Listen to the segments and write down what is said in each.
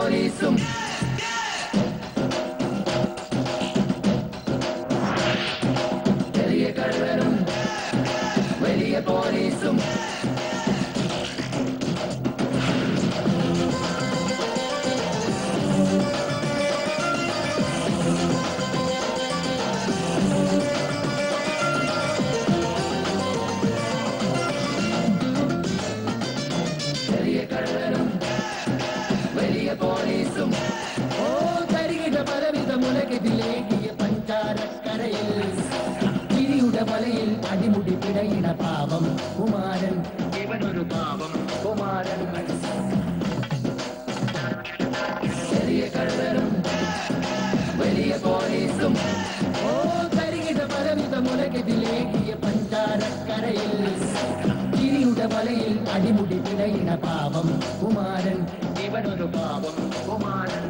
പോലീസും ചെറിയ കള്ളനും വലിയ പോലീസും പോലീസും ഓ തരികിട പലവിധ മുലകെതിലേകിയ പഞ്ചാരക്കരയിൽ കിരിയുടെ വലയിൽ അടിമുടി പിടയിട പാവം കുമാരൻ ഇവനൊരു പാവം കുമാരൻ ചെറിയ കള്ളനും വലിയ പോലീസും ഓ തരികിട പലവിധ മുലകെതിലേകിയ പഞ്ചാരക്കരയിൽ കിരിയുടെ വലയിൽ അടിമുടി പിടയിട പാവം കുമാരൻ ഇവനൊരു പാവം കുമാരൻ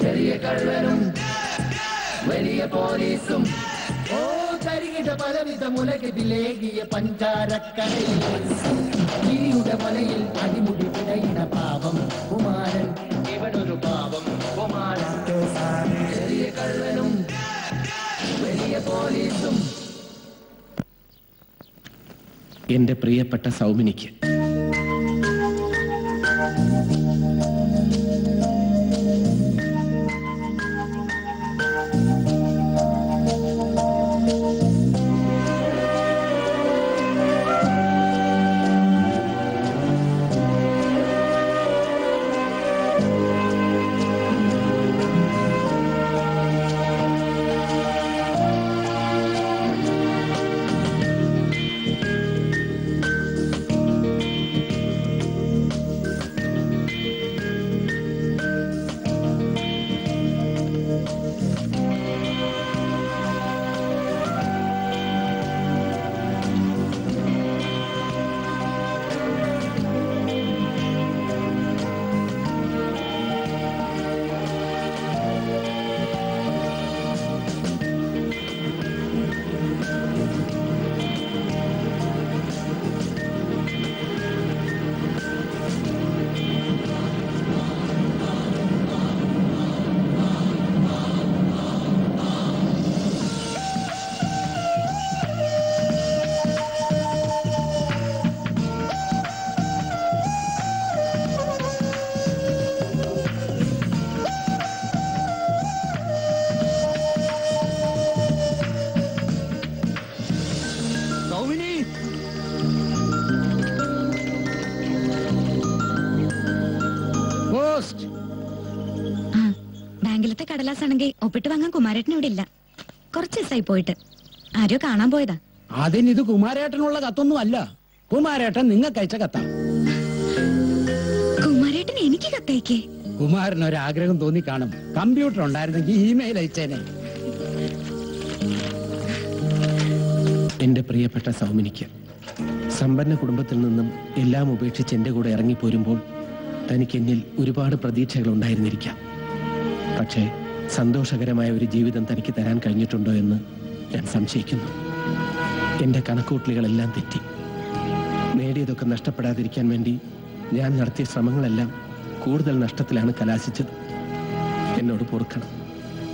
ചെറിയ കള്ളനും വലിയ പോലീസും ഓ തരികിട പലവിധ മുലകെതിലേകിയ പഞ്ചാരക്കരയിൽ കിരിയുടെ വലയിൽ അടിമുടി പിടയിട പാവം കുമാരൻ ഇവനൊരു പാവം കുമാരൻ ചെറിയ കള്ളനും വലിയ പോലീസും എന്റെ പ്രിയപ്പെട്ട സൗമിനിക്ക് ബാങ്കിലത്തെ കടലാസാണെങ്കിൽ ഒപ്പിട്ട് വാങ്ങാൻ കുമാരേട്ടൻ ഇവിടെ ഇല്ല. കുറച്ച് ദിവസമായി പോയിട്ട്. ആരോ കാണാൻ പോയതാ. അതിനിത് കുമാരേട്ടനുള്ള കത്തൊന്നും അല്ല. കുമാരേട്ടൻ നിങ്ങൾക്ക് അയച്ച കത്താ. കുമാരേട്ടൻ എനിക്ക് കത്തയക്കേ? കുമാരൻ ഒരാഗ്രഹം തോന്നി കാണും. കമ്പ്യൂട്ടർ ഉണ്ടായിരുന്നെങ്കിൽ ഇമെയിൽ അയച്ചേനെ. എന്റെ പ്രിയപ്പെട്ട സൗമിനിക്ക് സമ്പന്ന കുടുംബത്തിൽ നിന്നും എല്ലാം ഉപേക്ഷിച്ച് എന്റെ കൂടെ ഇറങ്ങിപ്പോരുമ്പോൾ തനിക്ക് എന്നിൽ ഒരുപാട് പ്രതീക്ഷകൾ ഉണ്ടായിരുന്നിരിക്കാം. പക്ഷേ സന്തോഷകരമായ ഒരു ജീവിതം തനിക്ക് തരാൻ കഴിഞ്ഞിട്ടുണ്ടോ എന്ന് ഞാൻ സംശയിക്കുന്നു. എന്റെ കണക്കൂട്ടലുകളെല്ലാം തെറ്റി. നേടിയതൊക്കെ നഷ്ടപ്പെടാതിരിക്കാൻ വേണ്ടി ഞാൻ നടത്തിയ ശ്രമങ്ങളെല്ലാം കൂടുതൽ നഷ്ടത്തിലാണ് കലാശിച്ചത്. എന്നോട് പൊറുക്കണം.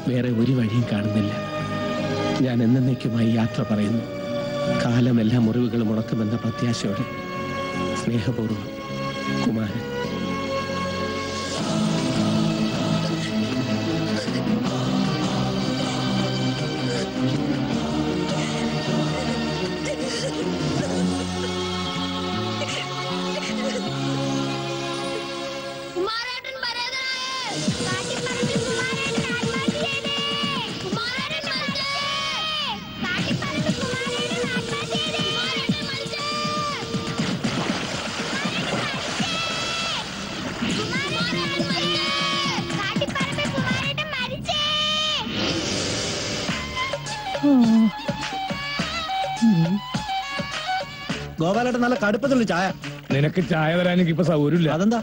വേറെ ഒരു വഴിയും കാണുന്നില്ല. ഞാൻ എന്നേക്കുമായി യാത്ര പറയുന്നു. കാലം എല്ലാ മുറിവുകളും ഉണക്കുമെന്ന പ്രത്യാശയോടെ സ്നേഹപൂർവ്വം, കുമാരൻ. ഗോപാലേട്ടൻ നല്ല കടുപ്പത്തിലുള്ള ചായ. നിനക്ക് ചായ തരാൻ എനിക്ക് ഇപ്പൊ സൗകര്യമില്ല. അതെന്താ?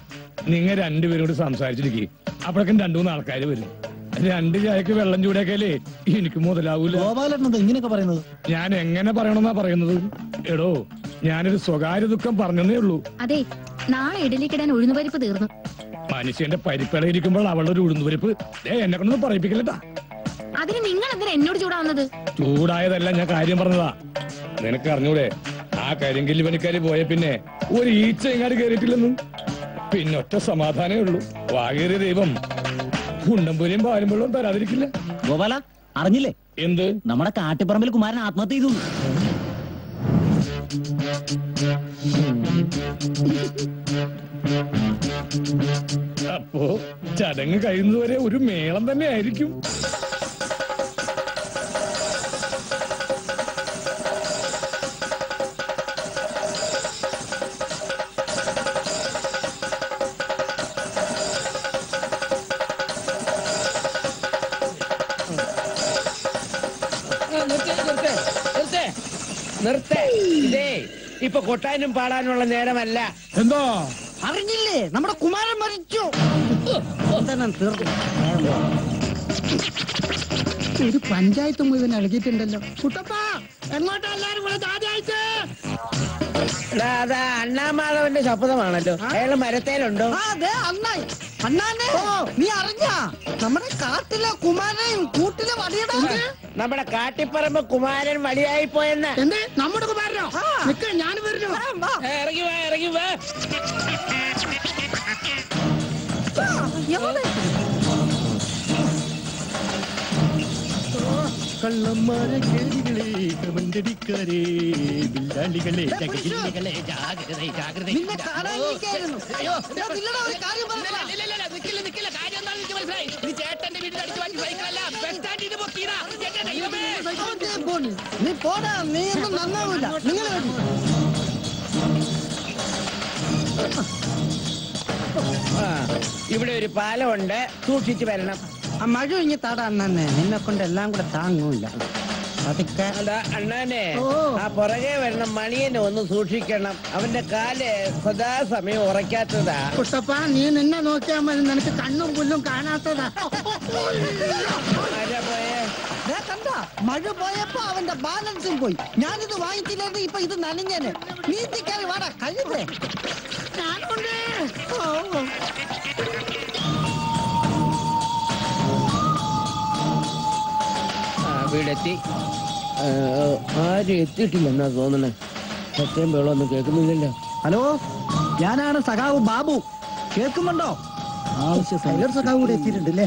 നിങ്ങൾ രണ്ടുപേരും കൂടി സംസാരിച്ചിരിക്കും. അപ്പോഴേക്കും 2-3 ആൾക്കാർ വരും. 2 ചായക്ക് വെള്ളം ചൂടാക്കിയാലേ എനിക്ക് മുതലാവൂല. ഗോപാലേട്ടൻ ഇങ്ങനെയൊക്കെ പറയുന്നത്? ഞാൻ എങ്ങനെ പറയണമെന്നാ പറയുന്നത്? എടോ, ഞാനൊരു സ്വകാര്യ ദുഃഖം പറഞ്ഞതേ ഉള്ളൂ. അതെ, നാളെ ഇഡലിക്കിടാൻ ഉഴുന്നുപരിപ്പ് തീർന്നു. മനുഷ്യന്റെ പരിപ്പട ഇരിക്കുമ്പോൾ അവളുടെ ഒരു ഉഴുന്നുപരിപ്പ് എന്നെ കൊണ്ടൊന്നും പറയിപ്പിക്കില്ലട്ടാ. അതിന് നിങ്ങൾ എന്തിനാ എന്നോട് ചൂടാവുന്നത്? ചൂടായതല്ല, ഞാൻ കാര്യം പറഞ്ഞതാ. നിനക്ക് അറിഞ്ഞൂടെ, ആ കരിങ്കല്ല് പണിക്കാര് പോയ പിന്നെ ഒരു ഈച്ച എങ്ങാട് കയറിയിട്ടില്ലെന്നും. പിന്നെ ഒറ്റ സമാധാനമേ ഉള്ളൂ, വാകേറിയ ദൈവം കുണ്ടംപുരിയും പാലും വെള്ളവും തരാതിരിക്കില്ല. ഗോപാല, അറിഞ്ഞില്ലേ എന്ത്? നമ്മുടെ കാട്ടിപ്പറമ്പിൽ കുമാരൻ ആത്മഹത്യ ചെയ്തു. അപ്പോ ചടങ്ങ് കഴിയുന്നതുവരെ ഒരു മേളം തന്നെ ആയിരിക്കും. ഇതേ ഇപ്പൊ കൊട്ടാനും പാടാനുള്ള നേരമല്ല. എന്തോ അറിഞ്ഞില്ലേ, നമ്മുടെ കുമാരൻ മരിച്ചു. ഒരു പഞ്ചായത്ത് മുഴുവൻ ഇളകിയിട്ടുണ്ടല്ലോ. കുട്ടപ്പാ, എങ്ങോട്ടാ എല്ലാരും കൂടെ ആദ്യമായിട്ട്? അതാ അണ്ണാമാധവന്റെ ശബ്ദമാണല്ലോ. അയാള് മരത്തേലുണ്ടോ? നീ അറിഞ്ഞ നമ്മുടെ കാട്ടിലെ കുമാരൻ കൂട്ടിലെ വടിയുടെ നമ്മുടെ കാട്ടിപ്പറമ്പ് കുമാരൻ വടിയായി പോയെന്ന്. എന്ത്? നമ്മുടെ കുമാരനോ? നിക്ക്, ഞാൻ വരുന്നു. ഇറങ്ങി വാ. കള്ളന്മാരെ കേടികളെ കമണ്ടടിക്കാരേ ബില്ലാളികളെ ജഗജില്ലികളെ ജാഗ്രത ജാഗ്രത. നിന്നെ കാണാനിരിക്കായിരുന്നു. അയ്യോ, നില്ലടാ, ഒരു കാര്യം പറഞ്ഞതാ. നിക്കില്ല, കാര്യം എന്താണെന്ന് എനിക്ക് മനസ്സിലായി. നീ ചേട്ടന്റെ വീട്ടിൽ അടിച്ചു മാറ്റി സൈക്കിളല്ല ബസ് സ്റ്റാൻഡിൽ പൊക്കിയതാ. നീ പോടാ, നീ ഒന്നും നന്നാവൂല. നിങ്ങൾ ഇവിടെ ഒരു പാലമുണ്ട്, സൂക്ഷിച്ചു വരണം. ആ മഴ ഇങ്ങി താടാ അണ്ണനെ, നിന്നെ കൊണ്ട് എല്ലാം കൂടെ താങ്ങൂല. അതൊക്കെ അതാ അണ്ണാനെ, ആ പുറകെ വരണം മണിയനെ ഒന്ന് സൂക്ഷിക്കണം. അവന്റെ കാല് സദാസമയം ഉറക്കാത്തതാ. കുട്ടപ്പാ, നീ നിന്നെ നോക്കിയാൽ മതി, നിനക്ക് കണ്ണും പുല്ലും കാണാത്തതാ. ആരാ പോയേ? കണ്ട, മഴ പോയപ്പോ അവന്റെ ബാലൻസും പോയി. ഞാനിത് വാങ്ങിച്ചില്ലായിരുന്നു, ഇപ്പൊ ഇത് നനഞ്ഞേനെ. നീന്തിക്കാരി വാടാ, കഴുതേ. വീടെത്തി. ആരും എത്തിയിട്ടില്ലെന്നാ തോന്നണേ. സത്യം വെള്ളമൊന്നും കേൾക്കുന്നില്ലല്ലോ. ഹലോ, ഞാനാണ് സഖാവ് ബാബു. കേൾക്കുന്നുണ്ടോ? സഖാവ് കൂടെ എത്തിയിട്ടുണ്ടല്ലേ?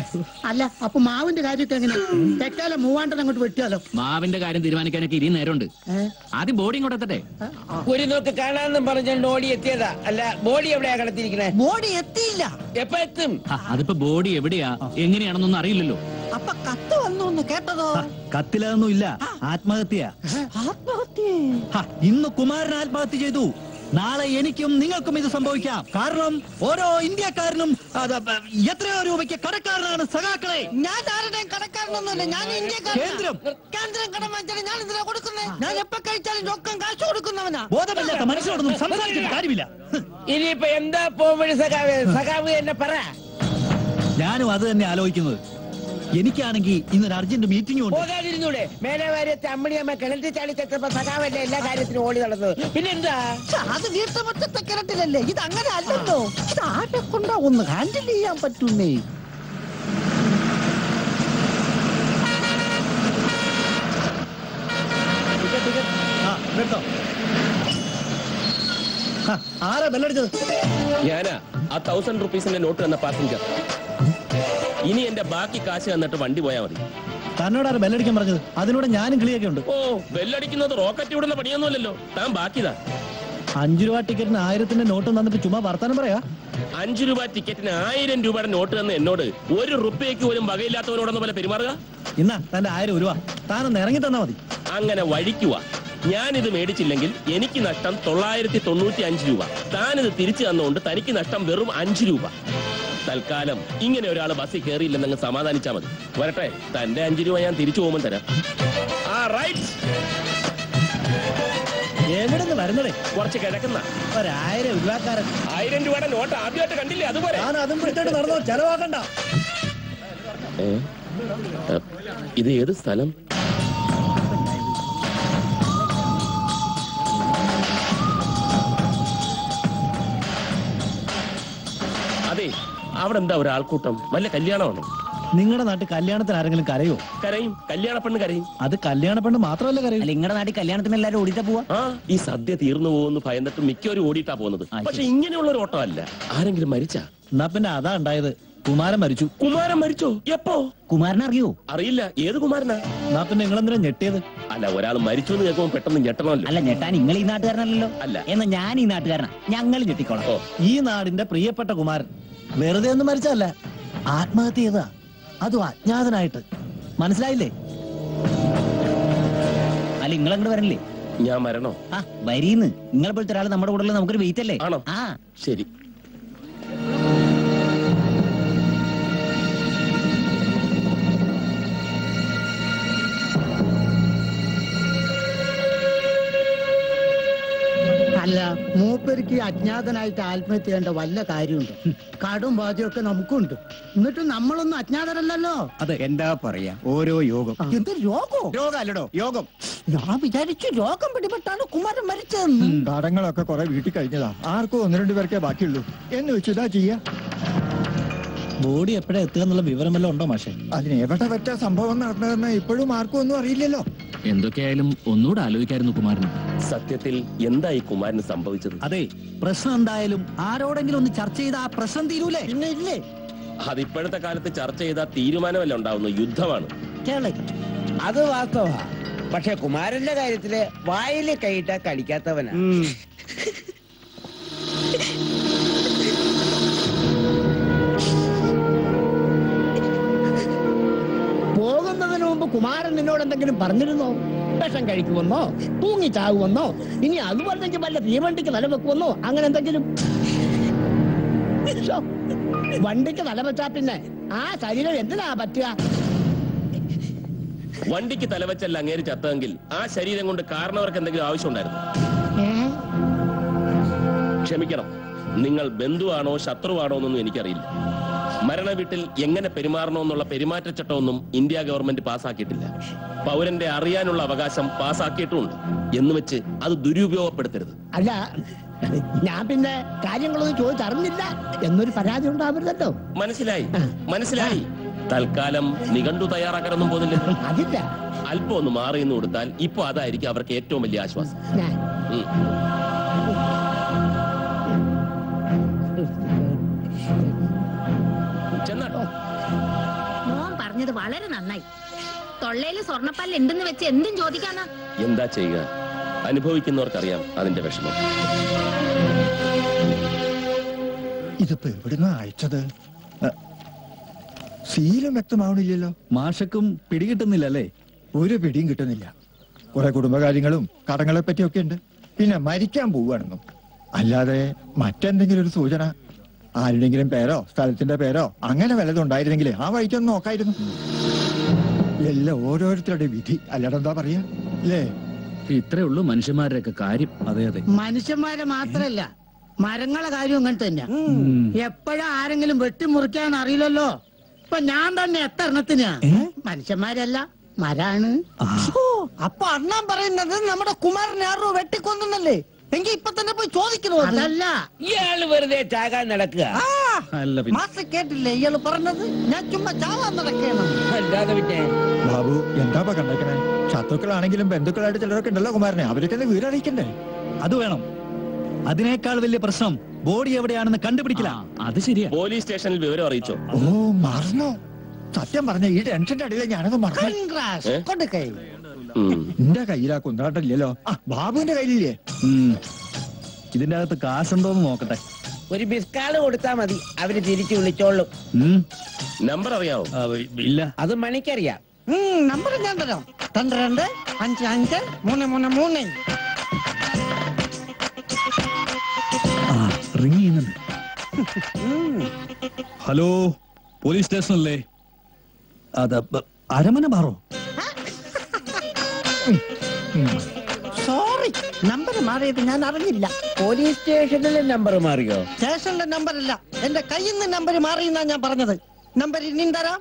അല്ല, അപ്പൊ മാവിന്റെ കാര്യമൊക്കെ എങ്ങനെ? തെക്കാലം മൂവാണ്ടൻ അങ്ങോട്ട് വെട്ടിയാലോ? മാവിന്റെ കാര്യം തീരുമാനിക്കാനൊക്കെ ഇനി നേരമുണ്ട്. ആദ്യം ബോഡി ഇങ്ങോട്ട് എത്തട്ടെ. ഒരു നോക്ക് കാണാന്നും പറഞ്ഞോണ്ട് ഓടി എത്തിയതാ. അല്ല, ബോഡി എവിടെയാ കിടത്തിരിക്കണേ? ബോഡി എത്തിയില്ല. എപ്പ എത്തും? അതിപ്പോ ബോഡി എവിടെയാ എങ്ങനെയാണെന്നൊന്നും അറിയില്ലല്ലോ. അപ്പൊ കത്ത് വന്നു കേട്ടതോ? കത്തിലൊന്നും ഇല്ല, ആത്മഹത്യ. ആത്മഹത്യ? ഇന്ന് കുമാരൻ ആത്മഹത്യ ചെയ്തു. നാളെ എനിക്കും നിങ്ങൾക്കും ഇത് സംഭവിക്കാം. കാരണം ഓരോ ഇന്ത്യക്കാരനും എത്രയോ രൂപയ്ക്ക് കടക്കാരനാണ് സഖാക്കളെ. ഞാൻ ആരുടെയും കടക്കാരനൊന്നുമില്ല, ഞാൻ ഇന്ത്യക്കാരൻ. കേന്ദ്രം കടം വാങ്ങിച്ചാൽ ഞാൻ ഇതിനാ കൊടുക്കുന്നത്. ഞാൻ എപ്പോ കഴിച്ചാലും രൊക്കം കാശ് കൊടുക്കുന്നവനാ. ബോധമില്ലാത്ത മനുഷ്യരോടൊന്നും സംസാരിച്ചിട്ട് കാര്യമില്ല. ഇനിയിപ്പൊ എന്താ പോവഴി സഖാവ്? സഖാവ് എന്നെ പറ. ഞാനും അത് തന്നെ ആലോചിക്കുന്നത്. എനിക്കാണെങ്കിൽ ഇന്നൊരു അർജന്റ് മീറ്റിംഗ് ഉണ്ട്. പോകാതിരുന്നൂടെ? മേലവാര്യത്തെ അമ്മണിയമ്മ കിണറ്റി ചാടിച്ചപ്പോ സഖാവല്ലേ എല്ലാ കാര്യത്തിനും ഓടി നടന്നത്. പിന്നെന്താ? അത് വീട്ടുമുറ്റത്തെ കിണറ്റിലല്ലേ? ഇത് അങ്ങനെ അല്ലല്ലോ. ഇത് ആരെ കൊണ്ടാ ഒന്ന് ഹാൻഡിൽ ചെയ്യാൻ പറ്റുന്നേ? ആരാ ബെല്ലടിച്ചത്? ഞാനാ, ആ 1000 റുപ്പീസിന്റെ നോട്ട് തന്ന പാസഞ്ചർ. ഇനി എന്റെ ബാക്കി കാശ് തന്നിട്ട് വണ്ടി പോയാ മതി. തന്നോടാണ് ബെല്ലടിക്കാൻ പറഞ്ഞത്. അതിലൂടെ ഞാനും കിളിയൊക്കെ ഉണ്ട്. ഓ, ബെല്ലടിക്കുന്നത് റോക്കറ്റ് വിടുന്ന പണിയൊന്നുമല്ലല്ലോ. താൻ ബാക്കിതാ. 5 രൂപ ടിക്കറ്റിന് 1000ന്റെ നോട്ട് തന്നിട്ട് ചുമ്മാ വർത്താനം പറയാ. 5 രൂപ ടിക്കറ്റിന് 1000 രൂപയുടെ നോട്ട് തന്ന എന്നോട് 1 റുപ്യക്ക് പോലും വകയില്ലാത്തവരോടൊന്നും പോലെ പെരുമാറുക. ഇന്നാ തന്റെ 1000 രൂപ താനൊന്ന് ഇറങ്ങി തന്നാ മതി. അങ്ങനെ വഴിക്കുക. ഞാനിത് മേടിച്ചില്ലെങ്കിൽ എനിക്ക് നഷ്ടം 995 രൂപ. താനിത് തിരിച്ചു തന്നുകൊണ്ട് തനിക്ക് നഷ്ടം വെറും 5 രൂപ. തൽക്കാലം ഇങ്ങനെ ഒരാൾ ബസ്സിൽ കയറിയില്ലെന്നങ്ങ് സമാധാനിച്ചാൽ മതി. വരട്ടെ, തന്റെ 5 രൂപ ഞാൻ തിരിച്ചു പോകുമ്പോൾ തരാം. ആ റൈറ്റ്. എവിടെ നിന്ന് വരുന്നതേ? കുറച്ച് കിഴക്കുന്ന 1000 രൂപക്കാരൻ. 1000 രൂപയുടെ നോട്ട് ആദ്യമായിട്ട് കണ്ടില്ലേ? അതുപോലെ ഞാൻ അതും പിടിച്ചിട്ട് നടന്നോ, ചെലവാക്കണ്ട. ഇത് ഏത് സ്ഥലം? അതെ, അവിടെ എന്താ ഒരു ആൾക്കൂട്ടം? വല്ല കല്യാണമാണോ? നിങ്ങളുടെ നാട്ടിൽ കല്യാണത്തിന് ആരെങ്കിലും കരയോ? കരയും. കല്യാണ പെണ്ണ് കരയും. അത് കല്യാണ പെണ്ണ് മാത്രമല്ല കരയും. നിങ്ങളുടെ നാട്ടിൽ കല്യാണത്തിന് എല്ലാവരും ഓടിട്ടാ പോവാ. ഈ സദ്യ തീർന്നു പോകുന്നു ഭയന്നിട്ട് മിക്കവരും ഓടിയിട്ടാ പോകുന്നത്. പക്ഷെ ഇങ്ങനെയുള്ള ഒരു ഓട്ടം അല്ല. ആരെങ്കിലും മരിച്ചാ? എന്നാ പിന്നെ അതാ ഉണ്ടായത്. കുമാരൻ മരിച്ചു. കുമാരൻ മരിച്ചോ? എപ്പോ? കുമാരനെ അറിയോ? അറിയില്ല. ഏത് കുമാരനാ? എന്നാ പിന്നെ നിങ്ങളെന്തിനാ ഞെട്ടിയത്? അല്ല, ഒരാൾ മരിച്ചു എന്ന് കേൾക്കുമ്പോൾ പെട്ടെന്ന് ഞെട്ടണമല്ലോ. അല്ല, ഞെട്ടാൻ നിങ്ങൾ ഈ നാട്ടുകാരനല്ലല്ലോ. അല്ല, എന്നാ ഞാൻ ഈ നാട്ടുകാരനാ. ഞങ്ങൾ ഞെട്ടിക്കോളാം. ഈ നാടിന്റെ പ്രിയപ്പെട്ട കുമാരൻ വെറുതെ ഒന്നും മരിച്ചല്ല, ആത്മഹത്യ ചെയ്താ. അതും അജ്ഞാതനായിട്ട്. മനസ്സിലായില്ലേ? അല്ല, നിങ്ങൾ അങ്ങോട്ട് വരണില്ലേ? ഞാൻ മരണോ? വരീന്ന്. നിങ്ങളെ പോലത്തെ ഒരാൾ നമ്മുടെ കൂടെ നമുക്കൊരു വെയിറ്റ് അല്ലേ? ആണോ? ശരി. അല്ല, മൂപ്പർക്ക് അജ്ഞാതനായിട്ട് ആത്മഹത്യ ചെയ്യേണ്ട വല്ല കാര്യമുണ്ട്? കടും ബാധ്യമൊക്കെ നമുക്കുണ്ട്. എന്നിട്ട് നമ്മളൊന്നും അജ്ഞാതരല്ലോ. അത് എന്താ പറയാ, ഓരോ യോഗം. എന്ത് രോഗോ? രോഗമല്ലടോ, യോഗം. ഞാൻ വിചാരിച്ചു രോഗം പിടിപെട്ടാണ് കുമാരൻ മരിച്ചതെന്ന്. കടങ്ങളൊക്കെ കുറെ വീട്ടിൽ കഴിഞ്ഞതാ. ആർക്കും 1-2 പേർക്കേ ബാക്കിയുള്ളൂ എന്ന് വെച്ചു ഇതാ ചെയ്യാ. ബോഡി എപ്പോഴാ എത്തുക എന്നുള്ള വിവരമല്ലോ ഉണ്ടോ മാഷെ? അതിന് എവിടെ പറ്റാ സംഭവം നടന്നതെന്ന് ഇപ്പോഴും ആർക്കും ഒന്നും അറിയില്ലല്ലോ. എന്തൊക്കെയായാലും ഒന്നുകൂടെ ആലോചിക്കായിരുന്നു കുമാരന്. സത്യത്തിൽ എന്തായി കുമാരന് സംഭവിച്ചത്? അതെ, പ്രശ്നം എന്തായാലും ആരോടെങ്കിലും ഒന്ന് ചർച്ച ചെയ്ത ആ പ്രശ്നം തീരൂലേ? പിന്നെ ഇല്ലേ? അത് ഇപ്പോഴത്തെ കാലത്ത് ചർച്ച ചെയ്താൽ തീരുമാനമല്ല ഉണ്ടാവുന്നു, യുദ്ധമാണ്. അത് വാസ്തവാ. പക്ഷെ കുമാരന്റെ കാര്യത്തില് വായില് കൈയിട്ടാ കളിക്കാത്തവനാ. പോകുന്നതിന് മുമ്പ് കുമാരൻ നിന്നോട് എന്തെങ്കിലും പറഞ്ഞിരുന്നോ? വിഷം കഴിക്കുമെന്നോ, തൂങ്ങിച്ചാകുമെന്നോ, ഇനി അതുപോലെങ്കിൽ വല്ല തീവണ്ടിക്ക് തലവെക്കുമെന്നോ, അങ്ങനെ എന്തെങ്കിലും? വണ്ടിക്ക് തലവെച്ചാ പിന്നെ ആ ശരീരം എന്തിനാ പറ്റുക? വണ്ടിക്ക് തലവെച്ചല്ല അങ്ങേര് ചത്തതെങ്കിൽ ആ ശരീരം കൊണ്ട് കാരണവർക്ക് എന്തെങ്കിലും ആവശ്യമുണ്ടായിരുന്നു? ക്ഷമിക്കണം, നിങ്ങൾ ബന്ധുവാണോ ശത്രുവാണോ എന്നൊന്നും എനിക്കറിയില്ല. മരണ വീട്ടിൽ എങ്ങനെ പെരുമാറണമെന്നുള്ള പെരുമാറ്റച്ചട്ടമൊന്നും ഇന്ത്യ ഗവൺമെന്റ് പാസ്സാക്കിയിട്ടില്ല. പൗരന്റെ അറിയാനുള്ള അവകാശം പാസ്സാക്കിയിട്ടുമുണ്ട്. എന്ന് വെച്ച് അത് ദുരുപയോഗപ്പെടുത്തരുത്. അല്ല, ഞാൻ പിന്നെ കാര്യങ്ങളൊന്നും ചോദിച്ചറിഞ്ഞില്ല എന്നൊരു പരാതി ഉണ്ടാവരുതല്ലോ. മനസ്സിലായി. തൽക്കാലം നിഘണ്ടു തയ്യാറാക്കാനൊന്നും പോകുന്നില്ല. അതില്ല, അല്പം ഒന്ന് മാറി നിന്ന് കൊടുത്താൽ ഇപ്പൊ അതായിരിക്കും അവർക്ക് ഏറ്റവും വലിയ ആശ്വാസം. ചെന്നാട്ടോ. മോൻ പറഞ്ഞത് വളരെ നന്നായി. തൊള്ളയില് സ്വർണ്ണപ്പല്ല് ഉണ്ടെന്ന് വെച്ച് എന്തും ചോദിക്കാന്നാ. എന്താ ചെയ്യുക, അനുഭവിക്കുന്നവർക്കറിയാം അതിന്റെ വിഷമം. ഇതിപ്പോ എവിടുന്ന് അയച്ചത്? ശീലം വ്യക്തമാവണില്ലല്ലോ. മാഷക്കും പിടികിട്ടുന്നില്ലല്ലേ? ഒരു പിടിയും കിട്ടുന്നില്ല. കുറെ കുടുംബകാര്യങ്ങളും കടങ്ങളെ പറ്റിയൊക്കെ ഉണ്ട്. പിന്നെ മരിക്കാൻ പോവുകയാണെന്നും അല്ലാതെ മറ്റെന്തെങ്കിലും ഒരു സൂചന, ആരുടെങ്കിലും പേരോ സ്ഥലത്തിന്റെ പേരോ അങ്ങനെ വല്ലതും ഉണ്ടായിരുന്നെങ്കിൽ ആ വഴിക്കൊന്നും നോക്കായിരുന്നു. എല്ലാം ഓരോരുത്തരുടെ വിധി, അല്ലാടെന്താ പറയാ അല്ലേ? ഇത്രേ ഉള്ളൂ മനുഷ്യന്മാരുടെയൊക്കെ കാര്യം. അതെ അതെ, മനുഷ്യന്മാരെ മാത്രല്ല, മരങ്ങളെ കാര്യം അങ്ങനെ തന്നെയാ. എപ്പോഴാ ആരെങ്കിലും വെട്ടിമുറിക്കാൻ അറിയില്ലല്ലോ. ഇപ്പൊ ഞാൻ തന്നെ എത്ര എണ്ണത്തിനാ? മനുഷ്യന്മാരല്ല, മരാണ്. അപ്പൊ അണ്ണാൻ പറയുന്നത് നമ്മുടെ കുമാരനെ ആരോ വെട്ടിക്കൊന്നല്ലേ? എങ്കിൽ ഇപ്പൊ തന്നെ പോയി ചോദിക്കണോ? അതല്ല, ഇയാള് വെറുതെ ചാകാൻ നടക്കുക. മാസ്റ്റർ കേട്ടില്ലേ ഇയാള് പറഞ്ഞത്? ഞാൻ ചുമ്മാ ചാവാൻ നടക്കണം. അല്ലാതെ പിന്നെ ബാബു എന്താ കണ്ടേക്കണേ? ശത്രുക്കളാണെങ്കിലും ബന്ധുക്കളായിട്ട് ചിലരൊക്കെ ഉണ്ടല്ലോ കുമാരനെ, അവരൊക്കെ വിവരറിയിക്കണ്ടേ? അത് വേണം. അതിനേക്കാൾ വലിയ പ്രശ്നം ബോഡി എവിടെയാണെന്ന് കണ്ടുപിടിക്കില്ല. അത് ശരിയാ. പോലീസ് സ്റ്റേഷനിൽ വിവരം അറിയിച്ചോ? ഓ, മറന്നോ? സത്യം പറഞ്ഞ ഈ ടെൻഷന്റെ അടിയിൽ ഞാനത് മറന്നു. എന്റെ കയ്യിലാ കുന്ത്രാട്ടമില്ലല്ലോ. ബാബുവിന്റെ കയ്യിലില്ലേ? ഇതിന്റെ അകത്ത് കാശുണ്ടോന്ന് നോക്കട്ടെ. ഒരു ബിസ്കാള് കൊടുത്താ മതി, അവര് തിരിച്ചു വിളിച്ചോളും. നമ്പർ അറിയാവോ? ഇല്ല. അത് മണിക്കറിയാം. നമ്പർ ഞാൻ തരാം. 22553333. റിങ് ചെയ്യുന്നുണ്ട്. ഹലോ, പോലീസ് സ്റ്റേഷനല്ലേ? അരമന ബാറോ? സോറി, നമ്പർ മാറിയത് ഞാൻ അറിഞ്ഞില്ല. പോലീസ് സ്റ്റേഷനിലെ നമ്പർ മാറിയോ? സ്റ്റേഷനിലെ നമ്പർ അല്ല, എന്റെ കയ്യിൽ നിന്ന് നമ്പർ മാറിയെന്നാ ഞാൻ പറഞ്ഞത്. നമ്പർ ഇനിയും തരാം.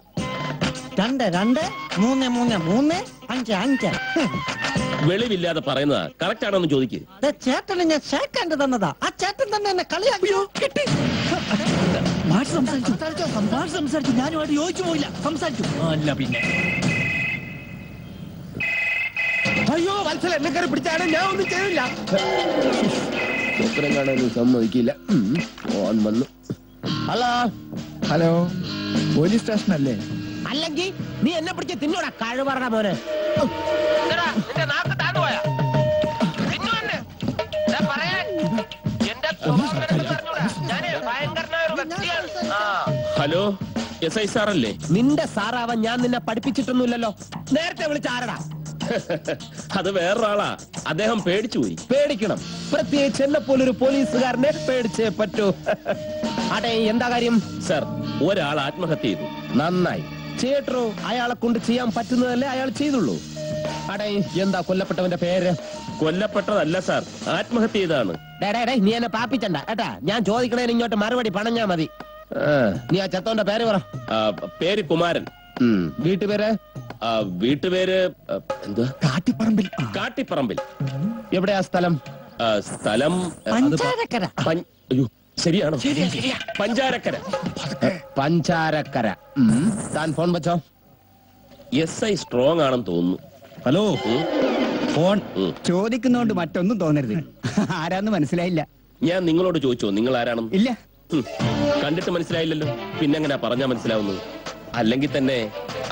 223335. വെളിവില്ലാതെ പറയുന്നതാ. കറക്റ്റ് ആണോന്ന് ചോദിക്ക്. ചേട്ടന് ഞാൻ ഷേക്കാണ്ട് തന്നതാ. ആ ചേട്ടൻ തന്നെ എന്നെ കളിയാക്കിയോ? കിട്ടി. സംസാരിച്ചു. ഞാനുമായിട്ട് യോജിച്ചു പോയില്ല. സംസാരിച്ചു. അല്ല പിന്നെ അയ്യോ വത്സല, എന്നെ കയറി പിടിച്ചാണ്, ഞാൻ ഒന്നും ചെയ്തില്ല. ഉത്തരം കാണാനും സമ്മതിക്കില്ല. ഓൻ വന്നു. ഹലോ ഹലോ, പോലീസ് സ്റ്റേഷൻ അല്ലേ? അല്ലെങ്കിൽ നീ എന്നെ പിടിച്ച് തിന്നോടാ കഴിവറ മോനെ. ഹലോ, എസ് ഐ സാർ അല്ലേ? നിന്റെ സാറാവാൻ ഞാൻ നിന്നെ പഠിപ്പിച്ചിട്ടൊന്നുമില്ലല്ലോ. നേരത്തെ വിളിച്ച ആരടാ? അത് വേറൊരാളാ. അദ്ദേഹം പേടിച്ചു പോയി. പേടിക്കണം, പ്രത്യേകിച്ച് എന്നെ പോലൊരു പോലീസുകാരനെ പേടിച്ചേ പറ്റൂ. അടേ, എന്താ കാര്യം? സാർ, ഒരാൾ ആത്മഹത്യ ചെയ്തു. നന്നായി. ചേട്ടറോ, അയാളെ കൊണ്ട് ചെയ്യാൻ പറ്റുന്നതല്ലേ അയാൾ ചെയ്തുള്ളൂ. അടേ, എന്താ കൊല്ലപ്പെട്ടവന്റെ പേര്? കൊല്ലപ്പെട്ടതല്ല സാർ, ആത്മഹത്യ ചെയ്താണ്. നീ എന്നെ പാപ്പിച്ചണ്ട ഏട്ടാ. ഞാൻ ചോദിക്കണേന് ഇങ്ങോട്ട് മറുപടി പണഞ്ഞാ മതി. നീ ആ ചത്തോന്റെ പേര് പറ. പേര് കുമാരൻ. വീട്ടുപേര്? വീട്ടുപേര് എന്തുവാ? കാട്ടിപ്പറമ്പിൽ. കാട്ടിപ്പറമ്പിൽ. എവിടെയാ സ്ഥലം? സ്ഥലം പഞ്ചാരക്കര. അയ്യോ, ശരിയാണോ? പഞ്ചാരക്കര. പഞ്ചാരക്കര. താൻ ഫോൺ വെച്ചോ. എസ് ഐ സ്ട്രോങ് ആണെന്ന് തോന്നുന്നു. ഹലോ, ഫോൺ ചോദിക്കുന്നോണ്ട് മറ്റൊന്നും തോന്നരുത്. ആരാന്ന് മനസ്സിലായില്ല. ഞാൻ നിങ്ങളോട് ചോദിച്ചോ നിങ്ങൾ ആരാണെന്ന്? ഇല്ല. കണ്ടിട്ട് മനസ്സിലായില്ലല്ലോ, പിന്നെങ്ങനെ പറഞ്ഞാ മനസ്സിലാവുന്നത്? അല്ലെങ്കിൽ തന്നെ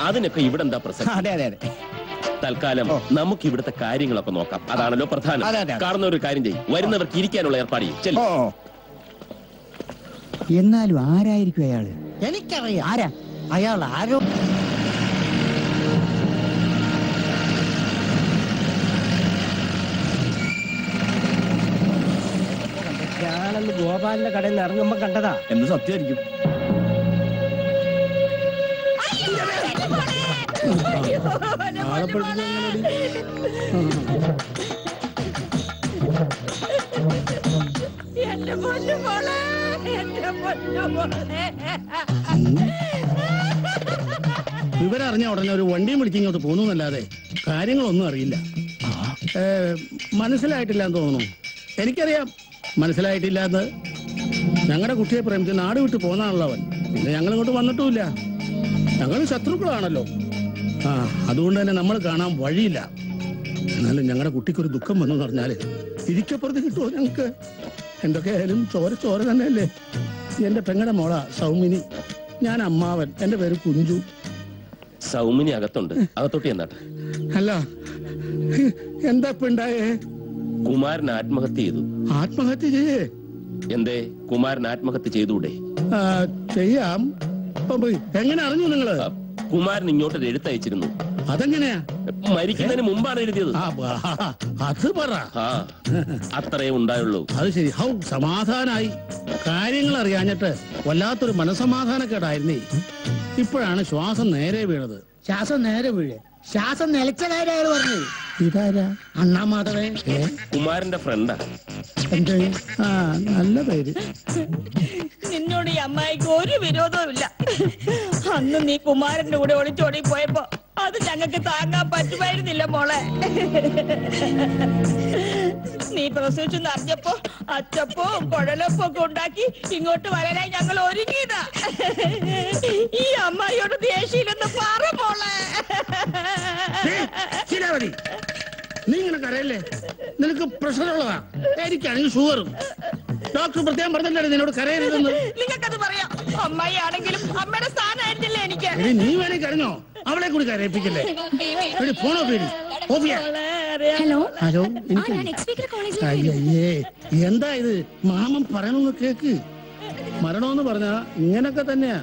അതിനൊക്കെ ഇവിടെ എന്താ പ്രസക്തി? അതെ അതെ അതെ. തൽക്കാലം നമുക്ക് ഇവിടുത്തെ കാര്യങ്ങളൊക്കെ നോക്കാം. അതാണല്ലോ പ്രധാനം. കാണുന്ന ഒരു കാര്യം ചെയ്യും, വരുന്നവർക്ക് ഇരിക്കാനുള്ള ഏർപ്പാട് ചെയ്യും. എന്നാലും ആരായിരിക്കും അയാള്? എനിക്കറിയാം. ആരാ അയാൾ? ആരോ ഞാനന്ന് ഗോപാലിന്റെ കടയിൽ നിന്ന് ഇറങ്ങുമ്പോ കണ്ടതാ. എന്ത് സത്യമായിരിക്കും? വിവരറിഞ്ഞ ഉടനെ ഒരു വണ്ടിയും വിളിച്ച് ഇങ്ങോട്ട് പോകുന്നല്ലാതെ കാര്യങ്ങളൊന്നും അറിയില്ല. മനസ്സിലായിട്ടില്ലാന്ന് തോന്നുന്നു. എനിക്കറിയാം മനസ്സിലായിട്ടില്ല എന്ന്. ഞങ്ങളുടെ കുട്ടിയെ പ്രേമിച്ച് നാട് വിട്ട് പോന്നാണല്ലോ അവൻ. പിന്നെ ഞങ്ങൾ ഇങ്ങോട്ട് വന്നിട്ടുമില്ല. ഞങ്ങൾ ശത്രുക്കളാണല്ലോ. അതുകൊണ്ട് തന്നെ നമ്മൾ കാണാൻ വഴിയില്ല. എന്നാലും ഞങ്ങളുടെ കുട്ടിക്കൊരു ദുഃഖം വന്നു പറഞ്ഞാല് ഇരിക്കപ്പുറത്ത് കിട്ടുമോ ഞങ്ങൾക്ക്? എന്തൊക്കെയായാലും ചോര തന്നെയല്ലേ. എന്റെ പെങ്ങളുടെ മോളാ സൗമിനി. ഞാൻ അമ്മാവൻ. എന്റെ പേര് കുഞ്ചു. സൗമിനി അകത്തുണ്ട്. അകത്തോട്ട് എന്നാട്ടെ. അല്ല, എന്താ ഇപ്പൊ ഉണ്ടായേ? കുമാരൻ ആത്മഹത്യ ചെയ്തു. ആത്മഹത്യ ചെയ്യേ? എന്തേ, കുമാരൻ ആത്മഹത്യ ചെയ്തൂടെ? ചെയ്യാം. എങ്ങനെ അറിഞ്ഞു നിങ്ങള്? കുമാരൻ ഇങ്ങോട്ട് ഒരു എഴുത്തയച്ചിരുന്നു. അതെങ്ങനെയാ? മരിക്കുന്നതിന് മുമ്പാണ് എഴുതിയത്. അത് പറ. അത്രേ ഉണ്ടായുള്ളൂ. അത് ശരി. ഹൗ സമാധാനായി. കാര്യങ്ങൾ അറിയാഞ്ഞിട്ട് വല്ലാത്തൊരു മനസമാധാനക്കേടായിരുന്നേ. ഇപ്പോഴാണ് ശ്വാസം നേരെ വീണത്. ശ്വാസം നേരെ വീഴേ? ശ്വാസം നിലച്ച കാര്യം അയാൾ പറഞ്ഞു. ഇതാരാ? അണ്ണാമാധവൻ. കുമാരന്റെ ഫ്രണ്ടാ. എന്തേ? നല്ല പേര്. നിന്നോട് ഈ അമ്മായിക്ക് ഒരു വിരോധവും ഇല്ല. അന്ന് നീ കുമാരന്റെ കൂടെ ഒളിച്ചോടി പോയപ്പോ അത് ഞങ്ങൾക്ക് താങ്ങാൻ പറ്റുമായിരുന്നില്ല മോളെ. നീ പ്രസവിച്ചെന്ന് അറിഞ്ഞപ്പോ അച്ചപ്പോ കുഴലപ്പോ ഒക്കെ ഉണ്ടാക്കി ഇങ്ങോട്ട് വരാനായി ഞങ്ങൾ ഒരുങ്ങിയതാ. ഈ അമ്മായിയോട് ദേഷ്യയില്ലെന്ന് പറ മോളെ. നീ ഇങ്ങനെ കരയല്ലേ? നിനക്ക് പ്രഷറുള്ളതാ. എനിക്കാണെങ്കിൽ ഷുഗറും. ഡോക്ടർ പ്രത്യേകം പറഞ്ഞില്ലേ നിന്നോട് കരയരുതെന്ന്? നിങ്ങൾക്കത് പറയാം. അമ്മായി ആണെങ്കിലും അമ്മയുടെ സ്ഥാനമായിരുന്നില്ലേ എനിക്ക്. നീ വേണേ കരഞ്ഞോ, അവളെ കൂടി കരയിപ്പിക്കല്ലേ? ഫോണോ പേര്? ഹലോ ഹലോ, അയ്യേ, എന്താ ഇത്? മാമൻ പറയണമെന്ന് കേക്ക്. മരണമെന്ന് പറഞ്ഞാ ഇങ്ങനൊക്കെ തന്നെയാ.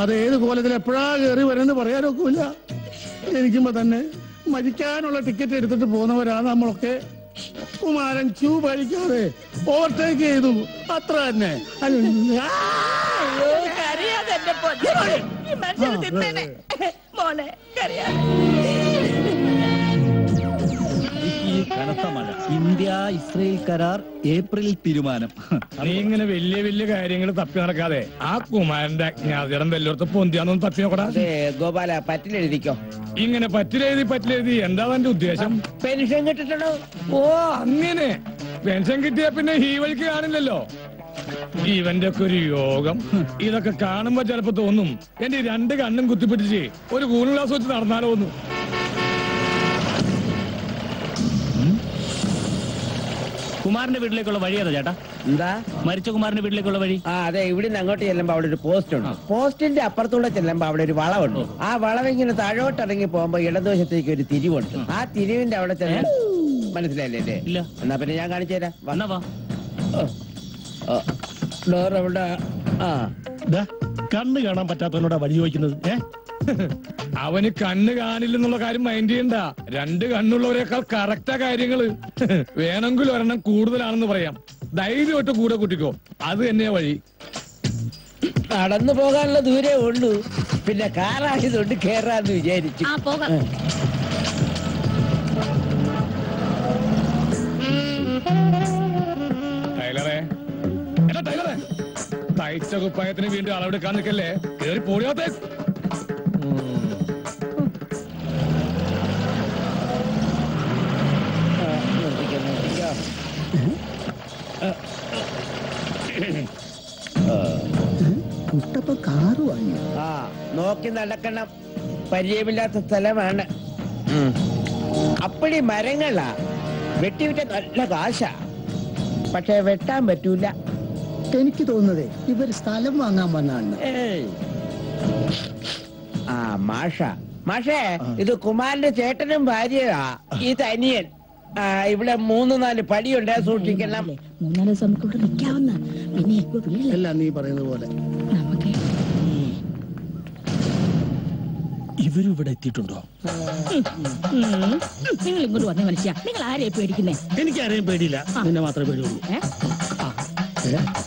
അത് ഏത് കോലത്തിൽ എപ്പോഴാ കയറി വരുമെന്ന് പറയാനൊക്കില്ല. ജനിക്കുമ്പോ തന്നെ മരിക്കാനുള്ള ടിക്കറ്റ് എടുത്തിട്ട് പോകുന്നവരാണ് നമ്മളൊക്കെ. കുമാരൻ ക്യൂ പാലിക്കാതെ ഓവർടേക്ക് ചെയ്തു, അത്ര തന്നെ. മോനെ കരയാതെ. കനത്ത മഴ. ഇന്ത്യ ഇസ്രയേൽ കരാർ ഏപ്രിൽ തീരുമാനം. നീ ഇങ്ങനെ വലിയ വലിയ കാര്യങ്ങൾ തപ്പി നടക്കാതെ ആ കുമാരന്റെ അജ്ഞാതരം വല്ലയിടത്ത് പൊന്തിയാന്നൊന്ന് തപ്പി നോക്കടാ. ഗോപാല പറ്റിലെഴുതിക്കോ. ഇങ്ങനെ പറ്റിലെഴുതി എന്താ എന്റെ ഉദ്ദേശം? പെൻഷൻ കിട്ടിട്ടുണ്ടോ? ഓ അങ്ങനെ പെൻഷൻ കിട്ടിയാ പിന്നെ ഈ വഴിക്ക് കാണില്ലല്ലോ. ഇവന്റെ ഒക്കെ ഒരു യോഗം. ഇതൊക്കെ കാണുമ്പോ ചിലപ്പോ തോന്നും എന്റെ 2 കണ്ണും കുത്തിപ്പിടിച്ച് ഒരു കൂൾ ഗ്ലാസ് വെച്ച് നടന്നാലോ ഒന്നും. കുമാരന്റെ വീട്ടിലേക്കുള്ള വഴി ഏതാ ചേട്ടാ? എന്താ? മരിച്ച കുമാരന്റെ വീട്ടിലേക്കുള്ള വഴി. അതെ, ഇവിടുന്ന് അങ്ങോട്ട് ചെല്ലുമ്പോ അവിടെ ഒരു പോസ്റ്റ് ഉണ്ട്. പോസ്റ്റിന്റെ അപ്പുറത്തൂടെ ചെല്ലുമ്പോ അവിടെ ഒരു വളവുണ്ട്. ആ വളവിങ്ങനെ താഴോട്ട് ഇറങ്ങി പോകുമ്പോ ഇടതുവശത്തേക്ക് ഒരു തിരിവുണ്ട്. ആ തിരിവിന്റെ അവിടെ ചെന്ന് മനസ്സിലായില്ലേ? ഇല്ല. എന്നാ പിന്നെ ഞാൻ കാണിച്ചു തരാം. വന്നവാ ഡോർ എവിടെ? കണ്ണ് കാണാൻ പറ്റാത്തവനോടാ വഴി ചോദിക്കുന്നത്. അവന് കണ്ണ് കാണില്ലെന്നുള്ള കാര്യം മൈൻഡ് ചെയ്യണ്ട. 2 കണ്ണുള്ളവരെക്കാൾ കറക്റ്റാ കാര്യങ്ങള്. വേണമെങ്കിൽ ഒരെണ്ണം കൂടുതലാണെന്ന് പറയാം. ധൈര്യമായിട്ട് കൂടെ കൂട്ടിക്കോ. അത് തന്നെയാ വഴി. നടന്നു പോകാനുള്ള ദൂരേ ഉള്ളൂ. പിന്നെ കാറായതുകൊണ്ട് കേറാന്ന് വിചാരിച്ചു. ടൈലറേ, ടൈലറേ, തയ്ച്ച കുപ്പായത്തിന് വീണ്ടും അളവെടുക്കാൻ നിൽക്കല്ലേ. കേറി പോടിയാത്തേ. കുട്ടപ്പ കാറ് വാങ്ങി. നോക്കി നടക്കണം. പരിചയമില്ലാത്ത സ്ഥലമാണ്. അപ്പടി മരങ്ങളാ. വെട്ടിവിറ്റ നല്ല കാശാ. പക്ഷെ വെട്ടാൻ പറ്റൂല. എനിക്ക് തോന്നുന്നതേ ഇവർ സ്ഥലം വാങ്ങാൻ വന്നാണ്. മാഷേ, ഇത് കുമാരന്റെ ചേട്ടനും ഭാര്യയാ. ഇത് അനിയൻ. ഇവിടെ 3-4 പടിയുണ്ട്, സൂക്ഷിക്കണം. 3-4 ദിവസം നമുക്കിവിടെ നിൽക്കാവുന്ന. പിന്നെ എല്ലാം നീ പറയുന്നത് പോലെ. ഇവരും ഇവിടെ എത്തിയിട്ടുണ്ടോ? നിങ്ങൾ ഇങ്ങോട്ട് വന്ന മനുഷ്യ, നിങ്ങൾ ആരെയും പേടിക്കുന്നേ? എനിക്കാരെയും പേടിയില്ല, നിന്നെ മാത്രമേ പേടിയുള്ളൂ.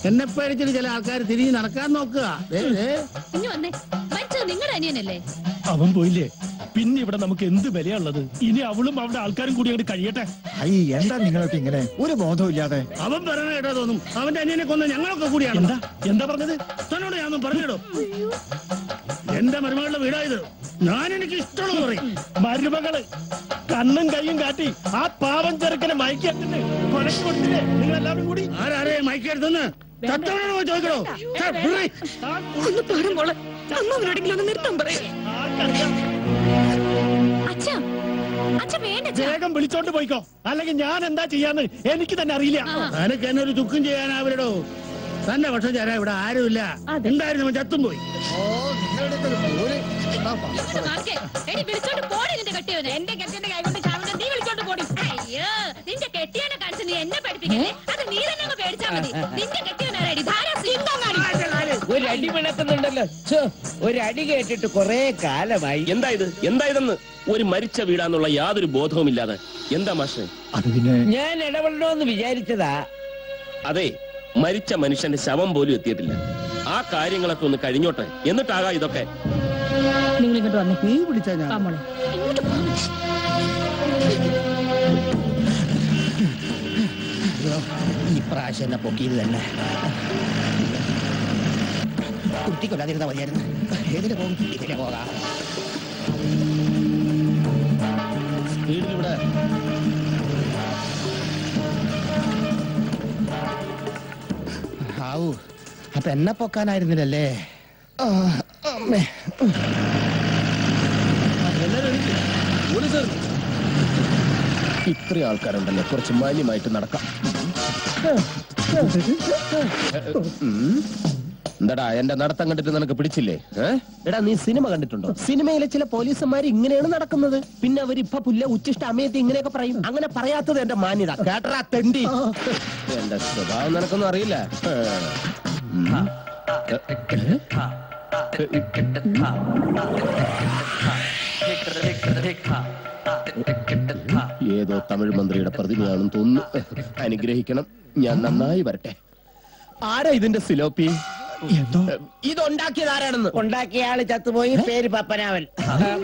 എന്നെ പേടിച്ചിട്ട് ചില ആൾക്കാർ തിരിഞ്ഞ് നടക്കാൻ നോക്കുക. ഇനി വന്നേ, മരിച്ചത് നിങ്ങളുടെ അനിയനല്ലേ? അവൻ പോയില്ലേ, പിന്നെ ഇവിടെ നമുക്ക് എന്ത് വിലയുള്ളത്? ഇനി അവളും അവളുടെ ആൾക്കാരും കൂടി അങ്ങോട്ട് കഴിയട്ടെ. എന്താ നിങ്ങളൊക്കെ ഇങ്ങനെ ഒരു ബോധവും ഇല്ലാതെ? അവൻ പറഞ്ഞ കേട്ടാ തോന്നും അവന്റെ അനിയനെ കൊന്ന ഞങ്ങളൊക്കെ കൂടിയാണ്. എന്താ പറഞ്ഞത്? തന്നോട് ഞാനൊന്നും പറഞ്ഞിടോ. എന്റെ മരുമകളുടെ വീടായത്. ഞാൻ എനിക്ക് ഇഷ്ടമുള്ളത് പറയും. മരുമകള് കണ്ണും കൈയും കാട്ടി ആ പാവം ചെറുക്കനെ മയക്കിയെടുത്തിട്ട് കൊലക്ക് കൊടുത്തില്ലേ നിങ്ങളെല്ലാവരും കൂടി? ആരാരെ മയക്കെടുത്തെന്ന് ചത്തോടോ ചോദിക്കണോ? വേഗം വിളിച്ചോണ്ട് പോയിക്കോ, അല്ലെങ്കിൽ ഞാൻ എന്താ ചെയ്യാന്ന് എനിക്ക് തന്നെ അറിയില്ല. എനിക്ക് എന്നെ ഒരു ചുക്കും ചെയ്യാനാവില്ലടോ. തന്നെ പക്ഷം ചേരാ ഇവിടെ ആരുമില്ല. എന്തായിരുന്നു ചത്തും പോയി. എന്റെ കെട്ടിയുടെ കൈ കൊണ്ട് ചാവുന്ന നീ വിളിച്ചോണ്ട് പോടി. അയ്യോ, നിന്റെ കെട്ടിയനെ കാണിച്ച് നീ എന്നെ പഠിപ്പിക്കല്ലേ? അത് നീ തന്നെ അങ്ങ് പേടിച്ചാ മതി. നിന്റെ കെട്ടിയനാരടി ഒരു അടി പിണക്കുന്നുണ്ടല്ലോ. ഒരു അടി കേട്ടിട്ട് കുറെ കാലമായി. എന്തായതെന്ന് ഒരു മരിച്ച വീടാന്നുള്ള യാതൊരു ബോധവുമില്ലാതെ എന്താ മാഷേ? ഞാൻ ഇടപെടണമെന്ന് വിചാരിച്ചതാ. അതെ, മരിച്ച മനുഷ്യന്റെ ശവം പോലും എത്തിയിട്ടില്ല. ആ കാര്യങ്ങളൊക്കെ ഒന്ന് കഴിഞ്ഞോട്ടെ, എന്നിട്ടാകാം ഇതൊക്കെ. നിങ്ങൾ ഇങ്ങോട്ട് വന്നേ. നീ വിളിച്ചാ ഞാൻ ഇങ്ങോട്ട് പോകാൻ. ഈ പ്രാവശ്യം എന്നെ പൊക്കിയത് തന്നെ. കുട്ടിക്കൊല്ലാതിരുന്ന മതിയായിരുന്നു. ഏതിന് പോകും? ഇതിനെ പോകാം. സ്പീഡിലിവിടെ ആവൂ, അപ്പൊ എന്നെ പൊക്കാനായിരുന്നില്ലല്ലേ? അമ്മേ, ഇത്രയും ആൾക്കാരുണ്ടല്ലോ, കുറച്ച് മാന്യമായിട്ട് നടക്കാം. എന്താടാ എന്റെ നടത്തം കണ്ടിട്ട് നിനക്ക് പിടിച്ചില്ലേ? എടാ, നീ സിനിമ കണ്ടിട്ടുണ്ടോ? സിനിമയിലെ ചില പോലീസുമാർ ഇങ്ങനെയാണ് നടക്കുന്നത്. പിന്നെ അവരിപ്പൊ പുല്ല ഉച്ചിഷ്ട അമ്മയത്ത് ഇങ്ങനെയൊക്കെ പറയും. അങ്ങനെ പറയാത്തത് എന്റെ മാന്യത. കേട്ടറാ തെണ്ടി. എന്റെ സ്വഭാവം നിനക്കൊന്നും അറിയില്ല. ഏതോ തമിഴ് മന്ത്രിയുടെ പ്രതിമയാണെന്ന് തോന്നുന്നു. അനുഗ്രഹിക്കണം, ഞാൻ നന്നായി വരട്ടെ. ആരാ ഇതിന്റെ സിലോപ്പി? ഇതുണ്ടാക്കിയത് ആരാണെന്ന്. ഉണ്ടാക്കിയ ആള് ചത്തുപോയി, പേര് പപ്പനാവൻ.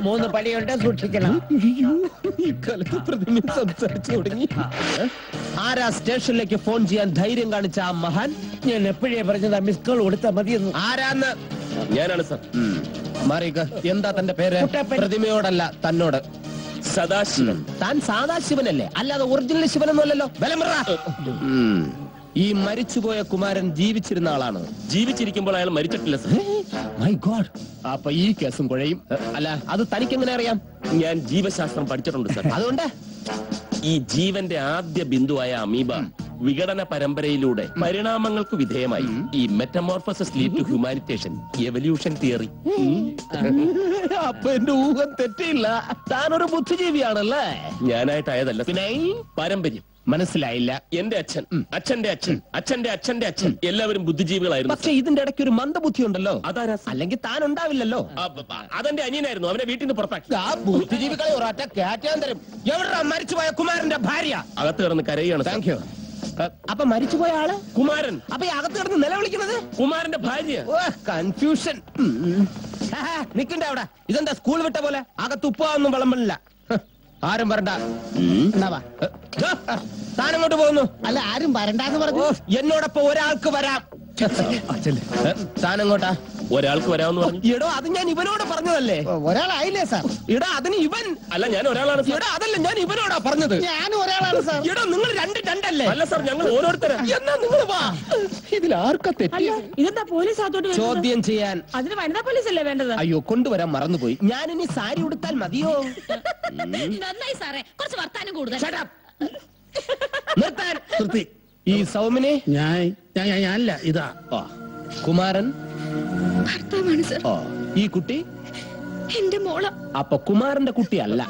3 പടിയുണ്ട്, സൂക്ഷിക്കണം. സംസാരിച്ചു തുടങ്ങി. ആരാ സ്റ്റേഷനിലേക്ക് ഫോൺ ചെയ്യാൻ ധൈര്യം കാണിച്ച ആ മഹാൻ? ഞാൻ എപ്പോഴേ പറഞ്ഞതാ മിസ് കോൾ കൊടുത്താൽ മതിയെന്ന്. ആരാന്ന്? ഞാനാണ് സർ. മാറിക്ക്. എന്താ തന്റെ പേര്? പ്രതിമയോടല്ല, തന്നോട്. സദാശിവൻ. താൻ സാദാശിവനല്ലേ, അല്ലാതെ ഒറിജിനൽ ശിവനൊന്നുമല്ലല്ലോ. ഈ മരിച്ചുപോയ കുമാരൻ ജീവിച്ചിരുന്ന ആളാണ്. ജീവിച്ചിരിക്കുമ്പോൾ അയാൾ മരിച്ചിട്ടില്ല സർ. My God. അപ്പൊ ഈ കേസും കുഴയും. അല്ല, അത് തനിക്കെങ്ങനെ അറിയാം? ഞാൻ ജീവശാസ്ത്രം പഠിച്ചിട്ടുണ്ട് സർ. അതുകൊണ്ട് ഈ ജീവന്റെ ആദ്യ ബിന്ദുവായ അമീബ വിഘടന പരമ്പരയിലൂടെ പരിണാമങ്ങൾക്ക് വിധേയമായി ഈ metamorphosis lead to humanisation, evolution theory. അപ്പൊ എന്റെ ഊഹം തെറ്റില്ല. താനൊരു ബുദ്ധിജീവിയാണല്ലേ? ഞാനായിട്ടായതല്ല, പിന്നെ പാരമ്പര്യം. മനസ്സിലായില്ല. എന്റെ അച്ഛൻ, അച്ഛന്റെ അച്ഛൻ, അച്ഛന്റെ അച്ഛന്റെ അച്ഛൻ എല്ലാവരും ബുദ്ധിജീവികളായിരുന്നു. പക്ഷെ ഇതിന്റെ ഇടയ്ക്ക് ഒരു മന്ദബുദ്ധി ഉണ്ടല്ലോ. അതാരാ? അല്ലെങ്കിൽ താൻ ഉണ്ടാവില്ലല്ലോ. അതെന്റെ അനിയനായിരുന്നു, അവനെ വീട്ടിൽ നിന്ന് പുറത്താക്കി. ആ ബുദ്ധിജീവികളെ ഒരൊറ്റ കേറ്റാൻ തരും. എവിടെ മരിച്ചുപോയ കുമാരന്റെ ഭാര്യ? അകത്ത് കിടന്ന് കരയാണ്. Thank you. അപ്പൊ മരിച്ചുപോയ ആള് കുമാരൻ. അപ്പൊ ഈ അകത്ത് കിടന്ന് നിലവിളിക്കുന്നത് കുമാരന്റെ ഭാര്യ. കൺഫ്യൂഷൻ. നിക്കണ്ട അവിടെ. ഇതെന്താ സ്കൂൾ വിട്ട പോലെ? അകത്ത് ഉപ്പാവൊന്നും വിളമ്പില്ല. ആരും വരണ്ട. താനങ്ങോട്ട് പോകുന്നു. അല്ല, ആരും വരണ്ടെന്ന് പറഞ്ഞു. എന്നോടൊപ്പം ഒരാൾക്ക് വരാം. താനങ്ങോട്ടാ? ഒരാൾക്ക് വരാമെന്ന് പറഞ്ഞു. എടോ, അത് ഞാൻ ഇവനോട് പറഞ്ഞതല്ലേ. ഒരാളായില്ലേ സാർ? എടാ, അതിന് ഇവൻ. അല്ല, ഞാൻ ഒരാളാണ്. എടാ, അതല്ല, ഞാൻ ഇവനോടാ പറഞ്ഞത്. ഞാനും ഒരാളാണ് സാർ. എടോ, നിങ്ങൾ രണ്ടല്ലേ? അല്ല സാർ, ഞങ്ങൾ ഓരോരുത്തരാ. എന്നാ നിങ്ങൾ വാ. ഇതിൽ ആർക്കാ തെറ്റി? ഇതെന്താ പോലീസ് അതോട്ട് ചോദ്യം ചെയ്യാൻ. അതിന് വനിതാ പോലീസ് അല്ലേ വേണ്ടത്? അയ്യോ, കൊണ്ടുവരാൻ മറന്നുപോയി. ഞാനിനി സാരി ഉടുത്താൽ മതിയോ? നന്നായി സാറേ, കുറച്ച് വർത്താനം കൂടുതൽ. നിർത്താൻ. ഈ സൗമിനെ ഞാനല്ല, ഇതാ കുമാരൻ ഭർത്താവാണ് സർ. ഈ കുട്ടി എന്റെ മോള. അപ്പൊ കുമാരന്റെ കുട്ടിയല്ല.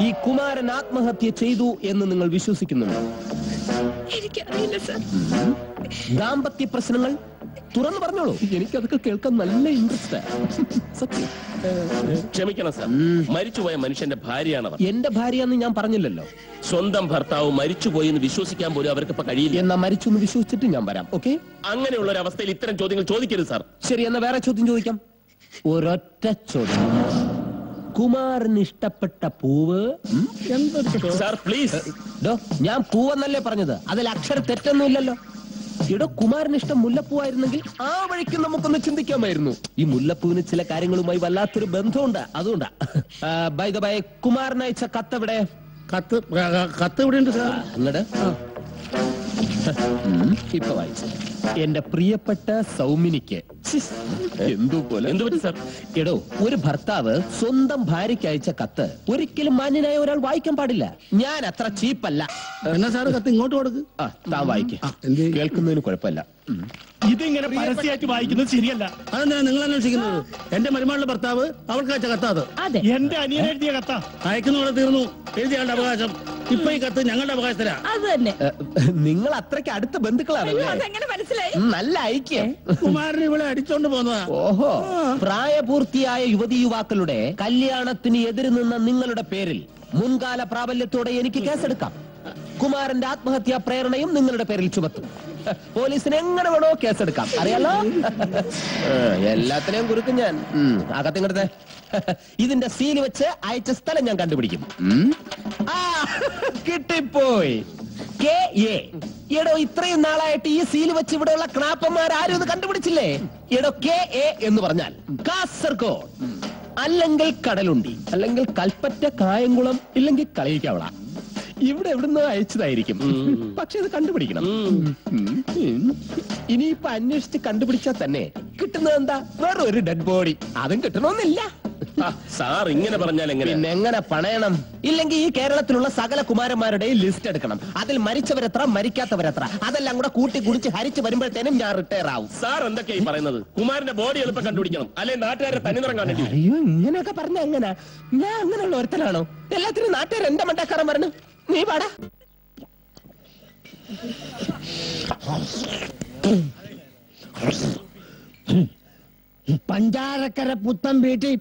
ഈ കുമാരൻ ആത്മഹത്യ ചെയ്തു എന്ന് നിങ്ങൾ വിശ്വസിക്കുന്നുണ്ടോ? എനിക്കറിയില്ല സർ. ദാമ്പത്യ പ്രശ്നങ്ങൾ തുറന്നു പറഞ്ഞോളൂ. എനിക്കതൊക്കെ കേൾക്കാൻ നല്ല ഇൻട്രസ്റ്റ്. സത്യം. ക്ഷമിക്കണം സാർ, മരിച്ചുപോയ മനുഷ്യന്റെ ഭാര്യയാണ് അവർ. എന്റെ ഭാര്യയെന്ന് ഞാൻ പറഞ്ഞില്ലല്ലോ. സ്വന്തം ഭർത്താവ് മരിച്ചുപോയി എന്ന് വിശ്വസിക്കാൻ പോലും അവർക്ക് ഇപ്പൊ കഴിയില്ല. എന്നാ മരിച്ചു എന്ന് വിശ്വസിച്ചിട്ട് ഞാൻ വരാം. ഓക്കെ? അങ്ങനെയുള്ള ഒരു അവസ്ഥയിൽ ഇത്തരം ചോദ്യങ്ങൾ ചോദിക്കരുത് സാർ. ശരി, എന്നാ വേറെ ചോദ്യം ചോദിക്കാം. ഒരൊറ്റ ചോദ്യം. കുമാരന് ഇഷ്ടപ്പെട്ട പൂവ് സാർ പ്ലീസ്. ഞാൻ പൂവെന്നല്ലേ പറഞ്ഞത്, അതിൽ അക്ഷര തെറ്റൊന്നുമില്ലല്ലോ. ഇവിടെ കുമാരന് ഇഷ്ടം മുല്ലപ്പൂവായിരുന്നെങ്കിൽ ആ വഴിക്ക് നമുക്കൊന്ന് ചിന്തിക്കാമായിരുന്നു. ഈ മുല്ലപ്പൂവിന് ചില കാര്യങ്ങളുമായി വല്ലാത്തൊരു ബന്ധമുണ്ട്, അതുകൊണ്ടാ. ബൈ ദ ബൈ, കുമാരൻ അയച്ച കത്തെവിടെ? കത്ത് ഇവിടെ ഉണ്ട് സാർ. അങ്ങട് ഇപ്പൊ വായിച്ചു. എന്റെ പ്രിയപ്പെട്ട സൗമിനിക്ക്. എന്തു പറ്റി സാർ? എടോ, ഒരു ഭർത്താവ് സ്വന്തം ഭാര്യയ്ക്ക് അയച്ച കത്ത് ഒരിക്കലും മാന്യനായ ഒരാൾ വായിക്കാൻ പാടില്ല. ഞാൻ അത്ര ചീപ്പല്ല. എന്നാ സാറ് കത്ത് ഇങ്ങോട്ട് കൊടുക്ക്. താൻ വായിക്കേ, കേൾക്കുന്നതിന് കുഴപ്പമില്ല. ഇതിങ്ങനെ പരസ്യമായിട്ട് വായിക്കുന്നത് ശരിയല്ല. അതെന്താ നിങ്ങൾ അന്വേഷിക്കുന്നത്? എന്റെ മരുമകളുടെ ഭർത്താവ് അവൾക്ക് അയച്ച കത്താ അത്. എന്റെ അനിയൻ എഴുതിയ കത്ത അയക്കുന്നവിടെ തീർന്നു. എഴുതിയാളുടെ അവകാശം. ഇപ്പൊ ഈ കത്ത് ഞങ്ങളുടെ അവകാശത്തിലാ. അത് തന്നെ. നിങ്ങൾ അത്രയ്ക്ക് അടുത്ത ബന്ധുക്കളാണല്ലേ? അതെങ്ങനെ മനസ്സിലായി? നല്ല ഐക്യം. കുമാരൻ ഇവിടെ അടിച്ചോണ്ട് പോന്നതാ. ഓഹോ. പ്രായപൂർത്തിയായ യുവതി യുവാക്കളുടെ കല്യാണത്തിന് എതിര് നിന്ന നിങ്ങളുടെ പേരിൽ മുൻകാല പ്രാബല്യത്തോടെ എനിക്ക് കേസെടുക്കാം. കുമാരന്റെ ആത്മഹത്യാ പ്രേരണയും നിങ്ങളുടെ പേരിൽ ചുമത്തും. പോലീസിന് എങ്ങനെ വേണോ കേസെടുക്കാം, അറിയാലോ. എല്ലാത്തിനെയും കുറുക്കും ഞാൻ. അകത്തിങ്ങടുത്തെ ഇതിന്റെ സീൽ വെച്ച് അയച്ച സ്ഥലം ഞാൻ കണ്ടുപിടിക്കും. കിട്ടിപ്പോയി. എടോ, ഇത്രയും നാളായിട്ട് ഈ സീൽ വെച്ച് ഇവിടെയുള്ള ക്ലാപ്പന്മാരും ഇത് കണ്ടുപിടിച്ചില്ലേ? എടോ, KA എന്ന് പറഞ്ഞാൽ കാസർഗോഡ്, അല്ലെങ്കിൽ കടലുണ്ടി, അല്ലെങ്കിൽ കൽപ്പറ്റ, കായംകുളം, ഇല്ലെങ്കിൽ കളിയിക്കവള. ഇവിടെ എവിടുന്ന് അയച്ചതായിരിക്കും. പക്ഷെ ഇത് കണ്ടുപിടിക്കണം. ഇനിയിപ്പൊ അന്വേഷിച്ച് കണ്ടുപിടിച്ചാൽ തന്നെ കിട്ടുന്നത് എന്താ? വേറെ ഒരു ഡെഡ് ബോഡി. അതും കിട്ടണമെന്നില്ല. സാർ ഇങ്ങനെ പറഞ്ഞാൽ എങ്ങനെ? പിന്നെ എങ്ങനെ പണയണം? ഇല്ലെങ്കിൽ ഈ കേരളത്തിലുള്ള സകല കുമാരന്മാരുടെയും ലിസ്റ്റ് എടുക്കണം. അതിൽ മരിച്ചവരെത്ര, മരിക്കാത്തവരെത്ര, അതെല്ലാം കൂടെ കൂട്ടി കുടിച്ച് ഹരിച്ച് വരുമ്പോഴത്തേനും ഞാൻ റിട്ടയർ ആവും. സാർ എന്തൊക്കെയായി പറയുന്നത്? കുമാരന്റെ ബോഡി എളുപ്പം കണ്ടുപിടിക്കണം, അല്ലെ നാട്ടുകാരെ തനിനിറം കാണേണ്ടി. അയ്യോ, ഇങ്ങനെയൊക്കെ പറഞ്ഞ എങ്ങനെ? ഞാൻ അങ്ങനെയുള്ള ഒരുത്തനാണോ? എല്ലാത്തിനും നാട്ടുകാർ എന്റെ മണ്ടക്കാരൻ പറഞ്ഞു. നീ പാടാ. പഞ്ചാരക്കര പുത്തൻ വീട്ടിൽ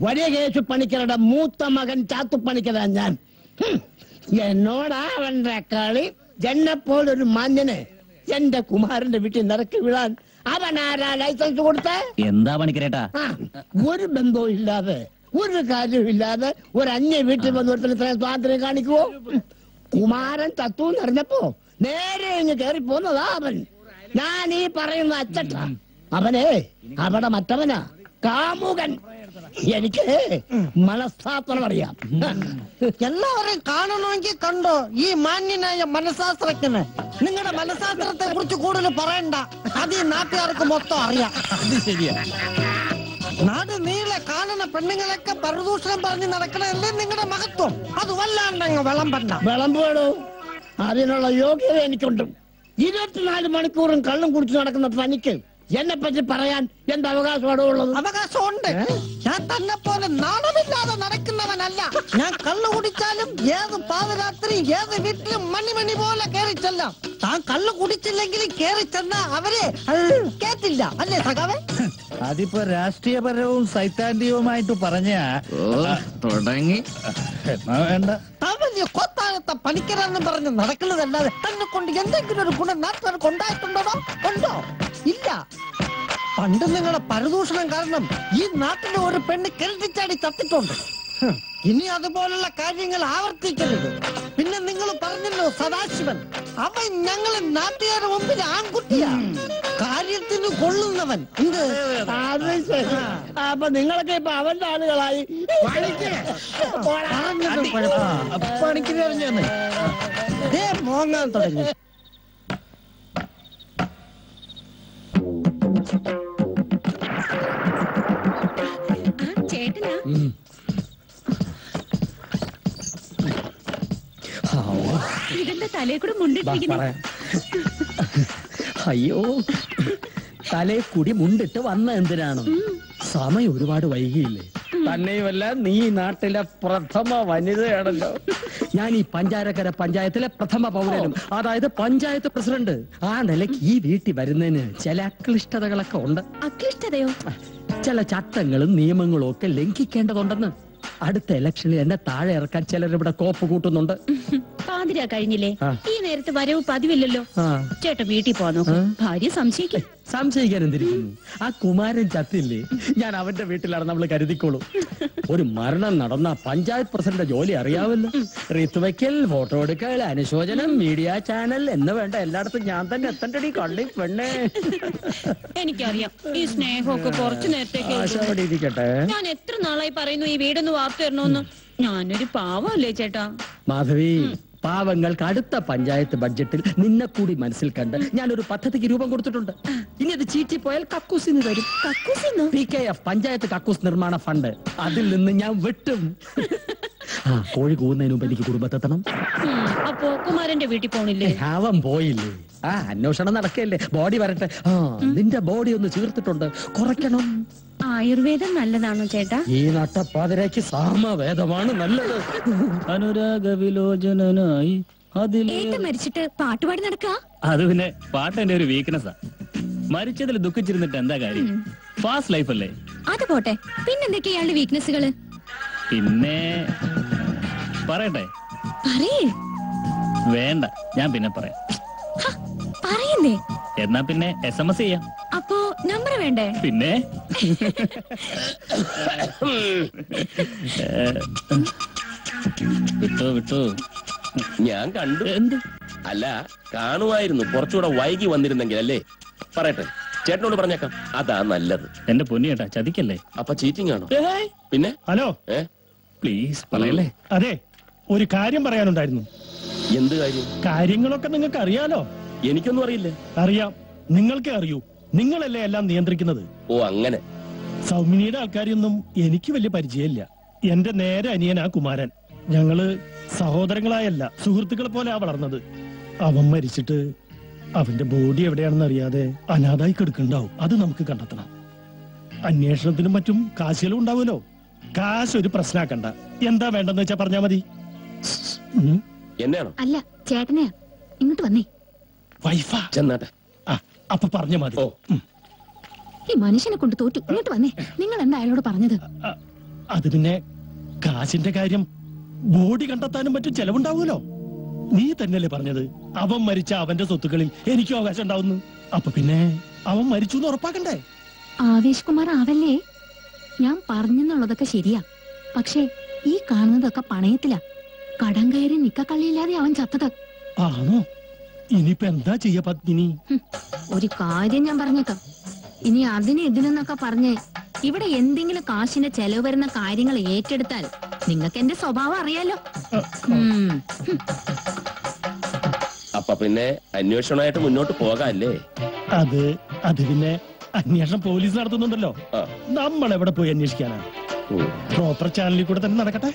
വലിയ കേശു പണിക്കരുടെ മൂത്ത മകൻ ചാത്തുപ്പണിക്കരാ ഞാൻ. എന്നോടാ അവന്റെ കളി. എന്നെപ്പോലൊരു മാന്യനെ എന്റെ കുമാരന്റെ വീട്ടിൽ നിറക്കി വിടാൻ അവനാരാ ലൈസൻസ് കൊടുത്തേ? എന്താ പണിക്കരേട്ടാ? ഒരു ബന്ധവും ഇല്ലാതെ ഒരു കാര്യമില്ലാതെ ഒരു അന്യ വീട്ടിൽ വന്ന് ഒരുത്തിന് ഇത്രയും സ്വാതന്ത്ര്യം കാണിക്കുവോ? കുമാരൻ തത്തു എന്നറിഞ്ഞപ്പോ നേരെ ഇങ്ങ് കയറി പോന്നതാ അവൻ. ഞാൻ ഈ പറയുന്ന അച്ചട്ട അവനെ അവിടെ മറ്റവനാ കാമുകൻ. എനിക്ക് മനഃശാസ്ത്രം അറിയാം. എല്ലാവരെയും കാണണമെങ്കിൽ കണ്ടോ ഈ മാന്യനായ മനഃശാസ്ത്രജ്ഞന്. നിങ്ങളുടെ മനഃശാസ്ത്രത്തെ കുറിച്ച് കൂടുതൽ പറയണ്ട, അത് ഈ നാട്ടുകാർക്ക് മൊത്തം അറിയാം. അത് ശരിയാ. നാട് നീളെ കാണുന്ന പെണ്ണുങ്ങളൊക്കെ പരദൂഷണം പറഞ്ഞ് നടക്കണല്ലേ നിങ്ങളുടെ മഹത്വം. അത് വല്ലാണ്ടങ്ങ് വിളമ്പണ്ട. വിളമ്പുവേടോ, അതിനുള്ള യോഗ്യത എനിക്കുണ്ട്. 24 മണിക്കൂറും കള്ളും കുടിച്ചു നടക്കുന്ന തനിക്ക് എന്നെ പറ്റി പറയാൻ എന്ത് അവകാശമാണോ ഉള്ളത്? അവകാശമുണ്ട്. ഞാൻ തന്നെ പോലെ നാണമില്ലാതെ നടക്കുന്നവനല്ല. ഞാൻ കള്ളു കുടിച്ചാലും ഏത് പാതിരാത്രി ഏത് വീട്ടിലും മണി പോലെ കയറി ചെല്ലാം. താൻ കള്ളു കുടിച്ചില്ലെങ്കിലും കയറി ചെന്ന അവരെ കേട്ടില്ല അല്ലേ സഖാവേ? അതിപ്പോ രാഷ്ട്രീയപരവും സൈദ്ധാന്തികവുമായിട്ട് പറഞ്ഞ തുടങ്ങി. വേണ്ട. താൻ വലിയ കൊത്താകത്ത പണിക്കരാന്ന് പറഞ്ഞ് നടക്കുന്നതല്ലാതെ തന്നെ കൊണ്ട് എന്തെങ്കിലും ഒരു ഗുണം നാട്ടുകാർക്ക് ഉണ്ടായിട്ടുണ്ടോ? ഉണ്ടോ? ഇല്ല. പണ്ട് നിങ്ങളുടെ പരദൂഷണം കാരണം ഈ നാട്ടിലെ ഒരു പെണ്ണ് കിഴറ്റിച്ചാടി ചത്തിട്ടുണ്ട്. ഇനി അതുപോലുള്ള കാര്യങ്ങൾ ആവർത്തിക്കരുത്. പിന്നെ നിങ്ങൾ പറഞ്ഞല്ലോ സദാശിവൻ, അവൻ ഞങ്ങളെ നാട്ടുകാരുടെ മുമ്പിൽ ആൺകുട്ടിയാ, കാര്യത്തിന് കൊള്ളുന്നവൻ. അപ്പൊ നിങ്ങളൊക്കെ ഇപ്പൊ അവന്റെ ആളുകളായി. പണിക്കര് അറിഞ്ഞു മോങ്ങാൻ തുടങ്ങി. ചേട്ടനാ? ഇതെന്താ തലയിൽ കൂടെ മുണ്ടിട്ടിരിക്കുന്നു? അയ്യോ, തലേ കൂടി മുണ്ടിട്ട് വന്ന എന്തിനാണ്? സമയം ഒരുപാട് വൈകിയില്ലേ? തന്നെയുമല്ല, നീ നാട്ടിലെ പ്രഥമ വനിതയാണല്ലോ. ഞാൻ ഈ പഞ്ചാരക്കര പഞ്ചായത്തിലെ പ്രഥമ പൗരനും, അതായത് പഞ്ചായത്ത് പ്രസിഡന്റ്. ആ നിലയ്ക്ക് ഈ വീട്ടിൽ വരുന്നതിന് ചില അക്ലിഷ്ടതകളൊക്കെ ഉണ്ട്. അക്ലിഷ്ടതയോ? ചില ചട്ടങ്ങളും നിയമങ്ങളും ഒക്കെ ലംഘിക്കേണ്ടതുണ്ടെന്ന്. അടുത്ത ഇലക്ഷനിൽ എന്നെ താഴെ ഇറക്കാൻ ചിലരിവിടെ കോപ്പ് കൂട്ടുന്നുണ്ട്. പാതിരാ കഴിഞ്ഞില്ലേ? ഈ നേരത്തെ വരവ് പതിവില്ലല്ലോ. ചേട്ടൻ വീട്ടിൽ പോവാ. ഭാര്യ സംശയിക്കാൻ എന്തിരിക്കുന്നു? ആ കുമാരൻ ചത്തില്ലേ, ഞാൻ അവന്റെ വീട്ടിലാണ് നമ്മൾ കരുതിക്കോളൂ. ഒരു മരണം നടന്ന പഞ്ചായത്ത് പ്രസിഡന്റ് ജോലി അറിയാമല്ലോ. റിത്തുവയ്ക്കൽ, ഫോട്ടോ എടുക്കൽ, അനുശോചനം, മീഡിയ ചാനൽ എന്ന് വേണ്ട എല്ലായിടത്തും ഞാൻ തന്നെ എത്തണ്ടടി കള്ളി പെണ്ണേ. എനിക്കറിയാം ഈ സ്നേഹമൊക്കെ കുറച്ചു നേരത്തേക്ക്. ഇരിക്കട്ടെ. ഞാൻ എത്ര നാളായി പറയുന്നു ഈ വീടൊന്ന് വാർത്തു തരണോന്ന്. ഞാനൊരു പാവല്ലേ ചേട്ടാ? മാധവി, പാവങ്ങൾക്ക് അടുത്ത പഞ്ചായത്ത് ബഡ്ജറ്റിൽ നിന്നെ കൂടി മനസ്സിൽ കണ്ട് ഞാനൊരു പദ്ധതിക്ക് രൂപം കൊടുത്തിട്ടുണ്ട്. ഇനി അത് ചീറ്റിപ്പോയാൽ കക്കൂസിന് തരും. PKF പഞ്ചായത്ത് കക്കൂസ് നിർമ്മാണ ഫണ്ട്. അതിൽ നിന്ന് ഞാൻ വെട്ടും. കോഴി കൂവുന്നതിന് മുമ്പ് എനിക്ക് കുടുംബത്തെത്തണം. അപ്പോ കുമാരന്റെ വീട്ടിൽ പോണില്ലേ? അവൻ പോയില്ലേ? അന്വേഷണം നടക്കല്ലേ, ബോഡി വരട്ടെ. നിന്റെ ബോഡി ഒന്ന് ചീർത്തിട്ടുണ്ട്, കുറയ്ക്കണം. ആയുർവേദം നല്ലതാണോ ചേട്ടാ? ഈ നട്ടപ്പാതിരയ്ക്ക് സാമവേദമാണ് നല്ലത്. അനുരാഗ വിലോചനായി മരിച്ചിട്ട് പാട്ടുപാടി നടക്കാ? അത് പിന്നെ പാട്ട് എന്റെ ഒരു വീക്ക്നെസ്സാ. മരിച്ചതിൽ ദുഃഖിച്ചിരുന്നിട്ട് എന്താ കാര്യം? ഫാസ്റ്റ് ലൈഫ് അല്ലേ? അത് പോട്ടെ, പിന്നെന്തൊക്കെയാ ഇയാളുടെ വീക്ക്നെസ്സുകള്? പിന്നെ പറയട്ടെ? വേണ്ട, ഞാൻ പിന്നെ പറയാം. പറയുന്നേ. എന്നാ പിന്നെ SMS ചെയ്യാം. അപ്പോ നമ്പർ വേണ്ടേ? പിന്നെ വിട്ടോ ഞാൻ കണ്ടു. അല്ല, കാണുമായിരുന്നു. കുറച്ചുകൂടെ വൈകി വന്നിരുന്നെങ്കിൽ അല്ലേ? പറയട്ടെ, ചേട്ടനോട് പറഞ്ഞേക്കാം, അതാ നല്ലത്. എന്റെ പൊന്നിയേട്ടാ, ചതിക്കല്ലേ. അപ്പൊ ചീറ്റിംഗ് ആണോ? പിന്നെ ഹലോ, പ്ലീസ് പറയല്ലേ. അതെ, ഒരു കാര്യം പറയാനുണ്ടായിരുന്നു. എന്ത് കാര്യം? കാര്യങ്ങളൊക്കെ നിങ്ങൾക്ക് അറിയാലോ. എനിക്കൊന്നും അറിയില്ല. അറിയാം, നിങ്ങൾക്കേ അറിയൂ. നിങ്ങളല്ലേ എല്ലാം നിയന്ത്രിക്കുന്നത്. ഓ, അങ്ങനെ. സൗമിനിയുടെ ആൾക്കാരെയൊന്നും എനിക്ക് വലിയ പരിചയമില്ല. എന്റെ നേരെ അനിയനാ കുമാരൻ. ഞങ്ങള് സഹോദരങ്ങളായല്ല, സുഹൃത്തുക്കളെ പോലെ വളർന്നത്. അവൻ മരിച്ചിട്ട് അവന്റെ ബോഡി എവിടെയാണെന്ന് അറിയാതെ അനാഥായി കിടക്കുന്നുണ്ടാവും. അത് നമുക്ക് കണ്ടെത്തണം. അന്വേഷണത്തിനും മറ്റും കാശുകളും ഉണ്ടാവുമല്ലോ. കാശ് ഒരു പ്രശ്നമാക്കണ്ട. എന്താ വേണ്ടെന്ന് വെച്ചാ പറഞ്ഞാ മതി. എന്നെയാണോ? അല്ല, ചേട്ടനെയാ. ഇങ്ങോട്ട് വന്നേ. വൈഫാ? ചെന്നാട്ടെ. അപ്പൊ പറഞ്ഞ മതി. ഈ മനുഷ്യനെ കൊണ്ട് തോറ്റു. ഇങ്ങോട്ട് വന്നേ. നിങ്ങൾ എന്താ അയാളോട് പറഞ്ഞത്? അത് പിന്നെ കാശിന്റെ കാര്യം, ബോഡി കണ്ടെത്താനും മറ്റും ചെലവുണ്ടാവുമല്ലോ. നീ തന്നെയല്ലേ പറഞ്ഞത് അവൻ മരിച്ച അവന്റെ സ്വത്തുക്കളിൽ എനിക്കും അവകാശം ഉണ്ടാവുന്നു. അപ്പൊ പിന്നെ അവൻ മരിച്ചു എന്ന് ഉറപ്പാക്കണ്ടേ? ആവേശ് കുമാർ ആവല്ലേ? ഞാൻ പറഞ്ഞെന്നുള്ളതൊക്കെ ശരിയാ, പക്ഷേ ഈ കാണുന്നതൊക്കെ പണയത്തിലാ. കടം കയറി നിക്കക്കള്ളിയില്ലാതെ അവൻ ചത്തത്. ആണോ? ഇനിയിപ്പോ എന്താ ചെയ്യ പത്മിനി? ഒരു കാര്യം ഞാൻ പറഞ്ഞേക്കാം, ഇനി അതിന് ഇതിനെന്നൊക്കെ പറഞ്ഞ് ഇവിടെ എന്തെങ്കിലും കാശിന് ചെലവ് വരുന്ന കാര്യങ്ങൾ ഏറ്റെടുത്താൽ നിങ്ങൾക്ക് എന്റെ സ്വഭാവം അറിയാലോ. അപ്പൊ പിന്നെ അന്വേഷണമായിട്ട് മുന്നോട്ട് പോകാല്ലേ? അത് പിന്നെ അന്വേഷണം പോലീസ് നടത്തുന്നുണ്ടല്ലോ, നമ്മൾ എവിടെ പോയി അന്വേഷിക്കാനാ? പ്രോപ്പർ ചാനലിൽ കൂടെ തന്നെ നടക്കട്ടെ.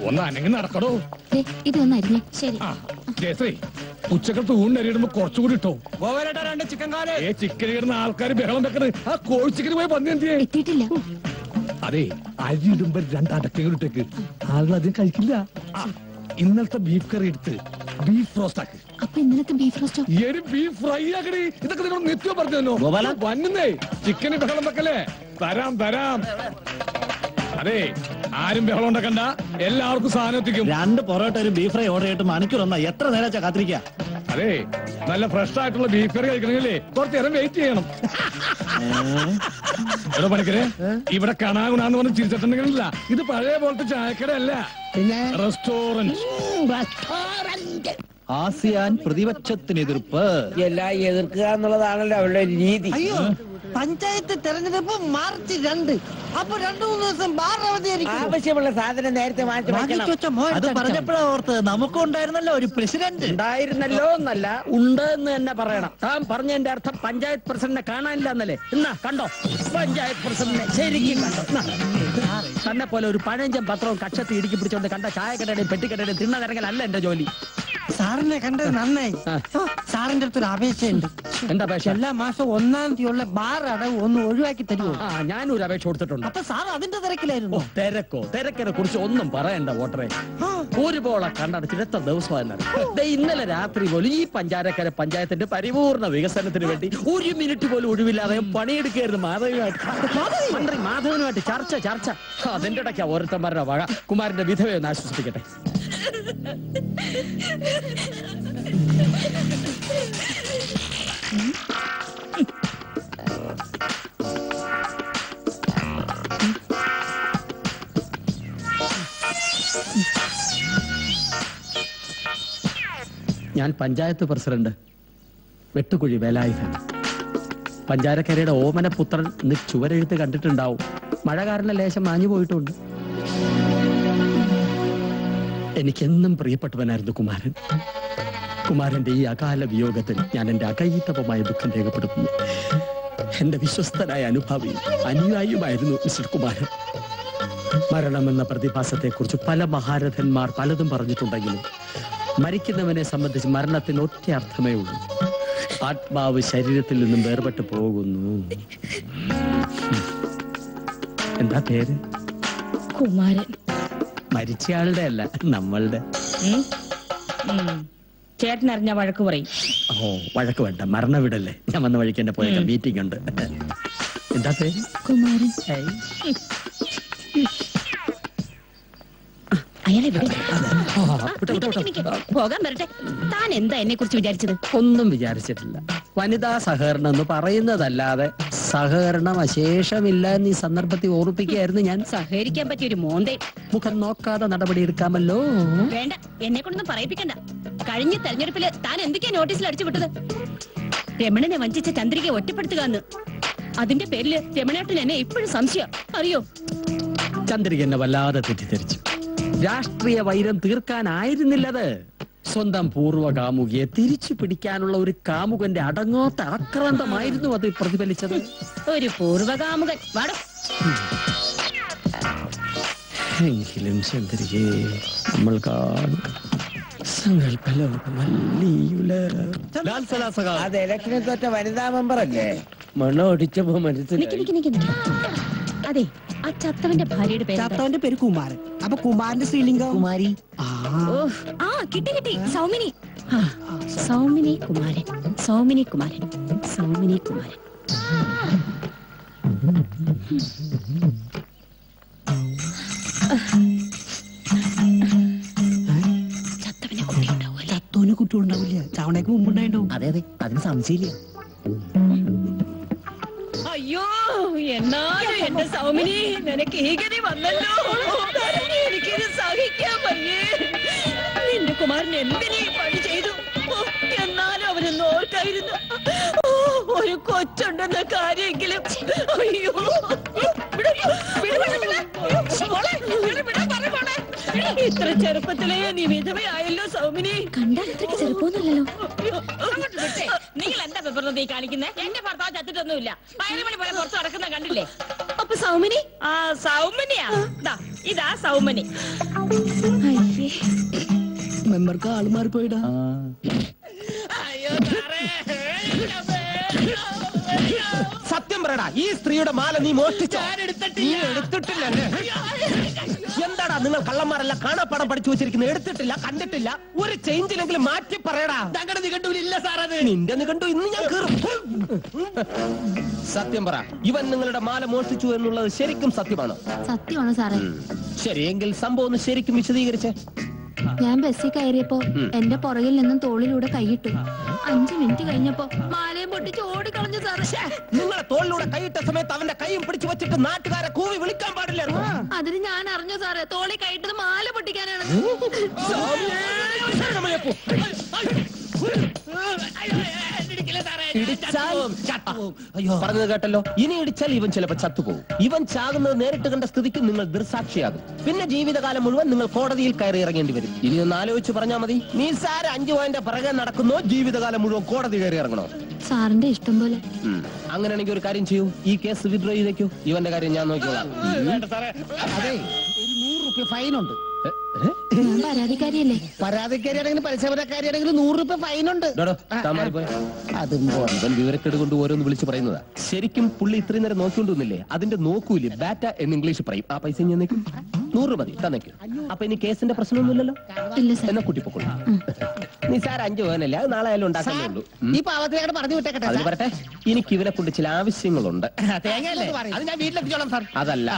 ഒന്ന് അനങ്ങി നടക്കടോ. ഇതൊന്നും അരിഞ്ഞേ. ശരി. ഉച്ചക്കത്ത് ഊണിടുമ്പോ കുറച്ചുകൂടി ഇട്ടോ. ചിക്കൻ ഇടുന്ന ആൾക്കാർ ബഹളം വെക്കരുത്. ആ കോഴി ചിക്കൻ പോയി പന്നി എന്തിയെ? എത്തിയിട്ടില്ല. അതെ, അരി ഇടുമ്പോ 2 അടക്കങ്ങൾ ഇട്ടേക്ക്. ആളുകൾ അധികം കഴിക്കില്ല. ഇന്നലത്തെ ബീഫ് കറി എടുത്ത് ബീഫ് റോസ്റ്റ് ആക്ക്. അപ്പൊ ഇന്നലത്തെ ബീഫ് റോസ്റ്റോ? ബീഫ് ഫ്രൈ ആക്കടി. ഇതൊക്കെ നിങ്ങൾ നിത്യം പറഞ്ഞോ. വന്നേ ചിക്കന് ബഹളം വെക്കല്ലേ? തരാം. അതെ, ആരും ബഹളം ഉണ്ടാക്കണ്ട, എല്ലാവർക്കും സാധനം എത്തിക്കും. 2 പൊറോട്ട ഒരു ബീഫ് ഫ്രൈ ഓർഡർ ചെയ്തിട്ട് മണിക്കൂർ ഒന്നാ. എത്ര നേരം കാത്തിരിക്കുക? അതെ, നല്ല ഫ്രഷ് ആയിട്ടുള്ള ബീഫ് കറി കഴിക്കണമെങ്കിലേ കുറച്ച് നേരം വെയിറ്റ് ചെയ്യണം. എവിടെ പണിക്കരെ, ഇവിടെ കണാകുണാന്ന് പറഞ്ഞ് ചിരിച്ചിട്ടുണ്ടെങ്കിലല്ല, ഇത് പഴയ പോലത്തെ ചായക്കട അല്ല, റെസ്റ്റോറന്റ്. ആസിയാൻ പ്രതിപക്ഷത്തിന് എതിർപ്പ്. എല്ലാം എതിർക്കുക എന്നുള്ളതാണല്ലോ അവരുടെ രീതി. അയ്യോ, പഞ്ചായത്ത് തെരഞ്ഞെടുപ്പ് മാർച്ച് 2. അപ്പൊ 2-3 ദിവസം ബാർ അവധിയായിരിക്കും. ആവശ്യമുള്ള സാധനം നേരത്തെ മാറ്റി വെക്കണം. അത് പറഞ്ഞപ്പോഴാ ഓർത്ത് നമുക്കും ഉണ്ടായിരുന്നല്ലോ ഒരു പ്രസിഡന്റ്. ഉണ്ടായിരുന്നല്ലോ എന്നല്ല, ഉണ്ട് എന്ന് തന്നെ പറയണം. താൻ പറഞ്ഞതിന്റെ അർത്ഥം പഞ്ചായത്ത് പ്രസിഡന്റിനെ കാണാനില്ല എന്നല്ലേ? എന്നാ കണ്ടോ പഞ്ചായത്ത് പ്രസിഡന്റിനെ ശരിക്കും കണ്ടോ? തന്നെ പോലെ ഒരു പഴഞ്ചൻ പത്രവും കക്ഷത്തി ഇടുക്കി പിടിച്ചോണ്ട് കണ്ട ചായക്കടയുടെയും പെട്ടിക്കടയുടെയും തിണ്ണതിരങ്ങലല്ല എന്റെ ജോലി. സാറിനെ കണ്ടത് നന്നായി. സാറിന്റെ അടുത്തൊരു അപേക്ഷയുണ്ട്. എന്താ അപേക്ഷ? എല്ലാ മാസം 1-ാം തീയതിയുള്ള ബാർ അടവ് ഒന്ന് ഒഴിവാക്കി തരുമോ? ഞാനൊരു അപേക്ഷ കൊടുത്തിട്ടുണ്ട്. അപ്പൊ സാർ അതിന്റെ തിരക്കിലായിരുന്നു. തിരക്കിനെ കുറിച്ച് ഒന്നും പറയണ്ട വോട്ടറെ. ഒരുപോലെ കണ്ടടച്ചിട്ട് എത്ര ദിവസം ഇന്നലെ രാത്രി പോലും ഈ പഞ്ചാരക്കര പഞ്ചായത്തിന്റെ പരിപൂർണ വികസനത്തിന് വേണ്ടി 1 മിനിറ്റ് പോലും ഒഴിവില്ലാതെ പണിയെടുക്കുകയായിരുന്നു മന്ത്രി മാധവനുമായിട്ട് ചർച്ച. അതിന്റെ ഇടയ്ക്കാ ഓരോരുത്തന്മാരുടെ വക. കുമാരന്റെ വിധവയെ ഒന്ന് ആശ്വസിപ്പിക്കട്ടെ. ഞാൻ പഞ്ചായത്ത് പ്രസിഡന്റ് വെട്ടുകുഴി വേലായുധൻ. പഞ്ചാരക്കരയുടെ ഓമനപുത്രൻ എന്ന് ചുവരെഴുത്ത് കണ്ടിട്ടുണ്ടാവും. മഴ കാരണം ലേശം മാഞ്ഞു പോയിട്ടുണ്ട്. എനിക്കെന്നും പ്രിയപ്പെട്ടവനായിരുന്നു കുമാരൻ. കുമാരന്റെ ഈ അകാല വിയോഗത്തിൽ ഞാൻ എന്റെ അകൈത്തവമായ ദുഃഖം രേഖപ്പെടുത്തുന്നു. എന്റെ വിശ്വസ്തനായ അനുഭാവിയും അനുയായിയുമായിരുന്നു മിസ്റ്റർ കുമാരൻ. മരണമെന്ന പ്രതിഭാസത്തെക്കുറിച്ച് പല മഹാരഥന്മാർ പലതും പറഞ്ഞിട്ടുണ്ടെങ്കിലും മരിക്കുന്നവനെ സംബന്ധിച്ച് മരണത്തിന് ഒറ്റ അർത്ഥമേ ഉള്ളൂ: ആത്മാവ് ശരീരത്തിൽ നിന്നും വേർപെട്ടു പോകുന്നു. എന്താ പേര്? കുമാരൻ. മരിച്ചയാളുടെ അല്ല, നമ്മളുടെ. ചേട്ടൻ അറിഞ്ഞ വഴക്ക് പറയും. വഴക്ക് വേണ്ട, മരണവിടല്ലേ. ഞാൻ വന്ന വഴിക്ക് എന്നെ പോയേക്കാം, മീറ്റിംഗ് ഉണ്ട്. എന്താ പേര്? കുമാരൻ. അയാളെ പോകാൻ വരട്ടെ. താൻ എന്താ എന്നെ കുറിച്ച് വിചാരിച്ചത്? ഒന്നും വിചാരിച്ചിട്ടില്ല. വനിതാ സഹകരണം എന്ന് പറയുന്നതല്ലാതെ സഹകരണം അശേഷമില്ല എന്ന് ഈ സന്ദർഭത്തിൽ ഓർപ്പിക്കുകയായിരുന്നു ഞാൻ. സഹകരിക്കാൻ പറ്റിയ ഒരു മോന്തേ. മുഖം നോക്കാതെ നടപടി എടുക്കാമല്ലോ. വേണ്ട, എന്നെ കൊണ്ടൊന്നും പറയിപ്പിക്കണ്ട. കഴിഞ്ഞ തെരഞ്ഞെടുപ്പില് താൻ എന്തൊക്കെയാ നോട്ടീസിൽ അടിച്ചു വിട്ടത്? രമണനെ വഞ്ചിച്ച ചന്ദ്രികയെ ഒറ്റപ്പെടുത്തുക എന്ന്. അതിന്റെ പേരില് രമണേട്ടൻ എന്നെ ഇപ്പോഴും സംശയം, അറിയോ? ചന്ദ്രിക എന്നെ വല്ലാതെ തെറ്റിദ്ധരിച്ചു. രാഷ്ട്രീയ വൈരം തീർക്കാനായിരുന്നില്ലത്. സ്വന്തം പൂർവ്വ കാമുകിയെ തിരിച്ചു പിടിക്കാനുള്ള ഒരു കാമുകന്റെ അടങ്ങാത്ത ആക്രാന്തമായിരുന്നു അത് പ്രതിഫലിച്ചത്. ഒരു പൂർവ്വകാമുകൻ. വാടോ. എങ്കിലും ചന്ദ്രികയെ നമ്മൾ അത് ഇലക്ഷനിൽ തോറ്റ വനിതാ മെമ്പർ അല്ലേ? മണ്ണ് ഒടിച്ചപ്പോ മനസ്സിലായി. അതെ, ആ ചത്തവന്റെ ഭാര്യയുടെ പേര്? ചത്തവന്റെ പേര് കുമാരൻ. അപ്പൊ കുമാരന്റെ സ്ത്രീലിംഗം കുമാരി. കിട്ടി. സൗമിനി. സൗമിനി കുമാരൻ. സൗമിനി കുമാരൻ. സൗമിനി കുമാരൻ. കുട്ടികളുണ്ടാവില്ല, ചാവണേക്ക് മുമ്പുണ്ടായിട്ടുണ്ടാവും. അതെ അതെ, അതിന് സംശയമില്ല. അയ്യോ, എന്നാലും എന്റെ സൗമിനി, നിനക്ക് ഈഗതി വന്നല്ലോ. എനിക്കിത് സഹിക്കാൻ വയ്യേ. നിന്റെ കുമാരൻ എന്തിനീ പണി ചെയ്തു? എന്നാലും അവനൊന്ന് ഓർക്കായിരുന്നു, ഒരു കൊച്ചുണ്ടെന്ന കാര്യമെങ്കിലും. അയ്യോ, ഇത്ര ചെറുപ്പത്തിലേ നീ വിധവയായല്ലോ സൗമിനി. കണ്ടാൽ അത്രയ്ക്ക് ചെറുപ്പമൊന്നുമല്ലല്ലോ. നിങ്ങൾ എന്താ പ്രവൃത്തി കാണിക്കുന്നത്? എന്റെ ഭർത്താവ് ചത്തിട്ടൊന്നുമില്ല. 11 മണി പോലെ പുറത്ത് നടക്കുന്ന കണ്ടില്ലേ? അപ്പൊ സൗമിനി? ആ സൗമിനിയാ. ഇതാ സൗമിനി. മെമ്പർക്ക് ആൾമാർ പോയിടാ. സത്യം പറയടാ, ഈ സ്ത്രീയുടെ മാല നീ മോഷ്ടിച്ചോ? എടുത്തിട്ടില്ല. എന്താടാ നിങ്ങൾ കള്ളന്മാരെല്ലാം കാണാപ്പാടം പഠിച്ചു വെച്ചിരിക്കുന്നത്? എടുത്തിട്ടില്ല, കണ്ടിട്ടില്ല. ഒരു ചേഞ്ചിലെങ്കിലും മാറ്റി പറയടാ. ഞങ്ങളുടെ നിഘണ്ടുവിലില്ല സാറത്. നിന്റെ നിഘണ്ടു ഇന്ന് ഞാൻ കീറും. സത്യം പറ, ഇവൻ നിങ്ങളുടെ മാല മോഷ്ടിച്ചു എന്നുള്ളത് ശരിക്കും സത്യമാണോ? സത്യമാണ് സാറേ. ശരിയെങ്കിൽ സംഭവം ഒന്ന് ശരിക്കും വിശദീകരിച്ചേ. ഞാൻ ബസ്സിൽ കയറിയപ്പോ എന്റെ പുറകിൽ നിന്നും തോളിലൂടെ കൈയിട്ടു. 5 മിനിറ്റ് കഴിഞ്ഞപ്പോ മാലയും പൊട്ടിച്ച് ഓടിക്കളഞ്ഞു സാറേ. നിങ്ങളെ തോളിലൂടെ കൈയിട്ട സമയത്ത് അവന്റെ കൈയും പിടിച്ചു വെച്ചിട്ട് നാട്ടുകാരെ കൂവി വിളിക്കാൻ പാടില്ലായിരുന്നു. അതിന് ഞാൻ അറിഞ്ഞു സാറേ, തോളി കൈയിട്ടത് മാല പൊട്ടിക്കാനാണ്. പറഞ്ഞത് കേട്ടല്ലോ. ഇനി ഇടിച്ചാൽ ഇവൻ ചിലപ്പോ ചത്തുപോകും. ഇവൻ ചാകുന്നത് നേരിട്ട് കണ്ട സ്ഥിതിക്ക് നിങ്ങൾ ദൃസാക്ഷിയാകും. പിന്നെ ജീവിതകാലം മുഴുവൻ നിങ്ങൾ കോടതിയിൽ കയറി ഇറങ്ങേണ്ടി വരും. ഇനി ഒന്ന് ആലോചിച്ച് പറഞ്ഞാൽ മതി. നീ സാർ 5 പോയിന്റ് പിറകെ നടക്കുന്നോ, ജീവിതകാലം മുഴുവൻ കോടതി കയറി ഇറങ്ങണോ? സാറിന്റെ ഇഷ്ടം പോലെ. അങ്ങനെയാണെങ്കിൽ ഒരു കാര്യം ചെയ്യൂ, ഈ കേസ് വിഡ്രോ ചെയ്തേക്കൂ. ഇവന്റെ കാര്യം ഞാൻ നോക്കിക്കോളാം. അതെ, ഒരു 100 രൂപ ഫൈനുണ്ട്. ഞാൻ പരാതിക്കാരിയല്ലേ? പരാതിക്കാരിയാണെങ്കിലും പരിസരക്കാരിയാണെങ്കിലും 100 രൂപ ഫൈനുണ്ട്. അതും ഇവൻ വിവരക്കേട് കൊണ്ട് ഓരോന്ന് വിളിച്ച് പറയുന്നതാ. ശരിക്കും പുള്ളി ഇത്രയും നേരം നോക്കിക്കൊണ്ടിരുന്നില്ലേ? അതിന്റെ നോക്കൂലേ ബാറ്റ എന്ന് ഇംഗ്ലീഷ് പറയും. ആ പൈസ ഞാൻ 100 രൂപ മതി, തന്നേക്കൂ. അപ്പൊ ഇനി കേസിന്റെ പ്രശ്നമൊന്നുമില്ലല്ലോ. എന്നാ കുട്ടിപ്പൊക്കൊള്ളു. നീ സാർ 5 പോകാനല്ലേ, അത് നാളെ ആയാലും ഉണ്ടാക്കാനേ ഉള്ളൂ. ഈ പാവത്തിനോട് പറഞ്ഞു വിട്ടേക്കട്ടെ. അതിന് പറട്ടെ, എനിക്ക് ഇവനെ കൊണ്ട് ചില ആവശ്യങ്ങളുണ്ട്. അത് ഞാൻ വീട്ടിലെത്തിച്ചോളാം സാർ. അതല്ല,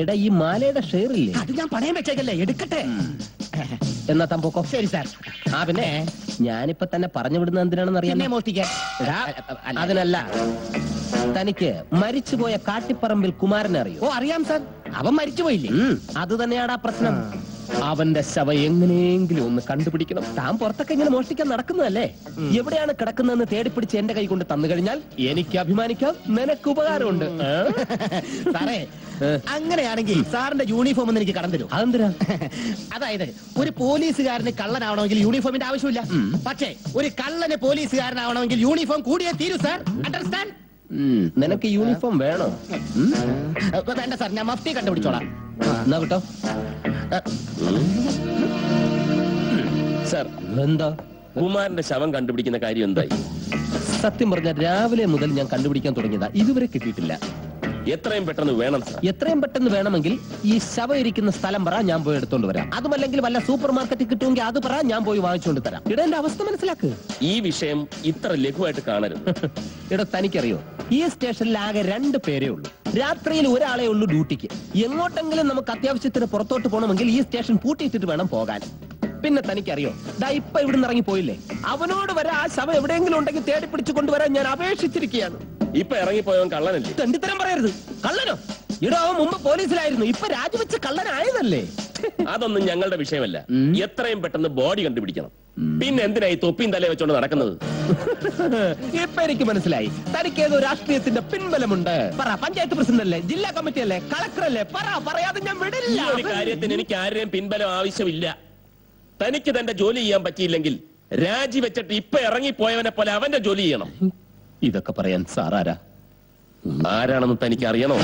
എടാ ഈ മാലയുടെ ഷെയർ ഇല്ലേ, അത് ഞാൻ പണയം വെച്ചേക്കല്ലേ, എടുക്കട്ടെ. എന്നാ തമ്പോക്കോ. ശരി സാർ. ആ പിന്നെ ഞാനിപ്പോ തന്നെ പറഞ്ഞു വിടുന്ന എന്തിനാണെന്ന് അറിയാം. മോഷ്ടിക്കാൻ അതിനല്ല, തനിക്ക് മരിച്ചുപോയ കാട്ടിപ്പറമ്പിൽ കുമാരനെ അറിയോ? ഓ അറിയാം സാർ, അവൻ മരിച്ചുപോയില്ലേ? അത് തന്നെയാടാ പ്രശ്നം. അവന്റെ ശവ എങ്ങനെയെങ്കിലും ഒന്ന് കണ്ടുപിടിക്കണം. താൻ പുറത്തൊക്കെ ഇങ്ങനെ മോഷ്ടിക്കാൻ നടക്കുന്നതല്ലേ? എവിടെയാണ് കിടക്കുന്നതെന്ന് തേടിപ്പിടിച്ച് എന്റെ കൈ കൊണ്ട് തന്നു കഴിഞ്ഞാൽ എനിക്ക് അഭിമാനിക്കാം, നിനക്ക് ഉപകാരമുണ്ട്. സാറേ, അങ്ങനെയാണെങ്കിൽ സാറിന്റെ യൂണിഫോം ഒന്ന് എനിക്ക് കടം തരൂ. അതെന്തിനാ? അതായത് ഒരു പോലീസുകാരന് കള്ളനാവണമെങ്കിൽ യൂണിഫോമിന്റെ ആവശ്യമില്ല. പക്ഷേ ഒരു കള്ളന് പോലീസുകാരനാവണമെങ്കിൽ യൂണിഫോം കൂടിയേ തീരൂ സാർ. അണ്ടർസ്റ്റാൻഡ്? നിനക്ക് യൂണിഫോം വേണോ? വേണ്ട സാർ, ഞാൻ മഫ്തി കണ്ടുപിടിച്ചോളാം. എന്നാ കേട്ടോ സാർ. എന്താ കുമാരന്റെ ശവം കണ്ടുപിടിക്കുന്ന കാര്യം എന്തായി? സത്യം പറഞ്ഞ രാവിലെ മുതൽ ഞാൻ കണ്ടുപിടിക്കാൻ തുടങ്ങിയതാ, ഇതുവരെ കിട്ടിയിട്ടില്ല. എത്രയും പെട്ടെന്ന് വേണം സാർ. എത്രയും പെട്ടെന്ന് വേണമെങ്കിൽ ഈ ശവം ഇരിക്കുന്ന സ്ഥലം പറ, ഞാൻ പോയി എടുത്തോണ്ട് വരാം. അതുമല്ലെങ്കിൽ വല്ല സൂപ്പർ മാർക്കറ്റിൽ കിട്ടുമെങ്കിൽ അത് പറ, ഞാൻ പോയി വാങ്ങിച്ചുകൊണ്ട് തരാം. ഇട എന്റെ അവസ്ഥ മനസ്സിലാക്ക്. ഈ വിഷയം ഇത്ര ലഘുവായിട്ട് കാണരുത്. ഇട തനിക്കറിയോ, ഈ സ്റ്റേഷനിൽ ആകെ 2 പേരേ ഉള്ളൂ. രാത്രിയിൽ ഒരാളെ ഉള്ളൂ ഡ്യൂട്ടിക്ക്. എങ്ങോട്ടെങ്കിലും നമുക്ക് അത്യാവശ്യത്തിന് പുറത്തോട്ട് പോകണമെങ്കിൽ ഈ സ്റ്റേഷൻ പൂട്ടിയിട്ടിട്ട് വേണം പോകാൻ. പിന്നെ തനിക്കറിയോ, ദാ ഇപ്പൊ ഇവിടുന്ന് ഇറങ്ങി പോയില്ലേ, അവനോട് വരെ ആ ശവം എവിടെയെങ്കിലും ഉണ്ടെങ്കിൽ തേടി പിടിച്ചു കൊണ്ടുവരാൻ ഞാൻ അപേക്ഷിച്ചിരിക്കുകയാണ്. ഇപ്പൊ ഇറങ്ങിപ്പോയവൻ കള്ളനല്ലേ? തെണ്ടിത്തരം പറയരുത്. കള്ളനോ? ഇടോ, അവൻ മുമ്പ് പോലീസിലായിരുന്നു, ഇപ്പൊ രാജിവെച്ച് കള്ളനായതല്ലേ? അതൊന്നും ഞങ്ങളുടെ വിഷയമല്ല. എത്രയും പെട്ടെന്ന് ബോഡി കണ്ടുപിടിക്കണം. പിന്നെ എന്തിനായി തൊപ്പിയും തലേ വെച്ചോണ്ട് നടക്കുന്നത്? ഇപ്പൊ എനിക്ക് മനസ്സിലായി, തനിക്ക് ഏതോ രാഷ്ട്രീയത്തിന്റെ പിൻബലമുണ്ട്. പറ, പഞ്ചായത്ത് പ്രസിഡന്റ് അല്ലേ, ജില്ലാ കമ്മിറ്റി അല്ലേ, കളക്ടർ അല്ലേ? പറയാതെ ഞാൻ വിടില്ല. ഈ ഒരു കാര്യത്തിന് എനിക്ക് ആരുടെയും പിൻബലം ആവശ്യമില്ല. തനിക്ക് തന്റെ ജോലി ചെയ്യാൻ പറ്റിയില്ലെങ്കിൽ രാജിവെച്ചിട്ട് ഇപ്പൊ ഇറങ്ങിപ്പോയവനെ പോലെ അവന്റെ ജോലി ചെയ്യണം. ഇതൊക്കെ പറയാൻ സാറാരാ? ആരാണെന്ന് തനിക്ക് അറിയണോ?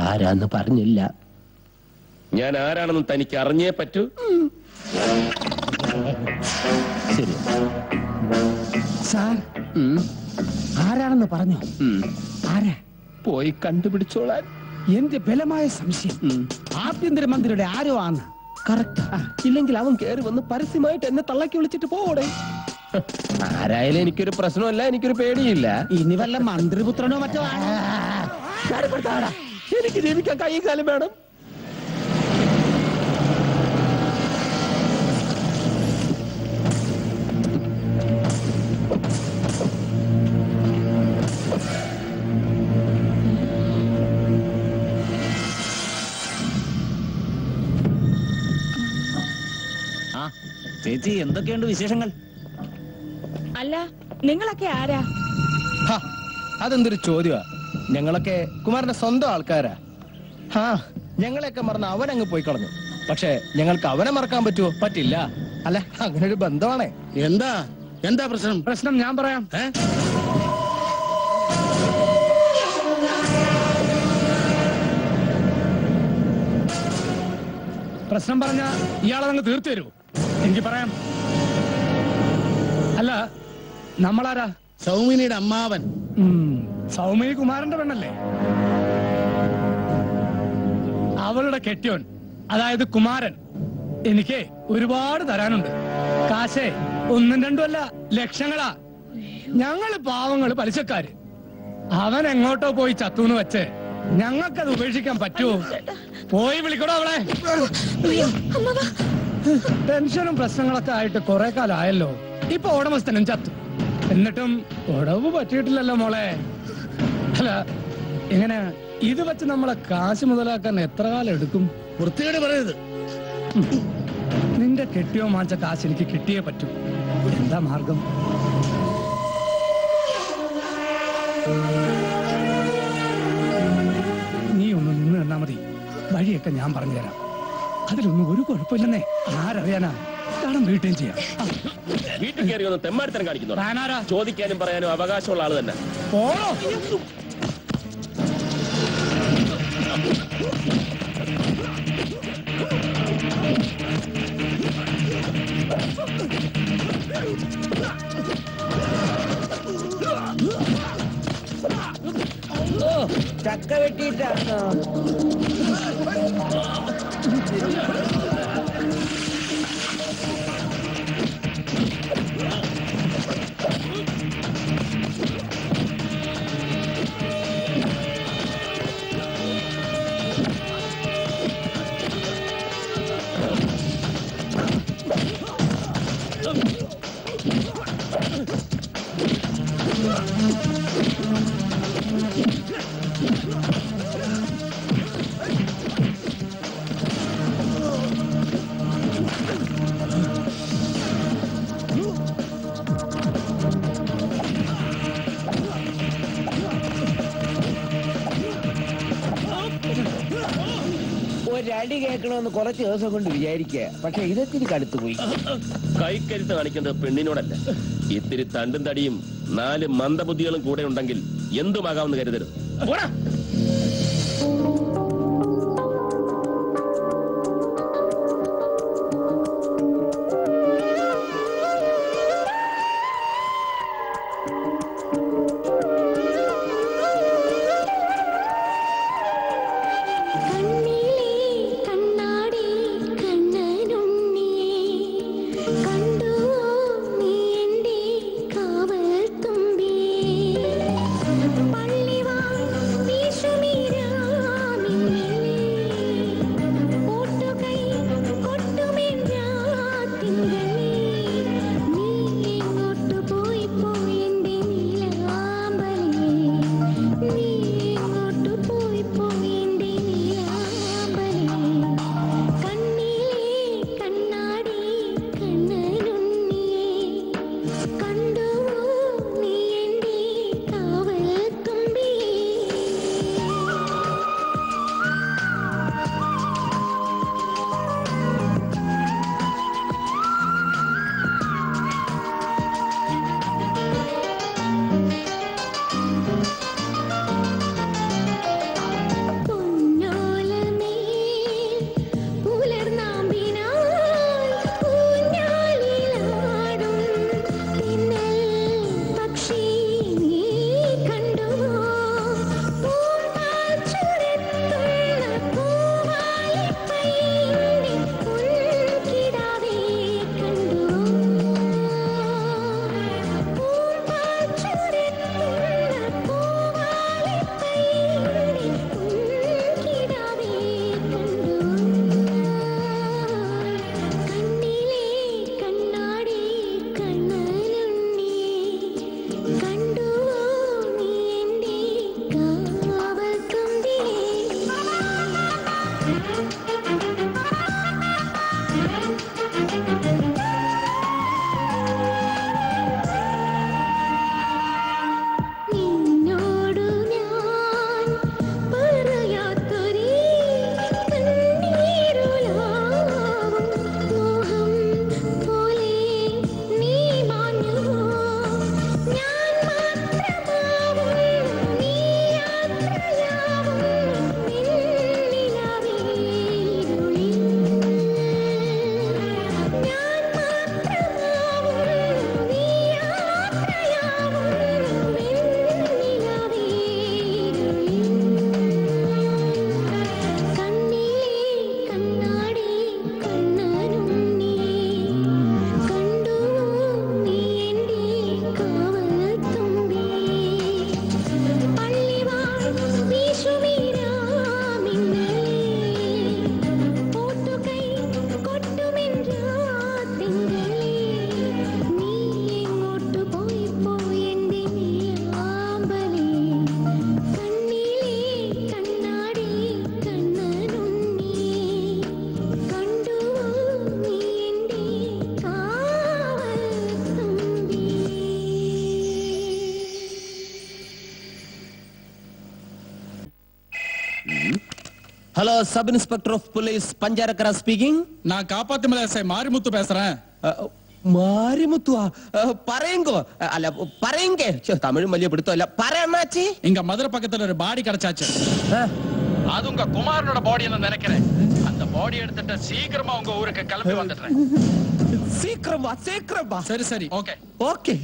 ആരാന്ന് പറഞ്ഞില്ല. ഞാൻ ആരാണെന്ന് തനിക്ക് അറിഞ്ഞേ പറ്റൂ. ശരി സാർ, ആരാണെന്ന് പറഞ്ഞോ? ആരാ? പോയി കണ്ടുപിടിച്ചോളാൻ. എന്റെ ബലമായ സംശയം ആഭ്യന്തരമന്ത്രിയുടെ ആരോ ആണ്. കറക്റ്റ്. ഇല്ലെങ്കിൽ അവൻ കയറി വന്ന് പരസ്യമായിട്ട് എന്നെ തള്ളക്കി വിളിച്ചിട്ട് പോടെ. ആരായാലും എനിക്കൊരു പ്രശ്നമല്ല, എനിക്കൊരു പേടിയില്ല. ഇനി വല്ല മന്ത്രിപുത്രനോ മറ്റോ ആണ്. എനിക്ക് ജീവിക്കാൻ കൈയും കാലം വേണം. ചേച്ചി എന്തൊക്കെയുണ്ട് വിശേഷങ്ങൾ? അല്ല നിങ്ങളൊക്കെ ആരാ? അതെന്തൊരു ചോദ്യമാ. ഞങ്ങളൊക്കെ കുമാരന്റെ സ്വന്തം ആൾക്കാരാ. ഞങ്ങളെയൊക്കെ മറന്ന് അവനങ്ങ് പോയി കളഞ്ഞു. പക്ഷെ ഞങ്ങൾക്ക് അവനെ മറക്കാൻ പറ്റുമോ? പറ്റില്ല. അല്ല, അങ്ങനെ ഒരു ബന്ധമാണേ. എന്താ പ്രശ്നം ഞാൻ പറയാം. പ്രശ്നം പറഞ്ഞ ഇയാളെ അങ്ങ് തീർത്തു തരൂ. എനിക്ക് പറയാം. അല്ല, നമ്മളാരാ? സൗമിനിയുടെ അമ്മാവൻ. സൗമിനി കുമാരന്റെ പെണ്ണല്ലേ? അവളുടെ കെട്ടിയോൻ, അതായത് കുമാരൻ, എനിക്ക് ഒരുപാട് തരാനുണ്ട്. കാശേ ഒന്നും രണ്ടും അല്ല, ലക്ഷങ്ങളാ. ഞങ്ങള് പാവങ്ങള് പലിശക്കാര്. അവൻ എങ്ങോട്ടോ പോയി ചത്തൂന്ന് വെച്ച് ഞങ്ങൾക്കത് ഉപേക്ഷിക്കാൻ പറ്റുമോ? പോയി വിളിക്കണോ അവളെ? ടെൻഷനും പ്രശ്നങ്ങളൊക്കെ ആയിട്ട് കുറെ കാലമായല്ലോ. ഇപ്പൊ ഉടമസ്ഥനും ചത്തു. എന്നിട്ടും ഉടവ് പറ്റിയിട്ടില്ലല്ലോ മോളെ. അല്ല, എങ്ങനെ ഇത് വെച്ച് നമ്മളെ കാശ് മുതലാക്കാൻ എത്ര കാലം എടുക്കും? വൃത്തികേട് പറയരുത്. നിന്റെ കെട്ടിയോ മാച്ച കാശ് എനിക്ക് കിട്ടിയേ പറ്റൂ. എന്താ മാർഗം? നീ ഒന്ന് നിന്ന് തന്നാ മതി. വഴിയൊക്കെ ഞാൻ പറഞ്ഞുതരാം. അതിലൊന്നും ഒരു കുഴപ്പമില്ലെന്നേ. ആരറിയാനാ? കടം വീട്ടുകയും ചെയ്യാം. വീട്ടിൽ കയറി ഒന്ന് തെമ്മാടിത്തരം കാണിക്കുന്നു. ചോദിക്കാനും പറയാനും അവകാശമുള്ള ആള് തന്നെ. പോണോ? ചക്ക വെട്ടിയിട്ടാണോ? ഒരടി കേൾക്കണമെന്ന് കുറച്ച് ദിവസം കൊണ്ട് വിചാരിക്കുക. പക്ഷെ ഇതെത്തിരി കടുത്തു പോയി. കൈക്കരുത്ത് കാണിക്കുന്നത് പെണ്ണിനോടല്ല. ഇത്തിരി തണ്ടും തടിയും 4 മന്ദബുദ്ധികളും കൂടെ ഉണ്ടെങ്കിൽ എന്തുമാകാമെന്ന് കരുതരുത്. പുലർനാമ്പിനാൽ ഊഞ്ഞാലിലാടും hello sub inspector of police Pancharakkara speaking. நான் காப்பாத்துமலை எஸ்ஐ மாரிமுத்து பேசுறேன். மாரிமுத்துவா? பரேங்கோ அல்ல பரேங்க. தமிழ் மொழியை பிடித்தோ இல்ல பரேண்ணாச்சி. இங்க மதுரை பக்கத்துல ஒரு பாடி கிடைச்சாச்சு. அது உங்க குமாரனோட பாடின்னு நினைக்கிறேன். அந்த பாடி எடுத்துட்டு சீக்கிரமா உங்க ஊருக்கு கிளம்பி வந்துடுறேன். சீக்கிரமா சீக்கிரமா. சரி சரி ஓகே ஓகே.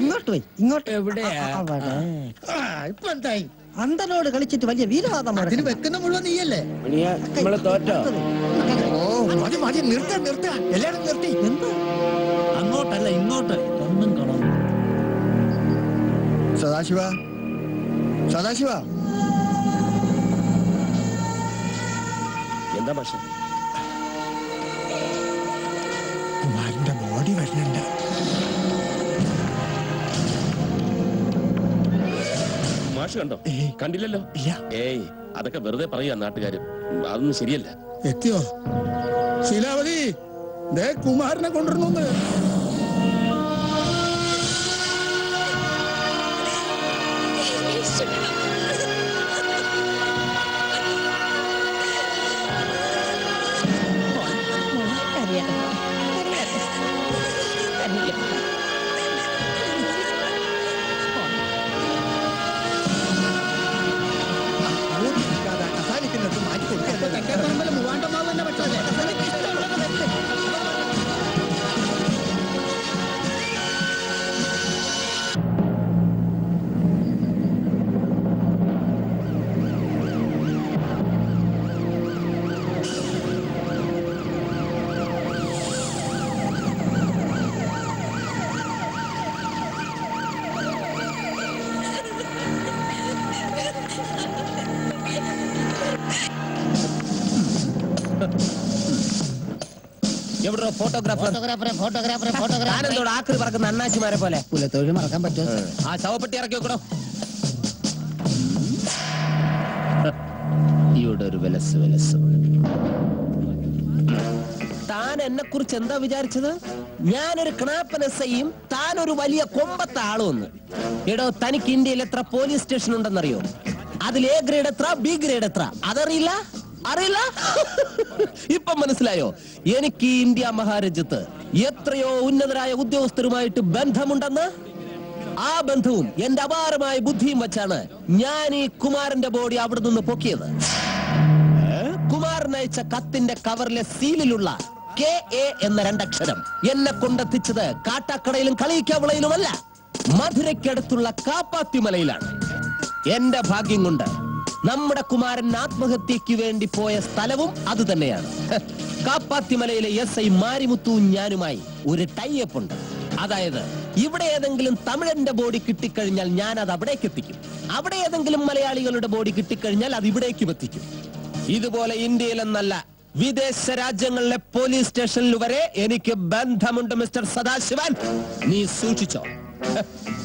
ഇങ്ങോട്ട് പോയി ഇങ്ങോട്ട്. എവിടെയാ? ഇപ്പൊ എന്തായി? അന്തനോട് കളിച്ചിട്ട് വലിയ വീരവാദം. അതിന് വെക്കുന്ന മുഴുവൻ നീയല്ലേ? നമ്മള് തോറ്റോ? മതി മതി, നിർത്ത നിർത്ത, എല്ലാരും നിർത്തി. അങ്ങോട്ടല്ല ഇങ്ങോട്ട്. ഒന്നും കാണാം. സദാശിവ, സദാശിവ. എന്താ പക്ഷെ? കുമാരന്റെ ബോഡി വരുന്നുണ്ട്. മാഷ് കണ്ടോ? കണ്ടില്ലല്ലോ. ഏയ് അതൊക്കെ വെറുതെ പറയാ നാട്ടുകാര്. അതൊന്നും ശരിയല്ല. എത്തിയോ ശീലാവതി? ദേ കുമാരനെ കൊണ്ടുവരുന്നു. എവിടെ ഫോട്ടോഗ്രാഫർ ആനന്ദോട് ആക്രി പറക്കുന്ന അണ്ണാച്ചിമാരെ പോലെ കുലത്തൊഴിൽ മറക്കാൻ പറ്റുമോ? ആ ശവപ്പെട്ടി ഇറക്കി വെക്കണോ? ഇവിടെ ഒരു വിലസ് വിലസ്. താൻ എന്നെ കുറിച്ച് എന്താ വിചാരിച്ചത്? ഞാനൊരു ക്നാപ്പൻ എസ്ഐയും താൻ ഒരു വലിയ കൊമ്പത്തെ ആളുമെന്ന്. എടോ, തനിക്ക് ഇന്ത്യയിൽ എത്ര പോലീസ് സ്റ്റേഷൻ ഉണ്ടെന്നറിയോ? അതിൽ എ ഗ്രേഡ് എത്ര, ബി ഗ്രേഡ് എത്ര? അതറിയില്ല? അറിയില്ല? ഇപ്പൊ മനസ്സിലായോ? എനിക്ക് ഇന്ത്യ മഹാരാജ്യത്ത് എത്രയോ ഉന്നതരായ ഉദ്യോഗസ്ഥരുമായിട്ട് ബന്ധമുണ്ടെന്ന്. ആ ബന്ധവും എന്റെ അപാരമായ ബുദ്ധിയും വെച്ചാണ് ഞാൻ ഈ കുമാരന്റെ ബോഡി അവിടെ നിന്ന് പൊക്കിയത്. കുമാരൻ അയച്ച കത്തിന്റെ കവറിലെ സീലിലുള്ള KA എന്ന രണ്ടക്ഷരം എന്നെ കൊണ്ടെത്തിച്ചത് കാട്ടാക്കടയിലും കളിയിക്കാവിളയിലുമല്ല, മധുരയ്ക്കടുത്തുള്ള കാപ്പാത്തിമലയിലാണ്. എന്റെ ഭാഗ്യം കൊണ്ട് നമ്മുടെ കുമാരൻ ആത്മഹത്യക്ക് വേണ്ടി പോയ സ്ഥലവും അത് തന്നെയാണ്. കാപ്പാത്തിമലയിലെ SI മാരിമുത്തുവും ഞാനുമായി ഒരു ടൈപ്പ് ഉണ്ട്. അതായത് ഇവിടെ ഏതെങ്കിലും തമിഴന്റെ ബോഡി കിട്ടിക്കഴിഞ്ഞാൽ ഞാൻ അത് അവിടേക്ക് എത്തിക്കും. അവിടെ ഏതെങ്കിലും മലയാളികളുടെ ബോഡി കിട്ടിക്കഴിഞ്ഞാൽ അത് ഇവിടേക്കും എത്തിക്കും. ഇതുപോലെ ഇന്ത്യയിലെന്നല്ല, വിദേശ രാജ്യങ്ങളിലെ പോലീസ് സ്റ്റേഷനിൽ വരെ എനിക്ക് ബന്ധമുണ്ട് മിസ്റ്റർ സദാശിവൻ. നീ സൂക്ഷിച്ചോ.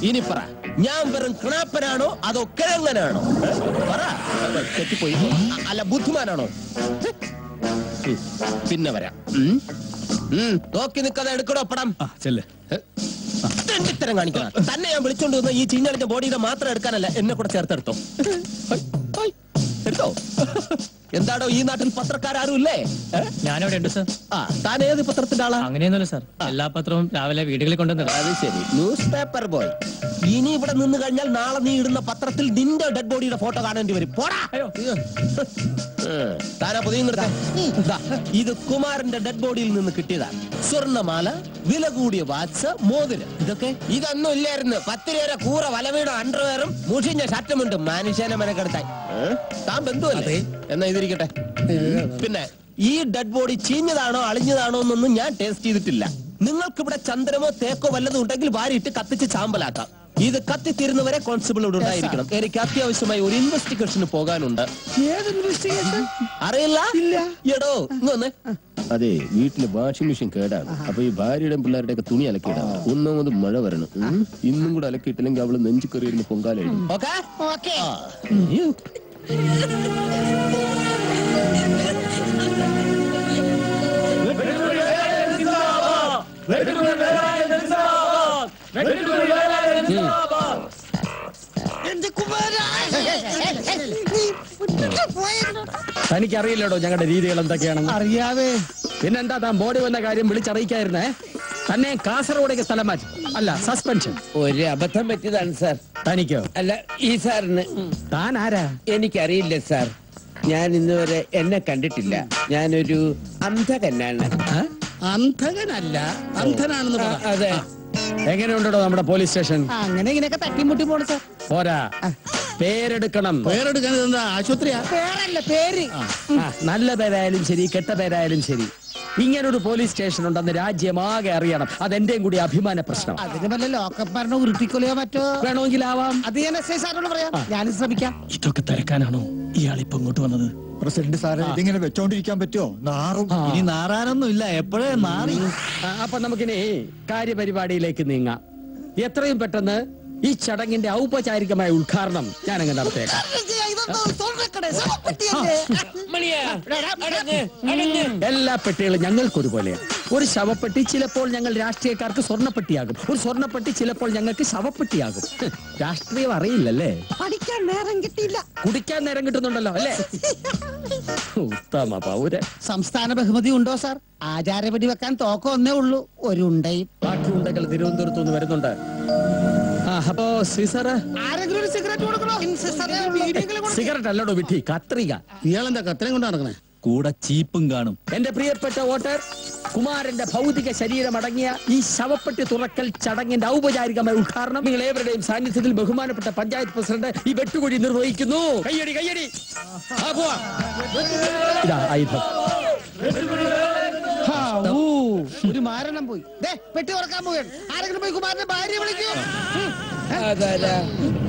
ഇനി പറ, ഞാൻ വെറും ക്നാപ്പനാണോ അതോ കിഴങ്ങനാണോ? പറ. തെറ്റിപ്പോയി. അല്ല, ബുദ്ധിമാനാണോ? പിന്നെ വരാം. നോക്കി നിൽക്കാതെ എടുക്കണോ പടം? തെണ്ടിത്തരം കാണിക്കണം. തന്നെ ഞാൻ വിളിച്ചോണ്ട് വന്ന ഈ ചീഞ്ഞളിഞ്ഞ ബോഡിയുടെ മാത്രം എടുക്കാനല്ല, എന്നെ കൂടെ ചേർത്തെടുത്തോ. എടുത്തോ. എന്താടോ, ഈ നാട്ടിൽ പത്രക്കാരും ഇല്ലേ? ഞാനവിടെ ഉണ്ട് സർ. താൻ ഏത് പത്രത്തിന്റെ ആളാ? അങ്ങനെയൊന്നുമല്ല സർ, എല്ലാ പത്രവും രാവിലെ വീടുകളിൽ കൊണ്ടുവന്നത്. അത് ശരി, ന്യൂസ് പേപ്പർ ബോയ്. ഇനി ഇവിടെ നിന്ന് കഴിഞ്ഞാൽ നാളെ നീ ഇടുന്ന പത്രത്തിൽ നിന്റെ ഡെഡ് ബോഡിയുടെ ഫോട്ടോ കാണേണ്ടി വരും. പോടാ. താനാ പൊതിയുന്നത്. ഇത് കുമാരന്റെ ഡെഡ് ബോഡിയിൽ നിന്ന് കിട്ടിയതാണ്. സ്വർണ്ണമാല, വില കൂടിയ വാച്ച്, മോതിരം. ഇതൊന്നും ഇല്ലായിരുന്നു. 10 രൂപ കൂറ വലവീടും അണ്ടർവെയറും മുഷിഞ്ഞ ഷർട്ടുമുണ്ട്. മനുഷ്യനെ മെനക്കെടുത്തായി. താൻ ബന്ധുവല്ലേ? എന്നാ ഇതിരിക്കട്ടെ. പിന്നെ ഈ ഡെഡ് ബോഡി ചീഞ്ഞതാണോ അളിഞ്ഞതാണോ എന്നൊന്നും ഞാൻ ടേസ്റ്റ് ചെയ്തിട്ടില്ല. നിങ്ങൾക്ക് ഇവിടെ ചന്ദനമോ തേക്കോ വല്ലതും ഉണ്ടെങ്കിൽ വാരിയിട്ട് കത്തിച്ച് ചാമ്പലാക്കാം. ഇത് കത്തിത്തീരുന്നവരെ കോൺസ്റ്റബിൾ ഇവിടെ ഉണ്ടായിരിക്കണം. എനിക്ക് അത്യാവശ്യമായി ഒരു ഇൻവെസ്റ്റിഗേഷന് പോകാനുണ്ട്. അറിയില്ല? എടോ, ഇങ്ങ് വന്നേ. അതെ, വീട്ടില് വാഷിംഗ് മെഷീൻ കേടാണ്. അപ്പൊ ഈ ഭാര്യയുടെയും പിള്ളേരുടെയൊക്കെ തുണി അലക്കിയിടാണ്. ഒന്നാമത് മഴ വരണം. ഇന്നും കൂടെ അലക്കിയിട്ടില്ലെങ്കിൽ അവള് നെഞ്ചു കയറിയിരുന്ന് പൊങ്കാല. തനിക്കറിയില്ലടോ ഞങ്ങളുടെ രീതികൾ എന്തൊക്കെയാണെന്ന്? അറിയാവേ. പിന്നെന്താ താൻ ബോഡി വന്ന കാര്യം വിളിച്ചറിയിക്കായിരുന്നേ? തന്നെ കാസർഗോഡേക്ക് സ്ഥലം മാറ്റി, അല്ല സസ്പെൻഷൻ. ഒരു അബദ്ധം പറ്റിയതാണ് സാർ. തനിക്കോ? അല്ല, ഈ സാറിന്. താൻ ആരാ? എനിക്കറിയില്ല സാർ. ഞാൻ ഇന്നുവരെ എന്നെ കണ്ടിട്ടില്ല. ഞാനൊരു അന്ധകനാണ്. അന്ധകനല്ല, അന്ധനാണെന്ന് പറ. അതെ. എങ്ങനെയുണ്ടോ നമ്മുടെ പോലീസ് സ്റ്റേഷൻ? അങ്ങനെ ഇങ്ങനെയൊക്കെ തട്ടിമുട്ടി പോണു സാർ. പോരാ, പേരെടുക്കണം. പേരെടുക്കാൻ എന്താ ആശുപത്രിയാ? പേരല്ല, പേര്. നല്ല പേരായാലും ശരി, കെട്ട പേരായാലും ശരി, ഇങ്ങനൊരു പോലീസ് സ്റ്റേഷൻ ഉണ്ടെന്ന് രാജ്യമാകെ അറിയണം. അതെന്റെയും കൂടി അഭിമാന പ്രശ്നം. അതിന് വല്ല ലോക്കപ്പ് ഭരണം ഉരുട്ടിക്കൊലയോ മറ്റോ വേണമെങ്കിലാവാം. അത് ഞാൻ എസ് ഐ സാറിനോട് പറയാം. ഞാനും ശ്രമിക്കാം. ഇതൊക്കെ തിരക്കാനാണോ ഇയാളിപ്പോ ഇങ്ങോട്ട് വന്നത്? പ്രസിഡന്റ് സാറേ, ഇതിങ്ങനെ വെച്ചോണ്ടിരിക്കാൻ പറ്റുമോ? നാറും. ഇനി നാറാനൊന്നും ഇല്ല, എപ്പോഴേ നാറി. അപ്പൊ നമുക്കിനി കാര്യപരിപാടിയിലേക്ക് നീങ്ങാം. എത്രയും പെട്ടെന്ന് ഈ ചടങ്ങിന്റെ ഔപചാരികമായ ഉദ്ഘാടനം ഞാനങ്ങ് നടത്തേക്കാം. എല്ലാ പെട്ടികളും ഞങ്ങൾക്കൊരുപോലെയാണ്. ഒരു ശവപ്പെട്ടി ചിലപ്പോൾ ഞങ്ങൾ രാഷ്ട്രീയക്കാർക്ക് സ്വർണ്ണപ്പെട്ടിയാകും, ഒരു സ്വർണ്ണപ്പെട്ടി ചിലപ്പോൾ ഞങ്ങൾക്ക് ശവപ്പെട്ടിയാകും. രാഷ്ട്രീയം അറിയില്ലല്ലേ? പഠിക്കാൻ നേരം കിട്ടിയില്ല. കുടിക്കാൻ നേരം കിട്ടുന്നുണ്ടല്ലോ അല്ലേ? ഉത്തമ പൗരൻ. സംസ്ഥാന ബഹുമതി ഉണ്ടോ സാർ? ആചാരപടി വെക്കാൻ തോക്കം ഒന്നേ ഉള്ളൂ, ഒരു ഉണ്ടയും. ബാക്കി ഉണ്ടകൾ തിരുവനന്തപുരത്ത് നിന്ന് വരുന്നുണ്ട്. അപ്പോ ആരെങ്കിലും ഒരു സിഗരറ്റ് കൊടുക്കണോ? സിഗരറ്റ് അല്ലടോ വിട്ടി, കത്രിക. ഇയാളെന്താ കത്രയും കൊണ്ട് നടക്കണേ? കൂടെ ചീപ്പും കാണും. എന്റെ പ്രിയപ്പെട്ട വോട്ടർ, കുമാരന്റെ ഭൗതിക ശരീരം അടങ്ങിയ ഈ ശവപ്പെട്ടി തുറക്കൽ ചടങ്ങിന്റെ ഔപചാരികമായ ഉദ്ഘാടനം നിങ്ങൾ ഏവരുടെയും സാന്നിധ്യത്തിൽ ബഹുമാനപ്പെട്ട പഞ്ചായത്ത് പ്രസിഡന്റ് ഈ വെട്ടുകുഴി നിർവഹിക്കുന്നു. കയ്യടി കയ്യടി. ഇതാ ആയുധം. ഒരു മാരണം പോയി. പെട്ടി തുറക്കാൻ പോവുകയാണ്. ആരെങ്കിലും പോയി കുമാരന്റെ ഭാര്യ വിളിക്കൂ.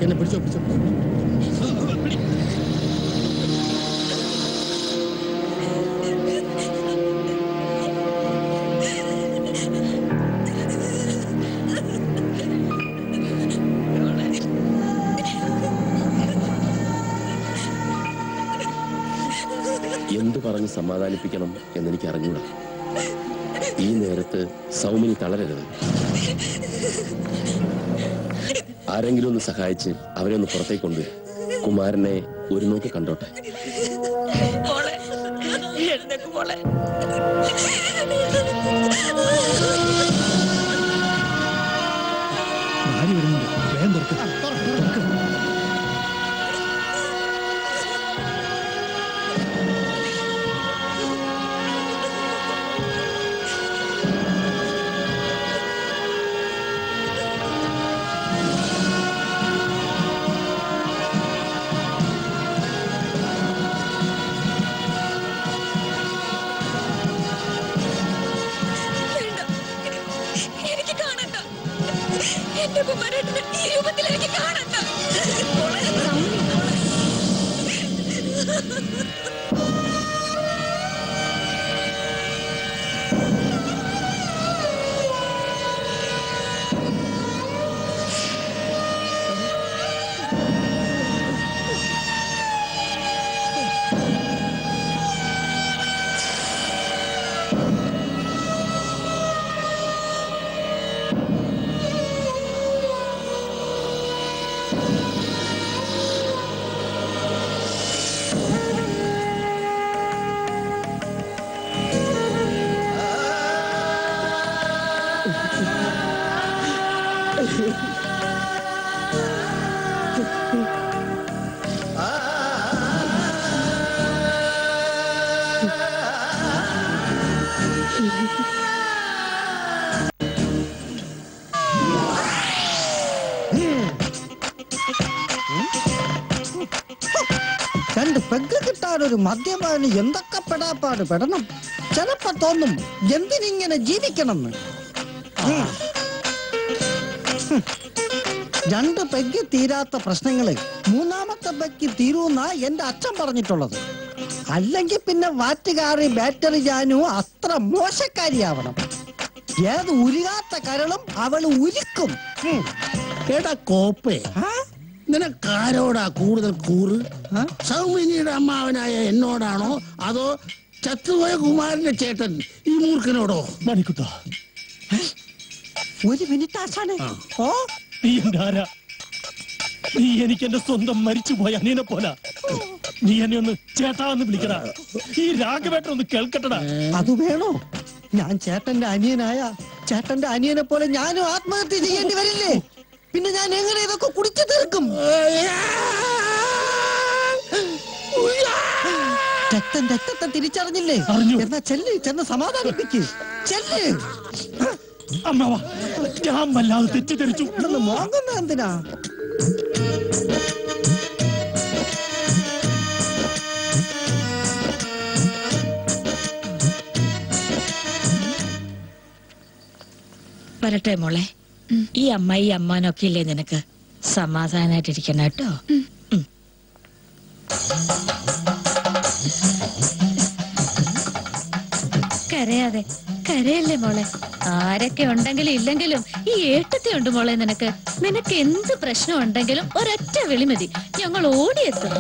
എന്നെ പിടിച്ചോ പിടിച്ചോ. എന്തു പറഞ്ഞ് സമാധാനിപ്പിക്കണം എന്നെനിക്ക് അറിഞ്ഞൂടാ. ഈ നേരത്ത് സൗമിനി തളരരുത്. ആരെങ്കിലും ഒന്ന് സഹായിച്ച് അവരെ ഒന്ന് പുറത്തേക്ക് കൊണ്ടുവരും. കുമാരനെ ഒരു നോക്ക് കണ്ടോട്ടെ. ഭാര്യ വരുന്നുണ്ട്, വേഗം തുറക്ക്. രണ്ട് പെഗ് കിട്ടാൻ ഒരു മദ്യപാനി എന്തൊക്കെ പെടാപ്പാട് പെടണം. ചിലപ്പോ തോന്നും എന്തിനിങ്ങനെ ജീവിക്കണമെന്ന്. രണ്ട് പെഗ് തീരാത്ത പ്രശ്നങ്ങളെ മൂന്നാമത്തെ പെഗ് തീരൂന്നാ എന്റെ അച്ഛൻ പറഞ്ഞിട്ടുള്ളത്. അല്ലെങ്കിൽ പിന്നെ വാറ്റുകാറി ബാറ്ററി ജാനു അത്ര മോശക്കാരിയാവണം. ഏത് ഉരുകാത്ത കരളും അവൾ ഉരുക്കും. കേട്ടാ കോപ്പേ, നിനക്കാരോടാ കൂടുതൽ കൂറ്? സൗമിനിയുടെ അമ്മാവനായ എന്നോടാണോ അതോ ചത്തുപോയ കുമാരന്റെ ചേട്ടൻ ഈ മൂർഖനോടോ? മണിക്കുട്ട, ഒരു മിനിറ്റ് ആശാനെ. ഓ, നീ എന്താരാ? നീ എനിക്ക് എന്റെ സ്വന്തം മരിച്ചുപോയ അനിയനെ പോലാ. നീ എന്നെ ഒന്ന് ചേട്ടാന്ന് വിളിക്കടാ. ഈ രാഘവേട്ടൻ ഒന്ന് കേൾക്കട്ടടാ. അത് വേണോ? ഞാൻ ചേട്ടന്റെ അനിയനായ ചേട്ടന്റെ അനിയനെ പോലെ ഞാനും ആത്മഹത്യ ചെയ്യേണ്ടി വരില്ലേ? പിന്നെ ഞാൻ എങ്ങനെ ഇതൊക്കെ കുടിച്ചു തീർക്കും? രക്തത്തെ തിരിച്ചറിഞ്ഞില്ലേ? എന്നാ ചെല്ല്, ചെന്ന് സമാധാനിപ്പിക്ക്. ചെല്ല്. അമ്മവാ, ഞാൻ വല്ലാതെ തെറ്റിദ്ധരിച്ചു. മോങ്ങുന്ന എന്തിനാ? വരട്ടെ മോളെ. ഈ അമ്മായി അമ്മാനൊക്കെ ഇല്ലേ നിനക്ക്? സമാധാനായിട്ടിരിക്കണം കേട്ടോ. കരയാതെ, കരയല്ലേ മോളെ. ആരൊക്കെ ഉണ്ടെങ്കിലും ഇല്ലെങ്കിലും ഈ ഏട്ടത്തി ഉണ്ട് മോളെ നിനക്ക്. നിനക്ക് എന്ത് പ്രശ്നം ഉണ്ടെങ്കിലും ഒരൊറ്റ വിളി മതി, ഞങ്ങൾ ഓടിയെത്തും.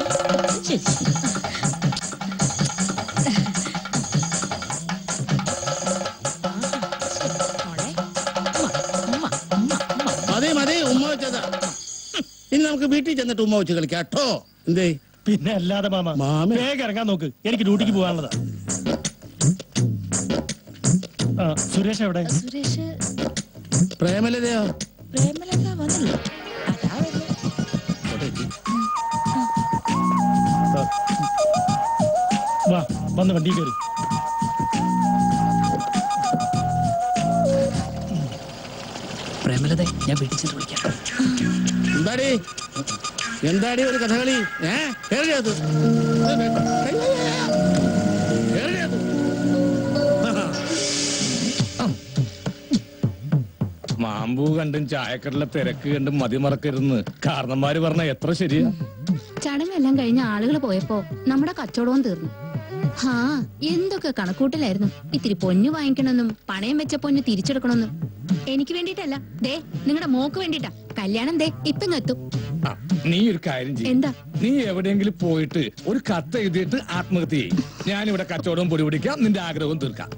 മതി ഉമ്മ വെച്ചതാ. ഇനി നമുക്ക് വീട്ടിൽ ചെന്നിട്ട് ഉമ്മ വെച്ച് കളിക്കാം കേട്ടോ. എന്തേ? പിന്നെ അല്ലാതെ മാമ, വേഗം ഇറങ്ങാൻ നോക്ക്. എനിക്ക് ഡ്യൂട്ടിക്ക് പോകാനുള്ളതാ. സുരേഷ് എവിടെ? സുരേഷ് പ്രേമലതയോ? പ്രേമലത വന്നില്ല. വാ, വന്ന് വണ്ടി കയറി. പ്രേമലതേ, ഞാൻ വീട്ടിൽ ചെന്ന് വിളിക്കാം. എന്താടി ഒരു കഥകളി? മാമ്പൂ കണ്ടും ചായക്കടല തിരക്ക് കണ്ടും മതിമറക്കരുന്ന് കാരണന്മാര് പറഞ്ഞ എത്ര ശരിയാ. ചടങ്ങെല്ലാം കഴിഞ്ഞ ആളുകൾ പോയപ്പോ നമ്മുടെ കച്ചവടവും തീർന്നു. ഹാ, എന്തൊക്കെ കണക്കൂട്ടലായിരുന്നു. ഇത്തിരി പൊന്നു വാങ്ങിക്കണമെന്നും പണയം വെച്ച പൊന്നു തിരിച്ചെടുക്കണമെന്നും. എനിക്ക് വേണ്ടിട്ടല്ല, ദേ നിങ്ങളുടെ മോക്ക് വേണ്ടിട്ടാ. കല്യാണം ദേ ഇപ്പം എത്തും. നീ ഒരു കാര്യം ചെയ്യും. എന്താ? നീ എവിടെയെങ്കിലും പോയിട്ട് ഒരു കത്ത് എഴുതിയിട്ട് ആത്മഹത്യ ചെയ്യും. ഞാനിവിടെ കച്ചവടവും പൊടി പിടിക്കാം, നിന്റെ ആഗ്രഹവും തീർക്കാം.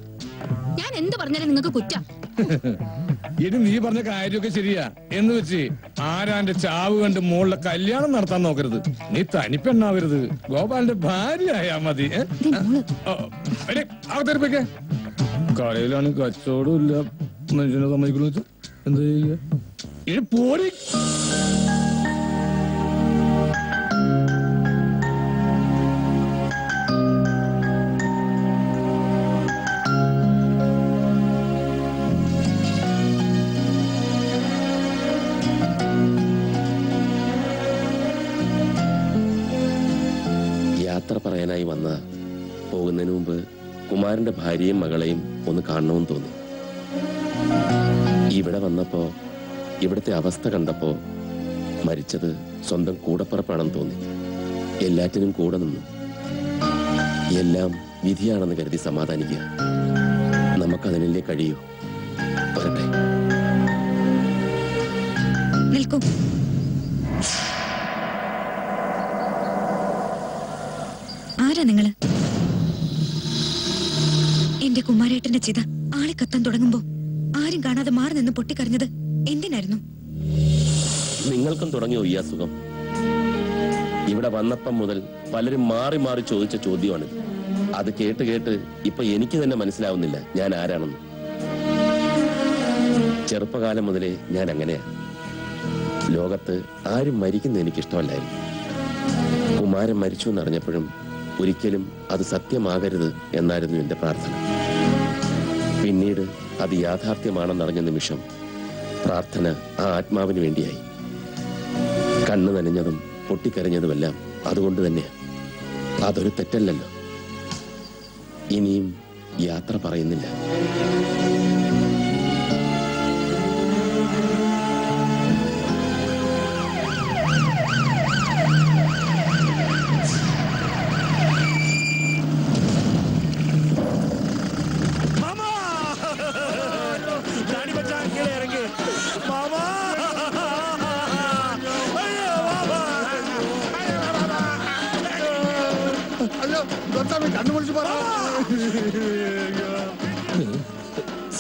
ഞാൻ എന്ത് പറഞ്ഞാലും നിങ്ങൾക്ക് കുറ്റം. ഇനി നീ പറഞ്ഞ കാര്യമൊക്കെ ശരിയാ എന്ന് വെച്ച് ആരാന്റെ ചാവ് കണ്ട് മോളുടെ കല്യാണം നടത്താൻ നോക്കരുത്. നീ തനിപ്പെണ്ണാവരുത്. ഗോപാലിന്റെ ഭാര്യയായാ മതി. അകത്തെടുപ്പിക്കേ. കടയിലാണ് കച്ചവടം ഇല്ല, മനുഷ്യനെ സമ്മതിക്കുന്നു വെച്ചാ എന്താ ചെയ്യുക? ഇനി പോടി. യാത്ര പറയാനായി വന്ന പോകുന്നതിന് മുമ്പ് കുമാരന്റെ ഭാര്യയും മകളെയും ഒന്ന് കാണണമെന്ന് തോന്നി. ഇവിടെ വന്നപ്പോ ഇവിടുത്തെ അവസ്ഥ കണ്ടപ്പോ മരിച്ചത് സ്വന്തം കൂടപ്പുറപ്പാണെന്ന് തോന്നി. എല്ലാറ്റിനും കൂടെ നിന്നു. എല്ലാം വിധിയാണെന്ന് കരുതി സമാധാനിക്കുക. നമുക്കതിനല്ലേ കഴിയൂ. വരട്ടെ. നിൽക്കൂ. ആരാ നിങ്ങള്? എന്റെ കുമാരേട്ടന്റെ ചിത ആളെ കത്താൻ തുടങ്ങുമ്പോ ആരും കാണാതെ മാറി നിന്ന് പൊട്ടിക്കറിഞ്ഞത് എന്തിനായിരുന്നു? നിങ്ങൾക്കും തുടങ്ങിയോ ഈ അസുഖം? ഇവിടെ വന്നപ്പം മുതൽ പലരും മാറി മാറി ചോദിച്ച ചോദ്യമാണിത്. അത് കേട്ട് കേട്ട് ഇപ്പൊ എനിക്ക് തന്നെ മനസ്സിലാവുന്നില്ല ഞാൻ ആരാണെന്ന്. ചെറുപ്പകാലം മുതലേ ഞാൻ അങ്ങനെയാ. ലോകത്ത് ആരും മരിക്കുന്ന എനിക്കിഷ്ടമല്ലായിരുന്നു. കുമാരൻ മരിച്ചു എന്നറിഞ്ഞപ്പോഴും ഒരിക്കലും അത് സത്യമാകരുത് എന്നായിരുന്നു എന്റെ പ്രാർത്ഥന. പിന്നീട് അത് യാഥാർത്ഥ്യമാണെന്നറിഞ്ഞ നിമിഷം പ്രാർത്ഥന ആ ആത്മാവിന് വേണ്ടിയായി. കണ്ണു നനഞ്ഞതും പൊട്ടിക്കരഞ്ഞതുമെല്ലാം അതുകൊണ്ട് തന്നെയാണ്. അതൊരു തെറ്റല്ലല്ലോ. ഇനിയും യാത്ര പറയുന്നില്ല.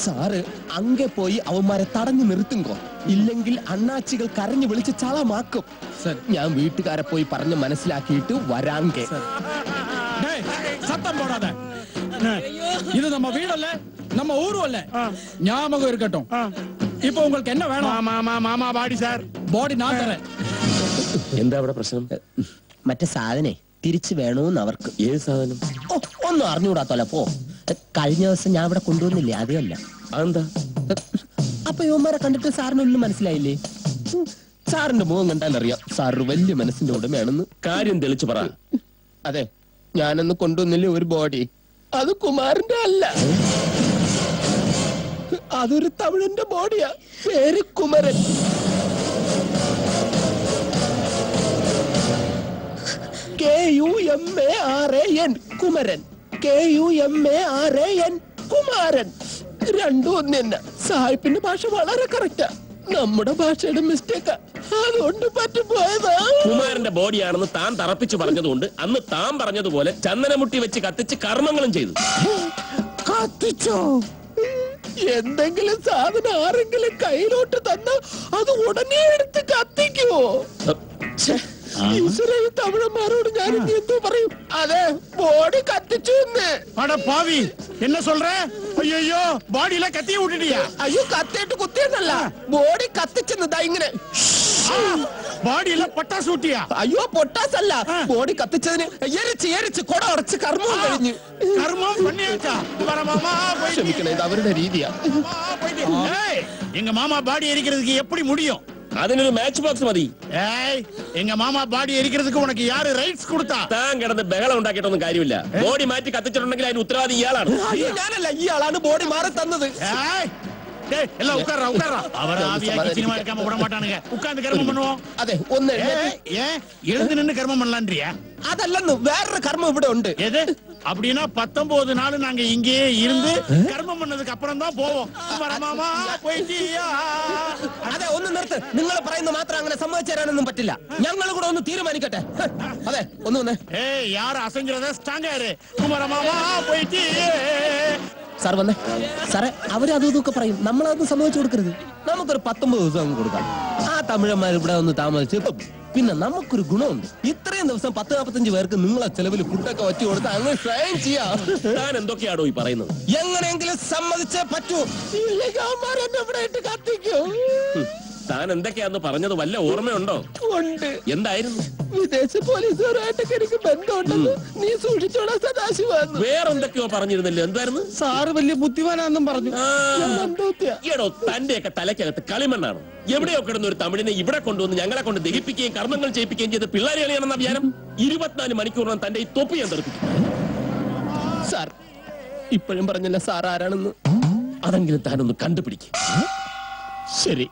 സാറ് അങ്ങെ പോയി അവന്മാരെ തടഞ്ഞു നിർത്തുങ്കോ, ഇല്ലെങ്കിൽ അണ്ണാച്ചികൾ കരഞ്ഞു വിളിച്ച് ചളമാക്കും. ഞാൻ വീട്ടുകാരെ പോയി പറഞ്ഞ് മനസ്സിലാക്കിയിട്ട് വരാങ്കെ. சத்தம் போடாத. இது நம்ம வீடல்ல, நம்ம ஊரும் அல்ல. ஞாபகம் இருக்கட்டும். இப்போ உங்களுக்கு என்ன வேணும்? மாமா பாடி சார், ബോഡി ഞാൻ തരാം. എന്താ അവിടെ പ്രശ്നം? മറ്റേ സാധനെ തിരിച്ചു വേണമെന്ന് അവർക്ക്. ഏത് സാധനം? ഒന്നും അറിഞ്ഞുകൂടാത്തോല പോ. കഴിഞ്ഞ ദിവസം ഞാൻ ഇവിടെ കൊണ്ടുവന്നില്ലേ, അതല്ല. അതെന്താ? അപ്പൊ യുവന്മാരെ കണ്ടിട്ട് സാറിനൊന്നും മനസ്സിലായില്ലേ? സാറിന്റെ മുഖം കണ്ടാൽ അറിയാം സാറ് വലിയ മനസ്സിന്റെ ഉടമയാണെന്ന്. കാര്യം തെളിച്ചു പറ. അതെ, ഞാനൊന്ന് കൊണ്ടുവന്നില്ലേ ഒരു ബോഡി, അത് കുമാരന്റെ അല്ല, അതൊരു തമിഴന്റെ ബോഡിയാ. പേര് കുമരൻ. KUMARAN കുമരൻ. KUMARAN കുമാരൻ. രണ്ടും ഒന്ന് തന്നെ. സാഹിബിന്റെ ഭാഷ വളരെ കറക്റ്റാ, നമ്മുടെ ഭാഷയുടെ മിസ്റ്റേക്കാ, അതുകൊണ്ട് പറ്റിപ്പോയതാ. കുമാരന്റെ ബോഡിയാണെന്ന് താൻ തറപ്പിച്ചു പറഞ്ഞതുകൊണ്ട് അന്ന് താൻ പറഞ്ഞതുപോലെ ചന്ദനമുട്ടി വെച്ച് കത്തിച്ച് കർമ്മങ്ങളും ചെയ്തു. കത്തിച്ചോ? എന്തെങ്കിലും സാധനം ആരെങ്കിലും കയ്യിലോട്ട് തന്ന അത് ഉടനെ എടുത്ത് കത്തിക്കുവോ? ഈശ്വര, ഈ തമിഴന്മാരോട് ഞാൻ എന്തോ പറയും. അതെ, ബോഡി കത്തിച്ചു. പാവി എന്നെ சொல்ற? അയ്യോ, ബോഡിയിലെ കത്തി വിട്ടിട്ടിയാ? അയ്യോ, കത്തിയിട്ട് കുത്തിയെന്നല്ല, ബോഡി കത്തിച്ചെന്നതാ ഇങ്ങനെ. ബോഡിയിലെ പൊട്ടാസ് ഊട്ടിയാ? അയ്യോ, പൊട്ടാസ് അല്ല, ബോഡി കത്തിച്ചതിന് എരിച്ച് കൊട ഉടച്ച് കർമ്മം കഴിഞ്ഞു. കർമ്മം പണിയാച്ചാ? ക്ഷമിക്കണേ, ഇത് അവരുടെ രീതിയാ. எங்க மாமா பாடி எரிக்கிறதுக்கு எப்படி முடியும்? അതിനൊരു മാച്ച് ബോക്സ് മതി. எங்க மாமா பாடி எரிக்கிறதுக்கு உனக்கு யாரு ரைட்ஸ் கொடுத்தா? താൻ കിടന്ന് ബഹളം ഉണ്ടാക്കിയിട്ടൊന്നും കാര്യമില്ല. ബോഡി മാറ്റി കത്തിച്ചിട്ടുണ്ടെങ്കിൽ അതിന് ഉത്തരവാദി ഇയാളാണ്. ഞാനല്ല, ഇയാളാണ് ബോഡി മാറി തന്നത്. எல்லாம் உட்கார்றா உட்கார்றா. அவர் ஆவியாக்கி சினிமா எடுக்காம விட மாட்டானுங்க. உட்கார்ந்து கர்மம் பண்ணுவோம். അതെ, ഒന്ന് எழுந்து நின்னு கர்மம் பண்ணலான்றியா? അതല്ലെന്ന്, വേറൊരു കർമ്മം ഇവിടെ ഉണ്ട്. எது? அப்படின்னா 19 நாள் நாங்க இங்கேயே இருந்து கர்மம் பண்ணதுக்கு அப்புறம் தான் போவோம். മാമാ പോയിട്ടിയാ? അതെ, ഒന്ന് നിർത്ത്. നിങ്ങൾ പറയുന്നത് മാത്രം അങ്ങനെ സമ്മതിച്ചു തരാനൊന്നും പറ്റില്ല. ഞങ്ങൾ കൂടെ ഒന്ന് തീരുമാനിക്കട്ടെ. അതെ, ഒന്ന് വന്നേ. யார் அசைஞ்சிரத ஸ்ட்ராங்கா இரு. குமார மாமா போயிட்டியே. സാർ വന്നേ. സാറേ, അവരതും ഇതൊക്കെ പറയും, നമ്മളതൊന്നും സമ്മതിച്ചു കൊടുക്കരുത്. നമുക്കൊരു 19 ദിവസം കൊടുക്കാം. ആ തമിഴന്മാർ ഇവിടെ ഒന്ന് താമസിച്ച് പിന്നെ നമുക്കൊരു ഗുണമുണ്ട്. ഇത്രയും ദിവസം 10-45 പേർക്ക് നിങ്ങളെ ചെലവിൽ ഫുഡൊക്കെ വച്ചു കൊടുത്ത് അങ്ങനെ ട്രെയിൻ ചെയ്യാം. താൻ എന്തൊക്കെയാണോ ഈ പറയുന്നത്? എങ്ങനെയെങ്കിലും സമ്മതിച്ചേ പറ്റൂ, ഇല്ലെങ്കിൽ അവന്മാരെന്നെ ഇവിടെ ഇട്ട് കത്തിക്കും. താൻ എന്തൊക്കെയാന്ന് പറഞ്ഞത് വല്ല ഓർമ്മയുണ്ടോ? ഉണ്ട്. എന്തായിരുന്നു? വിദേശ പോലീസുകാരായിട്ടൊക്കെ എനിക്ക് ബന്ധമുണ്ടെന്ന് നീ സൂക്ഷിച്ചോളാം സദാശിവ. വേറെന്തൊക്കെയോ പറഞ്ഞിരുന്നല്ലോ, എന്തായിരുന്നു? സാറ് വലിയ ബുദ്ധിമാനാണെന്നും പറഞ്ഞു. ഈടോ, തന്റെയൊക്കെ തലയ്ക്കകത്ത് കളിമണ്ണാണ്. എവിടെയോ കിടന്ന ഒരു തമിഴിനെ ഇവിടെ കൊണ്ടുവന്ന് ഞങ്ങളെ കൊണ്ട് ദഹിപ്പിക്കുകയും കർമ്മങ്ങൾ ചെയ്യിപ്പിക്കുകയും ചെയ്ത് പിള്ളേരെ കളിയാണെന്ന വിചാരം. 24 മണിക്കൂറിനും തന്റെ ഈ തൊപ്പി ഞാൻ തെറിപ്പിക്കും. സാർ ഇപ്പോഴും പറഞ്ഞില്ല സാർ ആരാണെന്ന്. അതെങ്കിലും താനൊന്ന് കണ്ടുപിടിക്കും. ശരി,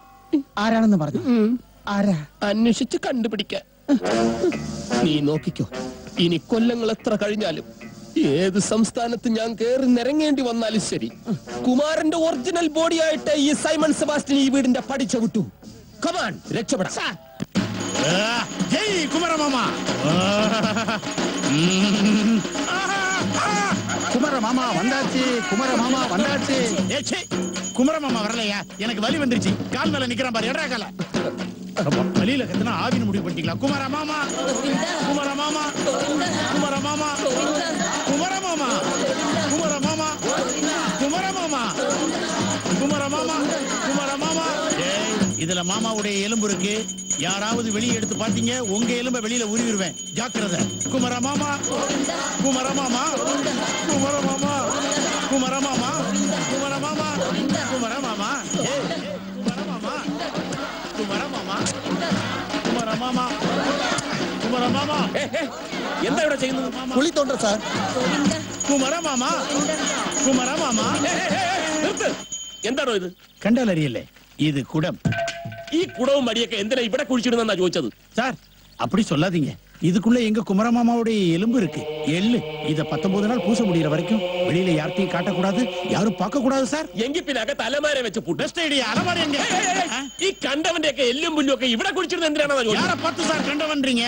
ആരാണെന്ന് പറഞ്ഞു? ആരാ? അന്വേഷിച്ച് കണ്ടുപിടിക്കാൻ. നീ നോക്കിക്കോ, ഇനി കൊല്ലങ്ങൾ എത്ര കഴിഞ്ഞാലും ഏത് സംസ്ഥാനത്ത് ഞാൻ കേറി നിരങ്ങേണ്ടി വന്നാലും ശരി, കുമാരന്റെ ഒറിജിനൽ ബോഡിയായിട്ട് ഈ സൈമൺ സെബാസ്റ്റ്യൻ ഈ വീടിന്റെ പഠിച്ച വിട്ടു. കമാൻ, രക്ഷപ്പെടാം. ജയ് കുമാര മാമാ. குமர மாமா வந்தாச்சு, குமர மாமா வந்தாச்சு. குமர மாமா வரலையா? எனக்கு வலி வந்துருச்சு. கால் மேல நிக்கிறான் பாரு, எடா கால. வலியில கத்துனா ஆவின்னு முடிவு பண்ணிட்டீங்களா? குமார மாமா, குமார மாமா, குமார மாமா, குமார மாமா, குமார மாமா, குமார மாமா, குமார மாமா, குமார மாமா. இதுல மாமாவுடைய எலும்பு இருக்கு. யாராவது வெளியே எடுத்து பாத்தீங்க, உங்க எலும்ப வெளியில உருவிடுவேன். ஜாக்கிரதை. குமார மாமா, குமார மாமா, குமார மாமா, குமார மாமா, குமார மாமா, குமார மாமா, குமார மாமா, குமார மாமா, குமார மாமா, குமார மாமா. എന്താ ഇവിടെ ചെയ്യുന്നത്? കുളി തോണ്ട സാർ. കുമാര മാമാ, കുമാര മാമാ. എന്താണോ ഇത്? കണ്ടാലറിയല്ലേ, ഇത് കുടം. ഈ കുടവും മടിയൊക്കെ എന്തിനാ ഇവിടെ കുഴിച്ചിടുന്നാ ചോദിച്ചത്? சார் அப்படி சொல்லாதீங்க. இதுக்குள்ள எங்க குமரமாமாவுடைய எலும்பு இருக்கு, எள்ளு. இத 19 நாள் பூச முடியற வரைக்கும் வெளியில யார்த்தையும் காட்டக்கூடாது, யாரும் பார்க்க கூடாது சார். എങ്കിൽ പിന്നെ അകത്ത് അലമാര വെച്ച് பெஸ்ட் ஐடியா. அலமாரி எங்க? ഈ കണ്ടവന്റെ ഒക്കെ എല്ലും പുല്ലും ഒക്കെ ഇവിടെ കുഴിച്ചിടുന്നത് എന്തിനാണെന്നാ ചോദിച്ചത്? யார பார்த்து சார் கண்டவன்றீங்க?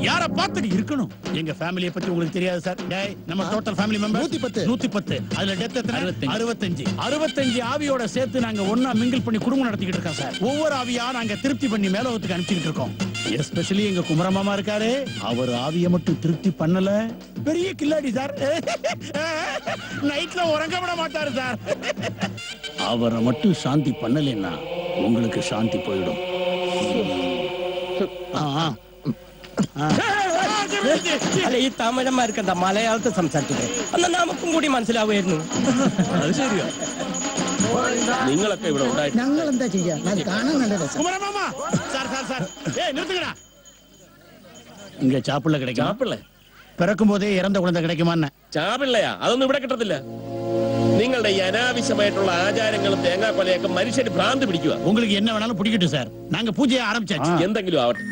யார பார்த்துட்டு இருக்கணும்? எங்க ஃபேமிலியை பத்தி உங்களுக்கு தெரியாது சார். டேய், நம்ம டோட்டல் ஃபேமிலி மெம்பர் 110. அதுல டெத் எத்தனை? 65 ஆவியோட சேர்த்து நாங்க ஒண்ணா மிங்கிள் பண்ணி குடும்பம் நடத்திக்கிட்டு இருக்கோம் சார். ஒவ்வொரு ஆவியா நாங்க திருப்தி பண்ணி மேலோகத்துக்கு அனுப்பிச்சிட்டு இருக்கோம். எஸ்பெஷலி எங்க குமரமாமா இருக்காரு, அவர் ஆவியை மட்டும் திருப்தி பண்ணல, பெரிய கில்லாடி சார். நைட்ல உறங்க விட மாட்டாரு சார். அவரை மட்டும் சாந்தி பண்ணலைன்னா உங்களுக்கு சாந்தி போயிடும். അല്ല ഈ തമിഴന്മാർക്കെന്താ മലയാളത്തിൽ സംസാരിച്ചത് എന്നാ നമുക്കും കൂടി മനസ്സിലാവുമായിരുന്നു. അത് ശരിയാ. നിങ്ങളൊക്കെ ഇവിടെ ഉണ്ടായിട്ട് ഞങ്ങൾ എന്താ ചെയ്യാ? കാണാൻ നല്ല രസം. இங்க சாப்பிள்ள கிடைக்கும். ചാപ്പിള്ള பிறக்கும் போதே இறந்த குழந்தை கிடைக்குமான்னு. ചാപിള്ളയാ? അതൊന്നും ഇവിടെ കിട്ടത്തില്ല. നിങ്ങളുടെ ഈ അനാവശ്യമായിട്ടുള്ള ആചാരങ്ങളും തേങ്ങാക്കൊലയൊക്കെ മനുഷ്യന് ഭ്രാന്ത് പിടിക്കുക. உங்களுக்கு என்ன வேணாலும் பிடிக்கட்டும் சார். நாங்க பூஜையை ஆரம்பிச்சாச்சு. എന്തെങ്കിലും ஆவട്ടെ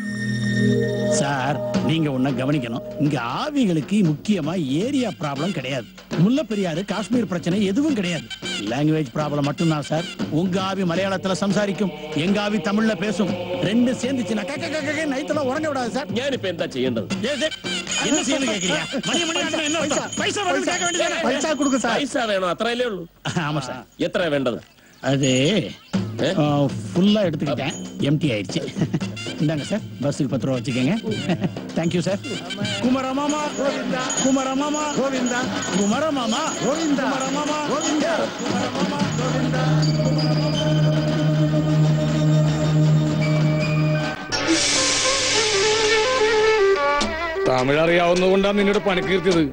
சார். நீங்க ஒண்ணு கவனிக்கணும், இங்க ஆவிகளுக்கு முக்கியமா ஏரியா ப்ராப்ளம் கிடையாது. முல்லை பெரியாறு காஷ்மீர் பிரச்சனை எதுவும் கிடையாது. லாங்குவேஜ் ப்ராப்ளம் மட்டும்தான் சார். உங்க ஆவி மலையாளத்துல சம்சாரிக்கும், எங்க ஆவி தமிழ்ல பேசும். ரெண்டு சேர்ந்துச்சுன்னா நைத்துல உறங்க விடாது சார். ഞാനിപ്പോ എന്താ ചെയ്യേണ്ടത്? என்ன செய்யணும் கேக்குறியா? மணி அண்ணன் என்ன அர்த்தம்? பைசா வேணும் கேட்க வேண்டியது. പൈസ കൊടുക്കും സാർ. പൈസ വേണോ? അത്രയല്ലേ ഉള്ളൂ. ஆமா சார். എത്ര വേണ്ടത്? அது ஃபுல்லா எடுத்துக்கிட்டேன், எம்டி ஆயிடுச்சு. இந்தாங்க சார், பஸ்ஸுக்கு 10 ரூபா வச்சுக்கோங்க. Thank you sir. குமரமாமா கோவிந்தா, குமரமாமா கோவிந்தா, குமரமாமா கோவிந்தா, குமரமாமா கோவிந்தா, குமரமாமா கோவிந்தா. തമിഴ് അറിയാവുന്നതുകൊണ്ടാണ് നിന്നോട് പണിക്കീർത്തിയത്.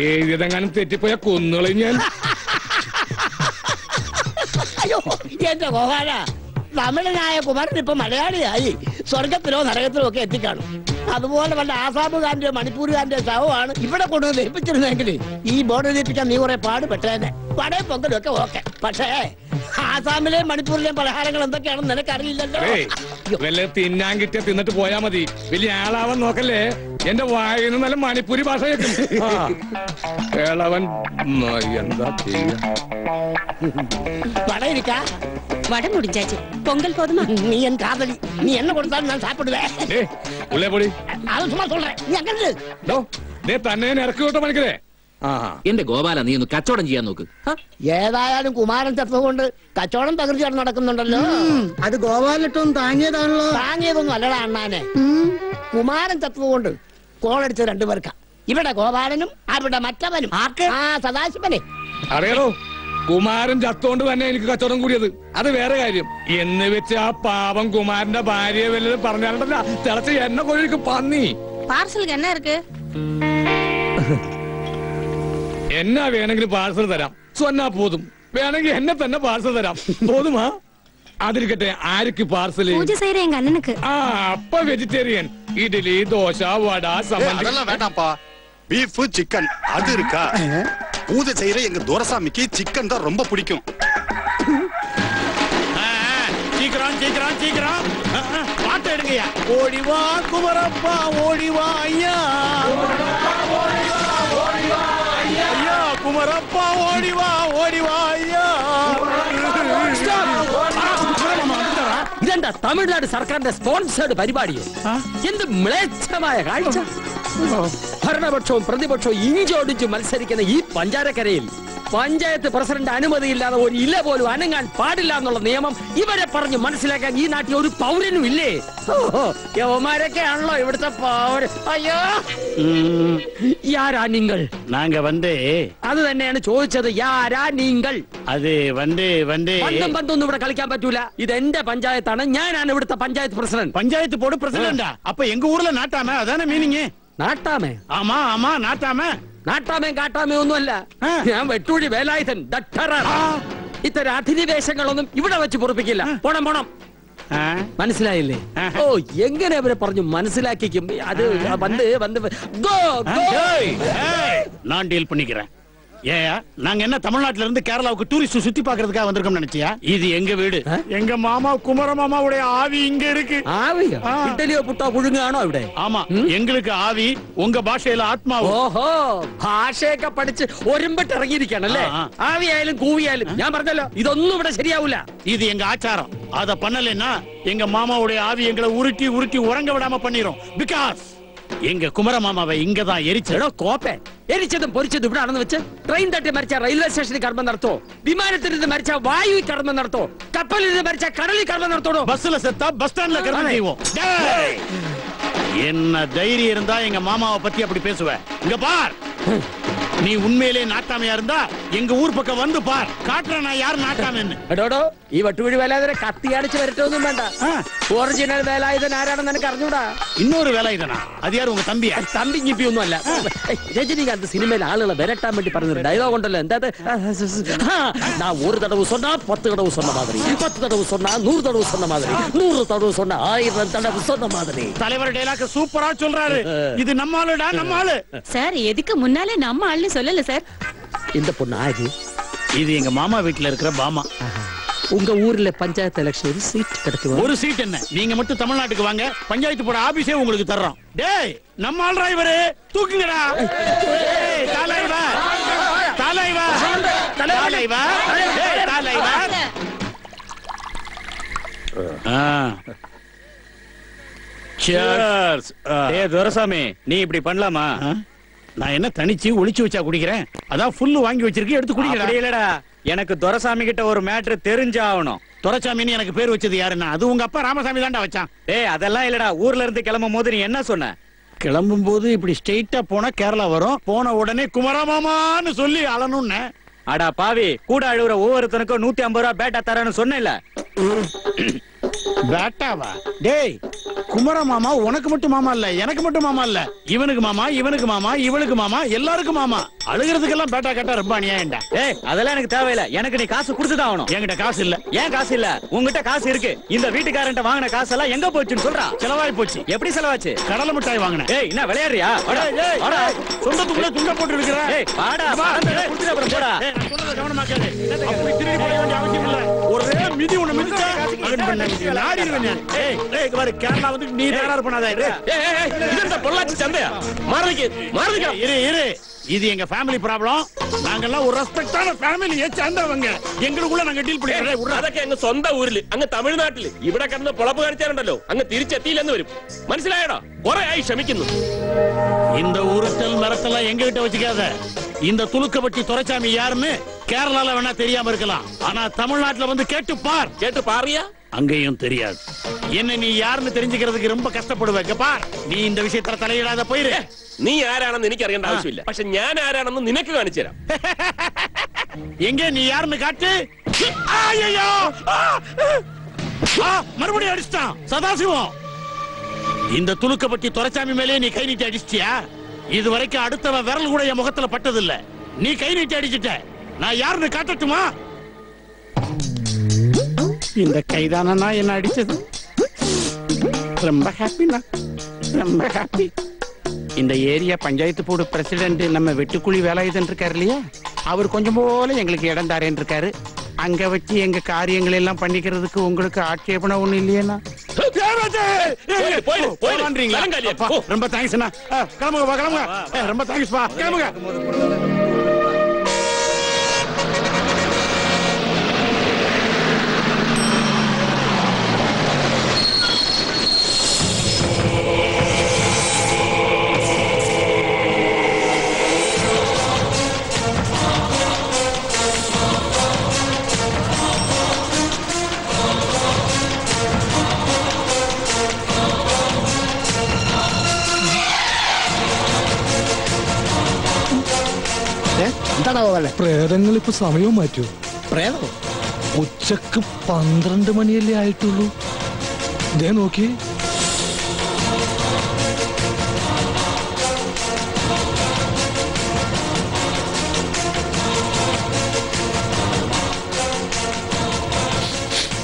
എഴുതിയതെങ്ങാനും തെറ്റിപ്പോയ കൊന്നുകളയും ഞാൻ. അയ്യോ എന്റെ ഗോപാല, തമിഴനായ കുമാരൻ ഇപ്പൊ മലയാളിയായി സ്വർഗത്തിലോ നരകത്തിലോ ഒക്കെ എത്തിക്കാണും. അതുപോലെ വല്ല ആസാമുകാരന്റെയോ മണിപ്പൂരുകാരന്റെയോ ശവമാണ് ഇവിടെ കൊണ്ടുവന്ന് ലഭിച്ചിരുന്നെങ്കിൽ ഈ ബോർഡ് ലഭിക്കാൻ നീ കുറെ പാടുപെട്ടേനെ. പടയും പൊങ്കലും ഒക്കെ ഓക്കെ, പക്ഷേ ആസാമിലെയും മണിപ്പൂരിലെയും പലഹാരങ്ങൾ എന്തൊക്കെയാണെന്ന് നിനക്കറിയില്ലല്ലോ. വല്ല തിന്നാൻ കിട്ടിയ തിന്നിട്ട് പോയാ മതി. വലിയ ആളാവാൻ നോക്കല്ലേ. എന്റെ വായിൽ നിന്ന് നല്ല മണിപ്പൂരി ഭാഷ കേൾക്കും. കേളവൻ എന്താ ചെയ്യ? വട ഇരിക്കാ? வடை முடிஞ்சாச்சு. பொங்கல் போதுமா? நீ என் காதலி, நீ என்ன கொடுத்தாலும் நான் சாப்பிடுவேன். അത് சும்மா சொல்றேன். நீ அங்க തന്നെ ഇറക്കി വിട്ടോ പണിക്കരെ. എന്റെ ഗോപാല, നീ ഒന്ന് കച്ചവടം ചെയ്യാൻ നോക്ക്. ഏതായാലും കുമാരൻ ചത്തതുകൊണ്ട് കച്ചവടം തകർച്ചയാണ് നടക്കുന്നുണ്ടല്ലോ. അത് ഗോപാലിട്ടൊന്നും താങ്ങിയതാണല്ലോ. താങ്ങിയതൊന്നും അല്ലടാ അണ്ണാനെ. കുമാരൻ ചത്തതുകൊണ്ട് കോളടിച്ച രണ്ടുപേർക്കാ. ഇവിടെ ഗോപാലനും അവിടെ മറ്റവനും. ആ സദാശിവനെ അറിയാലോ. കുമാരൻ ചത്തോണ്ട് തന്നെ എനിക്ക് കച്ചവടം കൂടിയത്. അത് വേറെ കാര്യം. എന്ന് വെച്ച് ആ പാവം കുമാരന്റെ ഭാര്യയെ വല്ലതും പറഞ്ഞാലുണ്ടല്ല, തിളച്ച് എന്നെ കൊഴിക്കും പന്നി. பார்சலுக்கு என்ன இருக்கு? എന്നാ വേണമെങ്കിലും പാഴ്സൽ തരാം. സ്വന്നാ പോതും. വേണമെങ്കിൽ എന്നെ തന്നെ പാഴ്സൽ തരാം. പോതുമാ? അതിരിക്കട്ടെ, ആർക്ക് പാർസല്? പൂജ செய்யற எங்க அண்ணனுக்கு. ആ, അപ്പ വെജിറ്റേറിയൻ. ഇഡ്ഡലി, ദോശ, വട, സമ്മതി. அதெல்லாம் வேண்டாம்ப்பா. பீஃப், சிக்கன் அது இருக்கா? பூஜை செய்யற எங்க துரசாமிக்கு சிக்கன் தான் ரொம்ப பிடிக்கும். சீக்கிரம் சீக்கிரம் சீக்கிரம் பாட்டு எடுங்கய்யா. ஓடிவா குமரப்பா, ஓடிவா ஐயா. ஐயா குமரப்பா, ஓடிவா ஓடிவா ஐயா. ഇതെന്താ തമിഴ്നാട് സർക്കാരിന്റെ സ്പോൺസേർഡ് പരിപാടിയോ? എന്ത് മ്ലേച്ഛമായ കാഴ്ച! ഭരണപക്ഷവും പ്രതിപക്ഷവും ഇഞ്ചോടിച്ച് മത്സരിക്കുന്ന ഈ പഞ്ചാരക്കരയിൽ പഞ്ചായത്ത് പ്രസിഡന്റ് അനുമതിയില്ലാതെ ഒരു ഇല പോലും അനങ്ങാൻ പാടില്ല എന്നുള്ള നിയമം ഇവരെ പറഞ്ഞ് മനസ്സിലാക്കാൻ ഈ നാട്ടിൽ ഒരു പൗരനും ഇല്ലേ? യവന്മാരൊക്കെയാണല്ലോ ഇവിടുത്തെ പൗരൻ. അയ്യോ, യാരാ നിങ്ങൾ? നാങ്ക വந்தே. അത് തന്നെയാണ് ചോദിച്ചത്. യാരാ നിങ്ങൾ? അത് വந்தേ വந்தേ. ബന്ധമൊന്നും ഇവിടെ കളിക്കാൻ പറ്റൂല. ഇത് എന്റെ പഞ്ചായത്താണ്. ഞാനാണ് ഇവിടുത്തെ പഞ്ചായത്ത് പ്രസിഡന്റ്. പഞ്ചായത്ത് ബോർഡ് പ്രസിഡന്റാ? അപ്പൊ എങ്ക ഊർല നാട്ടാമ, അതാണ് മീനിങ്. നാട്ടാമേ? ആമാ ആമാ, നാട്ടാമ. നാട്ടാമേ കാട്ടാമേ ഒന്നുമല്ല. ഞാൻ വെട്ടൂഴി വേലായുധൻ. ഇത്തരം അധിനിവേശങ്ങളൊന്നും ഇവിടെ വെച്ച് പൊറപ്പിക്കില്ല. പോണം പോണം. മനസ്സിലായില്ലേ? ഓ, എങ്ങനെ അവരെ പറഞ്ഞു മനസ്സിലാക്കിക്കും? അത് വന്ന് വന്ന് ഗോ ഗോ. நான் டீல் பண்ணிக்கிறேன். ஏயா, நாங்க என்ன தமிழ்நாட்டுல இருந்து கேரளாவுக்கு டூரிஸ்ட் சுத்தி பாக்குறதுக்காக வந்திருக்கோம் நினைச்சியா? இது எங்க வீடு. எங்க மாமா குமர மாமாவுடைய ஆவி இங்க இருக்கு. ஆவியா? இட்டலியோ புட்டா புழுங்கானோ ഇവിടെ? ஆமா, எங்களுக்கு ஆவி, உங்க பாஷையில ஆத்மாவு. ഓഹോ, ഭാഷയൊക്കെ പഠിച്ച് ഒരുമ്പിട്ട് ഇറങ്ങിയിരിക്കണല്ലേ? ആവിയായാലും കൂവിയായാലും. ഞാൻ പറഞ്ഞല്ലോ, ഇതൊന്നും ഇവിടെ ശരിയാവൂല. இது எங்க ஆச்சாரம். அத பண்ணலைன்னா எங்க மாமாவுடைய ஆவி எங்களை உருட்டி உருட்டி உறங்க விடாம பண்ணிரும். பிகாஸ் எங்க குமர மாமாவை இங்கதான் எரிச்சடோ കോപ്പേ എരിച്ചതും പൊരിച്ചതും ഇവിടെ ആണെന്ന് വെച്ച് ട്രെയിൻ തട്ടി മരിച്ച റെയിൽവേ സ്റ്റേഷനിൽ കർമ്മം നടത്തോ വിമാനത്തിൽ നിന്ന് മരിച്ച വായുവിൽ കർമ്മം നടത്തോ കപ്പലിൽ നിന്ന് മരിച്ച കടലിൽ കർമ്മം നടത്തോ பஸ்ல செத்தா பஸ் ஸ்டாண்ட்ல கர்மம் செய்வோம் என்ன தைரியம் இருந்தா எங்க மாமாவை பத்தி அப்படி பேசுவ இங்க பார் நீ உண்மையிலே நாட்டாமையா இருந்தா எங்க ஊர் பக்கம் வந்து பார் காட்டுற நான் யார் நாட்டாமைன்னு എടോടോ ഈ വട്ടുവഴി വേലായുധനെ കത്തി അടിച്ച് വരട്ടൊന്നും വേണ്ട ഒറിജിനൽ വേലായുധൻ ആരാണെന്ന് എനിക്ക് അറിഞ്ഞൂടാ இன்னொரு வேலாயுதனா அது யாரு உங்க தம்பியா തമ്പി ഞിപ്പി ഒന്നും അല്ല രജനികാന്ത് സിനിമയിൽ ആളുകളെ വരട്ടാൻ വേണ്ടി പറഞ്ഞൊരു ഡയലോഗ് ഉണ്ടല്ലോ എന്താ ഞാൻ ഒരു തടവ് சொன்னா 10 தடவை சொன்ன மாதிரி 10 தடவை சொன்னா 100 தடவை சொன்ன மாதிரி 100 தடவை சொன்னா 1000 தடவை சொன்ன மாதிரி தலைவர் டயலாக் சூப்பரா சொல்றாரு இது நம்ம ஆளுடா நம்ம ஆளு சார் எதுக்கு முன்னாலே நம்ம ஆள்னு சொல்லல சார் இந்த பொண்ணு ஆகு இது எங்க மாமா வீட்டுல இருக்கிற பாமா உங்க ஊர்ல பஞ்சாயத்து எலெக்ஷன் ஒரு சீட் கிடைக்குமா ஒரு சீட் என்ன நீங்க மட்டும் தமிழ்நாட்டுக்கு வாங்க பஞ்சாயத்து போட ஆபீஸே உங்களுக்கு தர்றோம் டேய் நம்ம ஆள் டிரைவர் தூக்குங்கடா டேய் தலைவா தலைவா தலைவா டேய் தலைவா சியர்ஸ் டேய் துரசாமி நீ இப்படி பண்ணலாமா நான் என்ன தனிச்சு ஒளிச்சு வச்சா குடிக்கிறேன் அதான் ஃபுல் வாங்கி வச்சிருக்கேன் எடுத்து குடிக்கிறேன் அப்படி இல்லடா எனக்கு துரசாமி கிட்ட ஒரு மேட்டர் தெரிஞ்சாகணும் துரசாமின்னு எனக்கு பேர் வச்சது யாருன்னா அது உங்க அப்பா ராமசாமி தான்டா வச்சான் டேய் அதெல்லாம் இல்லடா ஊர்ல இருந்து கிளம்பும் போது நீ என்ன சொன்ன கிளம்பும் போது இப்படி ஸ்ட்ரெயிட்டா போனா கேரளா வரும் போன உடனே குமரமாமான்னு சொல்லி அழணும்னு அடா பாவி கூட அழுவுற ஒவ்வொருத்தனுக்கும் 150 ரூபாய் பேட்டா தரேன்னு சொன்னேன்ல பேட்டாவா டேய் குமர மாமா உனக்கு மட்டும் மாமா இல்ல எனக்கு மட்டும் மாமா இல்ல இவனுக்கு மாமா இவனுக்கு மாமா இவளுக்கு மாமா எல்லாருக்கும் மாமா அழுகிறதுக்கெல்லாம் பேட்டா கேட்டா ரொம்ப அநியாயம்டா ஏய் அதெல்லாம் எனக்கு தேவையில்ல எனக்கு நீ காசு கொடுத்துதான் ஆகணும் என்கிட்ட காசு இல்ல ஏன் காசு இல்ல உங்ககிட்ட காசு இருக்கு இந்த வீட்டுக்காரன்ட்ட வாங்கின காசு எல்லாம் எங்க போச்சுன்னு சொல்றா செலவாய் போச்சு எப்படி செலவாச்சு கடலை மிட்டாய் வாங்கினேன் ஏய் என்ன விளையாடுறியா சொந்தத்துக்குள்ள துண்ட போட்டு இருக்கிற ஏய் வாடா குடுத்துட்டு அப்புறம் போடா கவனமா கேளு அப்படி திருடி போட வேண்டிய அவசியம் இல்ல ஒரே மிதி உன்னை மிதிச்சா கேரளா வந்து நீ தயாரா பண்ணாத பொள்ளாச்சி சந்தையா மாறதுக்கு இரு இது எங்க ஃபேமிலி ப்ராப்ளம் நாங்கெல்லாம் ஒரு ரெஸ்பெக்டான ஃபேமிலியை சேர்ந்தவங்க எங்களுக்குள்ள நாங்க டீல் பண்ணிக்கிறோம் അതൊക്കെ അങ്ങ് സ്വന്തം ഊരില് അങ്ങ് തമിഴ്നാട്ടില് ഇവിടെ കിടന്ന് പൊളപ്പ് കാണിച്ചാലുണ്ടല്ലോ അങ്ങ് തിരിച്ചെത്തിയില്ലെന്ന് വരും മനസ്സിലായടാ കുറെ ആയി ക്ഷമിക്കുന്നു இந்த உருட்டல் மிரட்டலாம் எங்க கிட்ட வச்சுக்காத இந்த துலுக்கப்பட்டி துரைசாமி யாருன்னு கேரளால வேணா தெரியாம இருக்கலாம் ஆனா தமிழ்நாட்டுல வந்து கேட்டு பாரியா அங்கேயும் தெரியாது என்ன நீ யாருன்னு தெரிஞ்சுக்கிறதுக்கு ரொம்ப கஷ்டப்படுவேன் பார் நீ இந்த விஷயத்துல தலையிடாத போயிரு നീ ആരാണെന്ന് എനിക്ക് അറിയേണ്ട ആവശ്യമില്ല പക്ഷെ ഞാൻ ആരാണെന്ന് നിനക്ക് കാണിച്ചു തരാം எங்க நீ யாருன்னு காட்டு மறுபடியும் அடிச்சிட்டான் சதாசிவம் இந்த துலுக்கப்பட்டி துரைசாமி மேலே நீ கை நீட்டி அடிச்சிட்டியா இது வரைக்கும் அடுத்தவன் விரல் கூட என் முகத்துல பட்டது இல்ல நீ கை நீட்டி அடிச்சிட்ட நான் யாருன்னு காட்டட்டுமா இந்த கைதானா என்ன அடிச்சது ரொம்ப ஹாப்பினா ரொம்ப ஹாப்பி இந்த ஏரியா பஞ்சாயத்து போர்டு பிரசிடென்ட் நம்ம வெட்டுக்குழி வேலாயுதன் இருக்காரு இல்லையா அவர் கொஞ்சம் போல எங்களுக்கு இடம் தாரேன்னு இருக்காரு அங்க வச்சு எங்க காரியங்கள் எல்லாம் பண்ணிக்கிறதுக்கு உங்களுக்கு ஆட்சேபனை ஒண்ணு இல்லையா ரொம்ப தேங்க்ஸ் கிளம்புங்க கிளம்புங்க ரொம்ப தேங்க்ஸ் பா கிளம்புங்க പ്രേതങ്ങൾ ഇപ്പൊ സമയവും മാറ്റൂ പ്രേതം ഉച്ചക്ക് 12 മണിയല്ലേ ആയിട്ടുള്ളൂ ദേ നോക്കി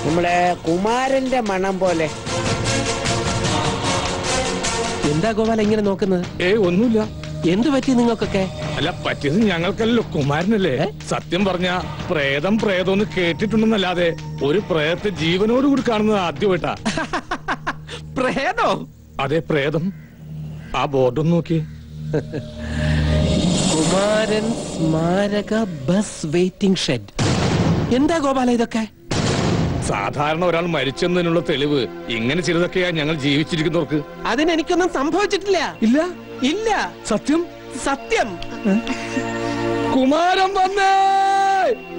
നമ്മളെ കുമാരന്റെ മണം പോലെ എന്താ ഗോപാല ഇങ്ങനെ നോക്കുന്നത് ഏയ് ഒന്നുമില്ല എന്ത് പറ്റി നിങ്ങൾക്കൊക്കെ അല്ല പറ്റിയത് ഞങ്ങൾക്കല്ലോ കുമാരനല്ലേ സത്യം പറഞ്ഞ പ്രേതം പ്രേതം കേട്ടിട്ടുണ്ടെന്നല്ലാതെ ഒരു പ്രേതത്തെ ജീവനോട് കൂടി കാണുന്നത് ആദ്യമായിട്ടാ പ്രേതോ അതെ പ്രേതം ആ ബോർഡൊന്ന് നോക്കി കുമാരൻ സ്മാരക ബസ് വെയിറ്റിംഗ് ഷെഡ് എന്താ ഗോപാല ഇതൊക്കെ സാധാരണ ഒരാൾ മരിച്ചെന്നതിനുള്ള തെളിവ് ഇങ്ങനെ ചിലതൊക്കെയാ ഞങ്ങൾ ജീവിച്ചിരിക്കുന്നവർക്ക്. അതിനെനിക്കൊന്നും സംഭവിച്ചിട്ടില്ല. ഇല്ല ഇല്ല. സത്യം സത്യം. കുമാരൻ വന്നേ,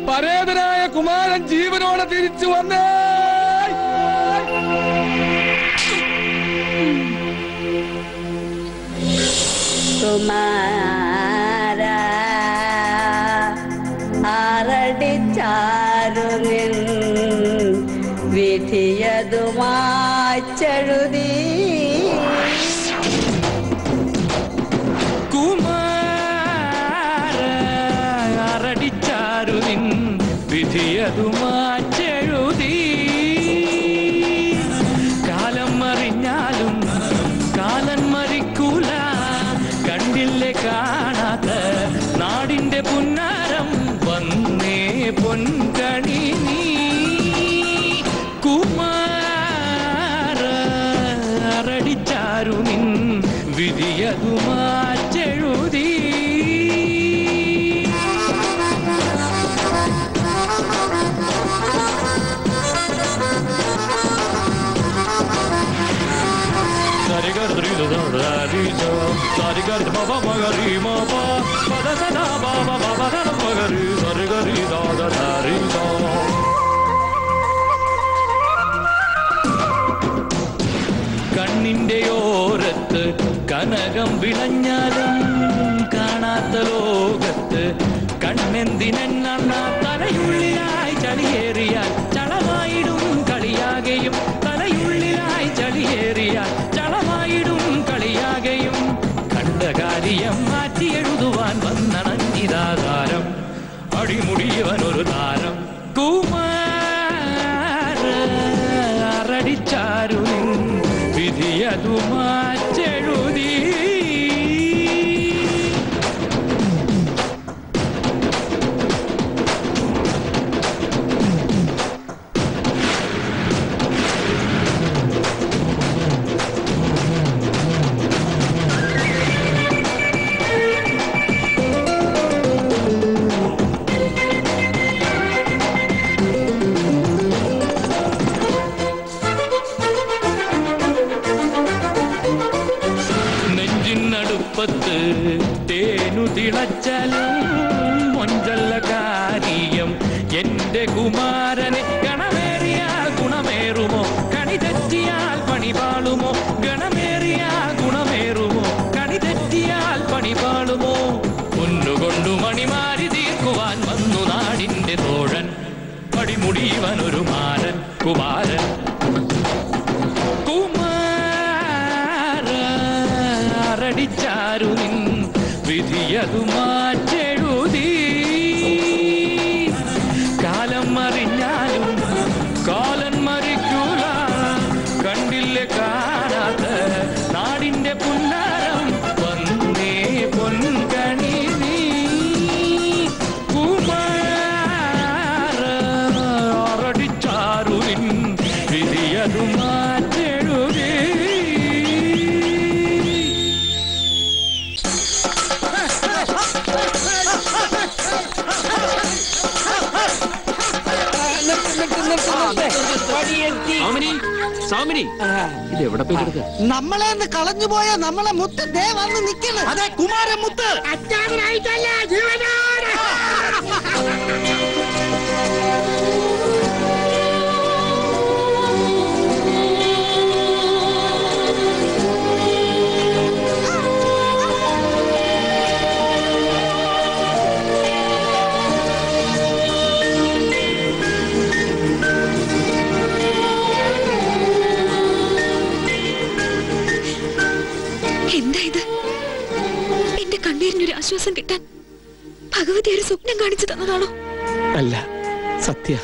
പരേതനായ കുമാരൻ ജീവനോടെ തിരിച്ചു വന്നേ. കുമാര ആരടിച്ചാരു നിൻ വിധിയതുമാച്ചെഴുതി. കുമാര ആരടിച്ചാരു നിൻ വിധിയതുമാച്ചെഴുതി. കാലം മറിഞ്ഞാലും കാലൻ മരിക്കൂല, കണ്ടില്ലേ കാണാത്ത നാടിന്റെ പുന്നാരം വന്നേ പൊൻകണി നീ. കുമാര ആരടിച്ചാരു നിൻ വിധിയതുമാച്ചെഴുതി. കണ്ണിന്റെ ഓരത്ത് കനകം വിളഞ്ഞാലും കാണാത്ത ലോകത്ത് കണ്ണെന്തിനെണ്ണ തലയുള്ളിലായി ചളിയേറിയാൽ ചളമായിടും കളിയാകെയും. തലയുള്ളിലായി ചളിയേറിയാൽ ചളമായിടും കളിയാകെയും. കണ്ട കാര്യം മാറ്റി എഴുതുവാൻ വന്നണഞ്ഞിതാകാരം അടിമുടിയവനൊരു താരം. കുമാര ആരടിച്ചാരു വിധിയതു മാറ്റെഴുതി. തേനു തിളച്ചാലും മൊഞ്ചല്ല കാര്യം എന്റെ കുമാരനെ. ഗണമേറിയാൽ ഗുണമേറുമോ, കണി തെറ്റിയാൽ പണി പാളുമോ. ഗണമേറിയാൽ ഗുണമേറുമോ, കണി തെറ്റിയാൽ പണി പാളുമോ. പൊന്നുകൊണ്ടു മണിമാരി തീർക്കുവാൻ വന്നു നാടിന്റെ തോഴൻ പടിമുടിയവനൊരു മാരൻ. കുമാരൻ ആരടിച്ചാരു നിൻ വിധിയതു മാറ്റെഴുതി. കാലം മറിഞ്ഞാലും കാലൻ മരിക്കൂല, കണ്ടില്ലേ കാണാത്ത നാടിന്റെ പുന്നാരം വന്നേ പൊൻകണി നീ. കുമാര ആരടിച്ചാരു നിൻ വിധിയതു മാറ്റെഴുതി. ഇത് എവിടെ പോയി കിടക്കുക? നമ്മളെ കളഞ്ഞു പോയ നമ്മളെ മുത്ത് ദേ വന്ന് നിൽക്കുന്നു. അതെ, കുമാരമുത്ത്. അച്ചാമനായിട്ടല്ല, ജീവനോടെ. എന്താ ഇത്? എന്റെ കണ്ണീരിനൊരു ആശ്വാസം കിട്ടാൻ ഭഗവതി ഒരു സ്വപ്നം കാണിച്ചു തന്നതാണോ? അല്ല, സത്യ.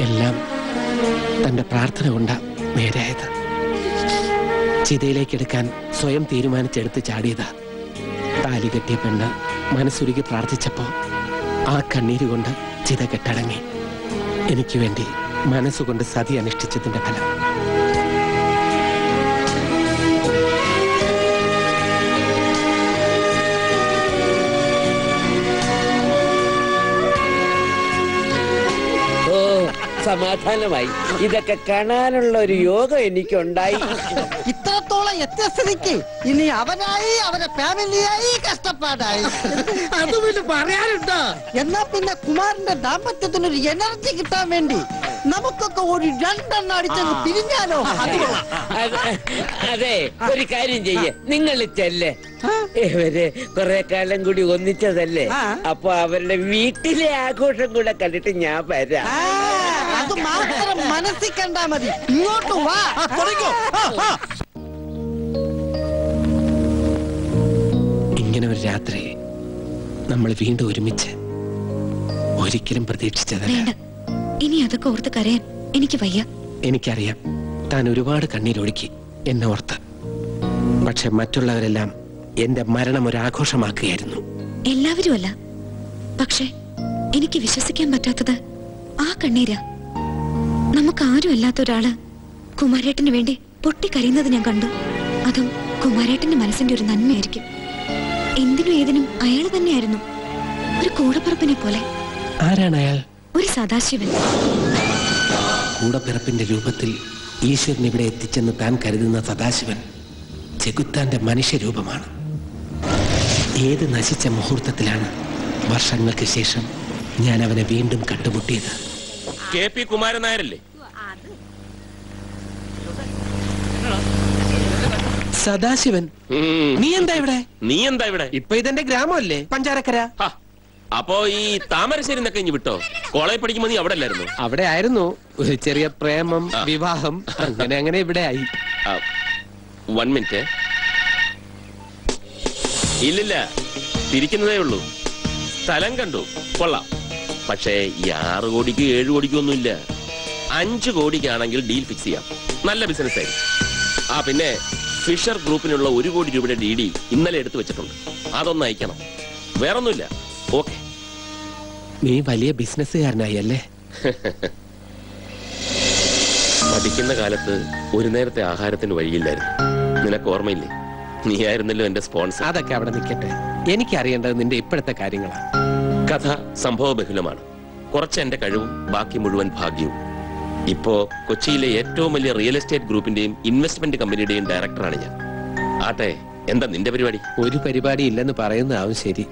എല്ലാം തന്റെ പ്രാർത്ഥന കൊണ്ടാ നേരായത്. ചിതയിലേക്ക് എടുക്കാൻ സ്വയം തീരുമാനിച്ചെടുത്ത് ചാടിയതാ. താലി കെട്ടിയ പെണ്ണ് മനസ്സുരുകി പ്രാർത്ഥിച്ചപ്പോ ആ കണ്ണീര് കൊണ്ട് ചിത കെട്ടടങ്ങി. എനിക്ക് വേണ്ടി മനസ്സുകൊണ്ട് സതി അനുഷ്ഠിച്ചതിന്റെ ഫലം. സമാധാനമായി. ഇതൊക്കെ കാണാനുള്ള ഒരു യോഗം എനിക്കുണ്ടായി. ഇത്രത്തോളം എത്തിയ സ്ഥിതിക്ക് ഇനി അവനായി അവരെ ഫാമിലിയായി കഷ്ടപ്പാടായി. അത് പിന്നെ പറയാനുണ്ടോ? എന്നാ പിന്നെ കുമാരന്റെ ദാമ്പത്യത്തിനൊരു എനർജി കിട്ടാൻ വേണ്ടി നമുക്കൊക്കെ ഒരു 2 എണ്ണം അടിച്ചത് പിരിഞ്ഞാലോ? അതെ, ഒരു കാര്യം ചെയ്യേ, നിങ്ങൾ ചെല്ലേ. ഇവര് കുറെ കാലം കൂടി ഒന്നിച്ചതല്ലേ, അപ്പൊ അവരുടെ വീട്ടിലെ ആഘോഷം കൂടെ കണ്ടിട്ട് ഞാൻ വരാം. അത് മാത്രം മനസ്സിൽ കണ്ടാ മതി. ഇങ്ങോട്ട് വാ. ഇങ്ങനെ ഒരു രാത്രി നമ്മൾ വീണ്ടും ഒരുമിച്ച് ഒരിക്കലും പ്രതീക്ഷിച്ചതല്ല. ഇനി അതൊക്കെ ഓർത്ത് കരയാൻ എനിക്ക് വയ്യ. എനിക്കറിയാം, താൻ ഒരുപാട് കണ്ണീരൊഴുക്കി എന്നെ ഓർത്ത്. പക്ഷെ മറ്റുള്ളവരെല്ലാം എന്റെ മരണം ഒരു ആഘോഷമാക്കുകയായിരുന്നു. എല്ലാവരും അല്ല, പക്ഷെ എനിക്ക് വിശ്വസിക്കാൻ പറ്റാത്തത് ആ കണ്ണീരാ. നമുക്ക് ആരും അല്ലാത്ത ഒരാള് കുമാരേട്ടന് വേണ്ടി പൊട്ടിക്കരയുന്നത് ഞാൻ കണ്ടു. അതും കുമാരേട്ടന്റെ മനസ്സിന്റെ ഒരു നന്മയായിരിക്കും. എന്തിനും ഏതിനും അയാൾ തന്നെയായിരുന്നു, ഒരു കൂടപ്പിറപ്പിനെ പോലെ. ആരാണ് അയാൾ? ഒരു സദാശിവൻ. കൂടപ്പിറപ്പിന്റെ രൂപത്തിൽ ഈശ്വരൻ ഇവിടെ എത്തിച്ചെന്ന് താൻ കരുതുന്ന സദാശിവൻ ചെകുത്താന്റെ മനുഷ്യരൂപമാണ്. ഏത് നശിച്ച മുഹൂർത്തത്തിലാണ് വർഷങ്ങൾക്ക് ശേഷം ഞാൻ അവനെ വീണ്ടും കണ്ടുമുട്ടിയത്. KP കുമാരൻ നായരല്ലേ? സദാശിവൻ, നീ എന്താ ഇവിടെ? ഇപ്പൊ ഇതെന്റെ ഗ്രാമമല്ലേ, പഞ്ചാരക്കര. അപ്പോ ഈ താമരശ്ശേരി എന്നൊക്കെ ഇനി വിട്ടോ? കോളേജ് പഠിക്കുമ്പോ നീ അവിടെ അല്ലായിരുന്നു? അവിടെ ആയിരുന്നു. ഒരു ചെറിയ പ്രേമം, വിവാഹം, അങ്ങനെ ഇവിടെ ആയി. 1 മിനിറ്റ്. ഇല്ലില്ല, തിരിക്കുന്നതേ ഉള്ളൂ. സ്ഥലം കണ്ടു, കൊള്ളാം. പക്ഷേ ഈ 6 കോടിക്ക് 7 കോടിക്കും ഒന്നുമില്ല. 5 കോടിക്കാണെങ്കിൽ ഡീൽ ഫിക്സ് ചെയ്യാം. നല്ല ബിസിനസ് ആയിരിക്കും. പിന്നെ ഫിഷർ ഗ്രൂപ്പിനുള്ള 1 കോടി രൂപയുടെ DD ഇന്നലെ എടുത്തു വെച്ചിട്ടുണ്ട്. അതൊന്ന് അയക്കണം. വേറൊന്നുമില്ല. ഓക്കെ. നീ വലിയ ബിസിനസ്സുകാരനായി അല്ലേ? പഠിക്കുന്ന കാലത്ത് ഒരു നേരത്തെ ആഹാരത്തിന് വഴിയില്ലായിരുന്നു. നിനക്ക് ഓർമ്മയില്ലേ? നീ ആയിരുന്നല്ലോ എന്റെ സ്പോൺസർ. അതൊക്കെ അവിടെ നിൽക്കട്ടെ. എനിക്കറിയേണ്ടത് നിന്റെ ഇപ്പോഴത്തെ കാര്യങ്ങളാണ്. കഥ സംഭവ ബഹുലമാണ്. കുറച്ച് എന്റെ കഴിവും ബാക്കി മുഴുവൻ ഭാഗ്യവും. ഇപ്പോ കൊച്ചിയിലെ ഏറ്റവും വലിയ റിയൽ എസ്റ്റേറ്റ് ഗ്രൂപ്പിന്റെയും ഇൻവെസ്റ്റ്മെന്റ് കമ്പനിയുടെയും ഡയറക്ടറാണ് ഞാൻ. ആട്ടെ, എന്താ നിന്റെ പരിപാടി? ഒരു പരിപാടി ഇല്ലെന്ന് പറയുന്നതാവും ശരി.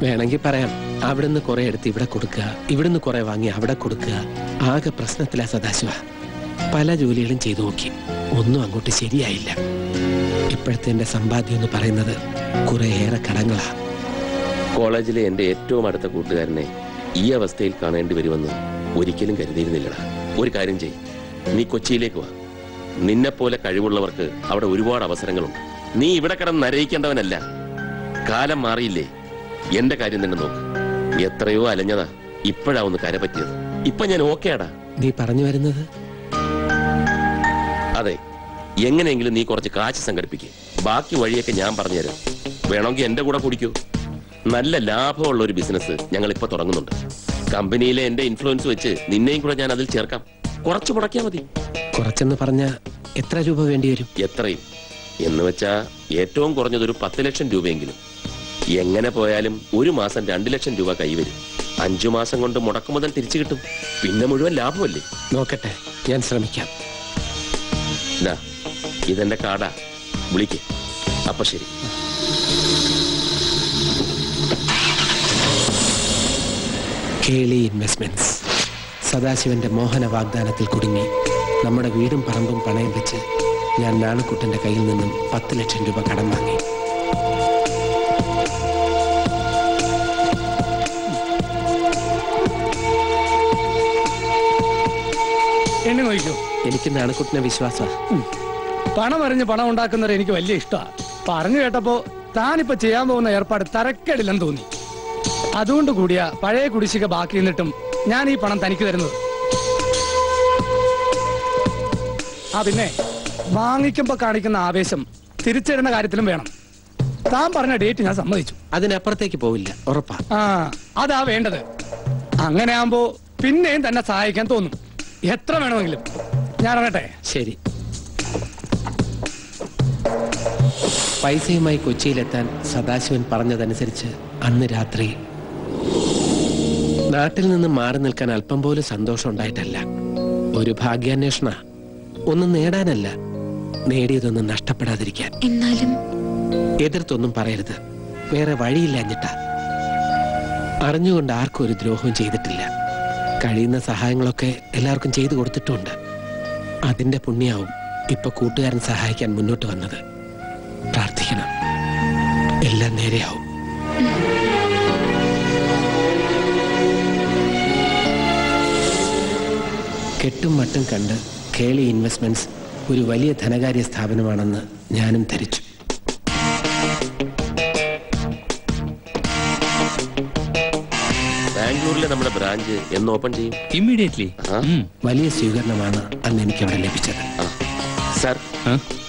വേണമെങ്കിൽ പറയാം. അവിടുന്ന് കുറെ എടുത്ത് ഇവിടെ കൊടുക്കുക, ഇവിടുന്ന് കുറെ വാങ്ങി അവിടെ കൊടുക്കുക. ആകെ പ്രശ്നത്തിലാ സദാശിവ. പല ജോലികളും ചെയ്തു നോക്കി, ഒന്നും അങ്ങോട്ട് ശരിയായില്ല. ഇപ്പോഴത്തെ എന്റെ സമ്പാദ്യം എന്ന് പറയുന്നത് കുറേയേറെ കടങ്ങളാ. കോളേജിലെ എന്റെ ഏറ്റവും അടുത്ത കൂട്ടുകാരനെ ഈ അവസ്ഥയിൽ കാണേണ്ടി വരുമെന്ന് ഒരിക്കലും കരുതിയിരുന്നില്ലടാ. ഒരു കാര്യം ചെയ്യ്, നീ കൊച്ചിയിലേക്ക് വാ. നിന്നെ പോലെ കഴിവുള്ളവർക്ക് അവിടെ ഒരുപാട് അവസരങ്ങളുണ്ട്. നീ ഇവിടെ കിടന്ന് നരയിക്കേണ്ടവനല്ല. കാലം മാറിയില്ലേ? എന്റെ കാര്യം തന്നെ നോക്ക്. എത്രയോ അലഞ്ഞതാ, ഇപ്പോഴാ ഒന്ന് കര പറ്റിയത്. ഇപ്പൊ ഞാൻ ഓക്കെയാടാ. നീ പറഞ്ഞു വരുന്നത്? അതെ, എങ്ങനെയെങ്കിലും നീ കുറച്ച് കാശ് സംഘടിപ്പിക്കുക. ബാക്കി വഴിയൊക്കെ ഞാൻ പറഞ്ഞുതരാം. വേണമെങ്കിൽ എന്റെ കൂടെ കുടിക്കൂ. നല്ല ലാഭമുള്ള ഒരു ബിസിനസ് ഞങ്ങൾ ഇപ്പൊ തുടങ്ങുന്നുണ്ട്. കമ്പനിയിലെ എന്റെ ഇൻഫ്ലുവൻസ് വെച്ച് നിന്നെയും കൂടെ ഞാൻ അതിൽ ചേർക്കാം. കുറച്ച് മുടക്കിയാ മതി. കുറച്ചെന്ന് പറഞ്ഞ എത്ര രൂപ വേണ്ടി വരും? എത്രയും എന്ന് വെച്ചാ ഏറ്റവും കുറഞ്ഞതൊരു 10 ലക്ഷം രൂപയെങ്കിലും. എങ്ങനെ പോയാലും ഒരു മാസം 2 ലക്ഷം രൂപ കൈവരും. 5 മാസം കൊണ്ട് മുടക്കുമുതൽ തിരിച്ചു കിട്ടും. പിന്നെ മുഴുവൻ ലാഭമല്ലേ? നോക്കട്ടെ, ഞാൻ ശ്രമിക്കാം. ഇതെന്റെ കാർഡാ, വിളിക്ക്. അപ്പൊ ശരി. കേളി ഇൻവെസ്റ്റ്മെന്റ്സ്. സദാശിവന്റെ മോഹന വാഗ്ദാനത്തിൽ കുടുങ്ങി നമ്മുടെ വീടും പറമ്പും പണയം വെച്ച് ഞാൻ നാണക്കുട്ടന്റെ കയ്യിൽ നിന്നും 10 ലക്ഷം രൂപ കടം വാങ്ങി. എന്നെ നോക്കൂ. എനിക്ക് നാണക്കുട്ടനെ വിശ്വാസമാണ്. പണം അറിഞ്ഞ് പണം ഉണ്ടാക്കുന്നവരെ എനിക്ക് വലിയ ഇഷ്ടമാണ്. പറഞ്ഞു കേട്ടപ്പോ താനിപ്പോ ചെയ്യാൻ പോകുന്ന ഏർപ്പാട് തരക്കേടില്ലെന്ന് തോന്നി. അതുകൊണ്ട് കൂടിയ പഴയ കുടിശ്ശിക ബാക്കി നിന്നിട്ടും ഞാൻ ഈ പണം തനിക്ക് തരുന്നത്. പിന്നെ വാങ്ങിക്കുമ്പോ കാണിക്കുന്ന ആവേശം തിരിച്ചെടുന്ന കാര്യത്തിലും വേണം. താൻ പറഞ്ഞ ഡേറ്റ് ഞാൻ സമ്മതിച്ചു. അതിനപ്പുറത്തേക്ക് പോവില്ല, ഉറപ്പാ. അതാ വേണ്ടത്. അങ്ങനെ ആകുമ്പോ പിന്നെയും തന്നെ സഹായിക്കാൻ തോന്നും. എത്ര വേണമെങ്കിലും. ഞാൻ ഇറങ്ങട്ടെ. ശരി. പൈസയുമായി കൊച്ചിയിലെത്താൻ സദാശിവൻ പറഞ്ഞതനുസരിച്ച് അന്ന് രാത്രി നാട്ടിൽ നിന്ന് മാറി നിൽക്കാൻ അല്പം പോലും സന്തോഷം ഉണ്ടായിട്ടല്ല, ഒരു ഭാഗ്യാന്വേഷണ, ഒന്നും നേടാനല്ല, നേടിയതൊന്നും നഷ്ടപ്പെടാതിരിക്കാൻ. എന്നാലും എതിർത്തൊന്നും പറയരുത്, വേറെ വഴിയില്ലാഞ്ഞിട്ടാ. അറിഞ്ഞുകൊണ്ട് ആർക്കും ഒരു ദ്രോഹവും ചെയ്തിട്ടില്ല. കഴിയുന്ന സഹായങ്ങളൊക്കെ എല്ലാവർക്കും ചെയ്തു കൊടുത്തിട്ടുണ്ട്. അതിന്റെ പുണ്യാവും ഇപ്പൊ കൂട്ടുകാരൻ സഹായിക്കാൻ മുന്നോട്ട് വന്നത്. പ്രാർത്ഥിക്കണം, എല്ലാം നേരെയാവും. കെട്ടും മട്ടും കണ്ട് കേളി ഇൻവെസ്റ്റ്മെന്റ്സ് ഒരു വലിയ ധനകാര്യ സ്ഥാപനമാണെന്ന് ഞാനും ധരിച്ചു. ബാംഗ്ലൂരിലെ നമ്മുടെ ബ്രാഞ്ച് എന്ന് ഓപ്പൺ ചെയ്യും? ഇമ്മീഡിയറ്റ്ലി. വലിയ സ്വീകരണമാണ് അന്ന് എനിക്ക് അവിടെ ലഭിച്ചത്. സാർ,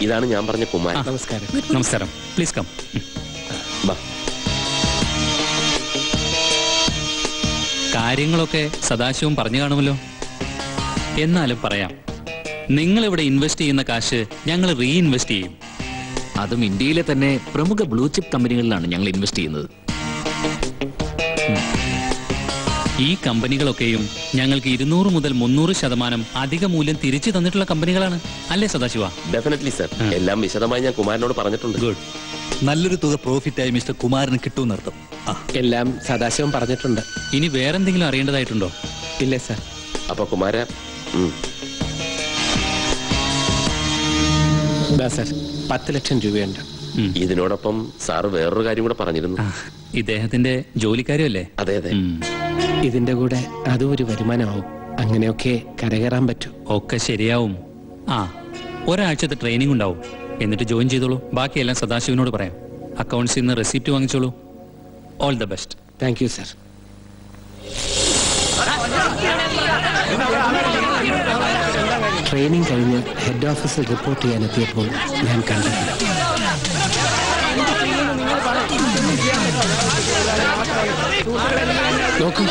ഇതാണ് ഞാൻ പറഞ്ഞ കുമാരൻ. നമസ്കാരം. നമസ്കാരം. Please come. കാര്യങ്ങളൊക്കെ സദാശിവം പറഞ്ഞു കാണുമല്ലോ. എന്നാലും പറയാം, നിങ്ങൾ ഇവിടെ ഇൻവെസ്റ്റ് ചെയ്യുന്ന കാശ് ഞങ്ങൾ റീഇൻവെസ്റ്റ് ചെയ്യും. അതും ഇന്ത്യയിലെ തന്നെ പ്രമുഖ ബ്ലൂ ചിപ്പ് കമ്പനികളിലാണ് ഞങ്ങൾ ഇൻവെസ്റ്റ് ചെയ്യുന്നത്. ഈ കമ്പനികളൊക്കെയും ഞങ്ങൾക്ക് 200 മുതൽ 300% അധിക മൂല്യം തിരിച്ചു തന്നിട്ടുള്ള കമ്പനികളാണ്, അല്ലേ സദാശിവ? Definitely sir. എല്ലാം വിശദമായി ഞാൻ കുമാരനോട് പറഞ്ഞിട്ടുണ്ട്. ഗുഡ്. നല്ലൊരു തുക പ്രോഫിറ്റായി മിസ്റ്റർ കുമാരന് കിട്ടുമെന്നർത്ഥം. എല്ലാം സദാശിവം പറഞ്ഞിട്ടുണ്ട്. ഇനി വേറെന്തെങ്കിലും അറിയേണ്ടതായിട്ടുണ്ടോ? ഇല്ല സാർ. അപ്പൊ കുമാര, സാർ 10 ലക്ഷം രൂപയുണ്ട്. ഇതിനോടൊപ്പം സാറ് വേറൊരു കാര്യം കൂടെ പറഞ്ഞിരുന്നു. ഇദ്ദേഹത്തിന്റെ ജോലിക്കാരുമല്ലേ? അതെ അതെ. ഇതിന്റെ കൂടെ അതും ഒരു വരുമാനമാവും. അങ്ങനെയൊക്കെ കരകയറാൻ പറ്റൂ. ഒക്കെ ശരിയാവും. ഒരാഴ്ചത്തെ ട്രെയിനിങ് ഉണ്ടാവും. എന്നിട്ട് ജോയിൻ ചെയ്തോളൂ. ബാക്കിയെല്ലാം സദാശിവനോട് പറയാം. അക്കൗണ്ട്സിൽ നിന്ന് റെസിപ്റ്റ് വാങ്ങിച്ചോളൂ. All the best. Thank you sir. Training കഴിഞ്ഞ് ഹെഡ് ഓഫീസിൽ റിപ്പോർട്ട് ചെയ്യാനെത്തിയപ്പോൾ ഞാൻ കണ്ടില്ല. നോക്കൂ,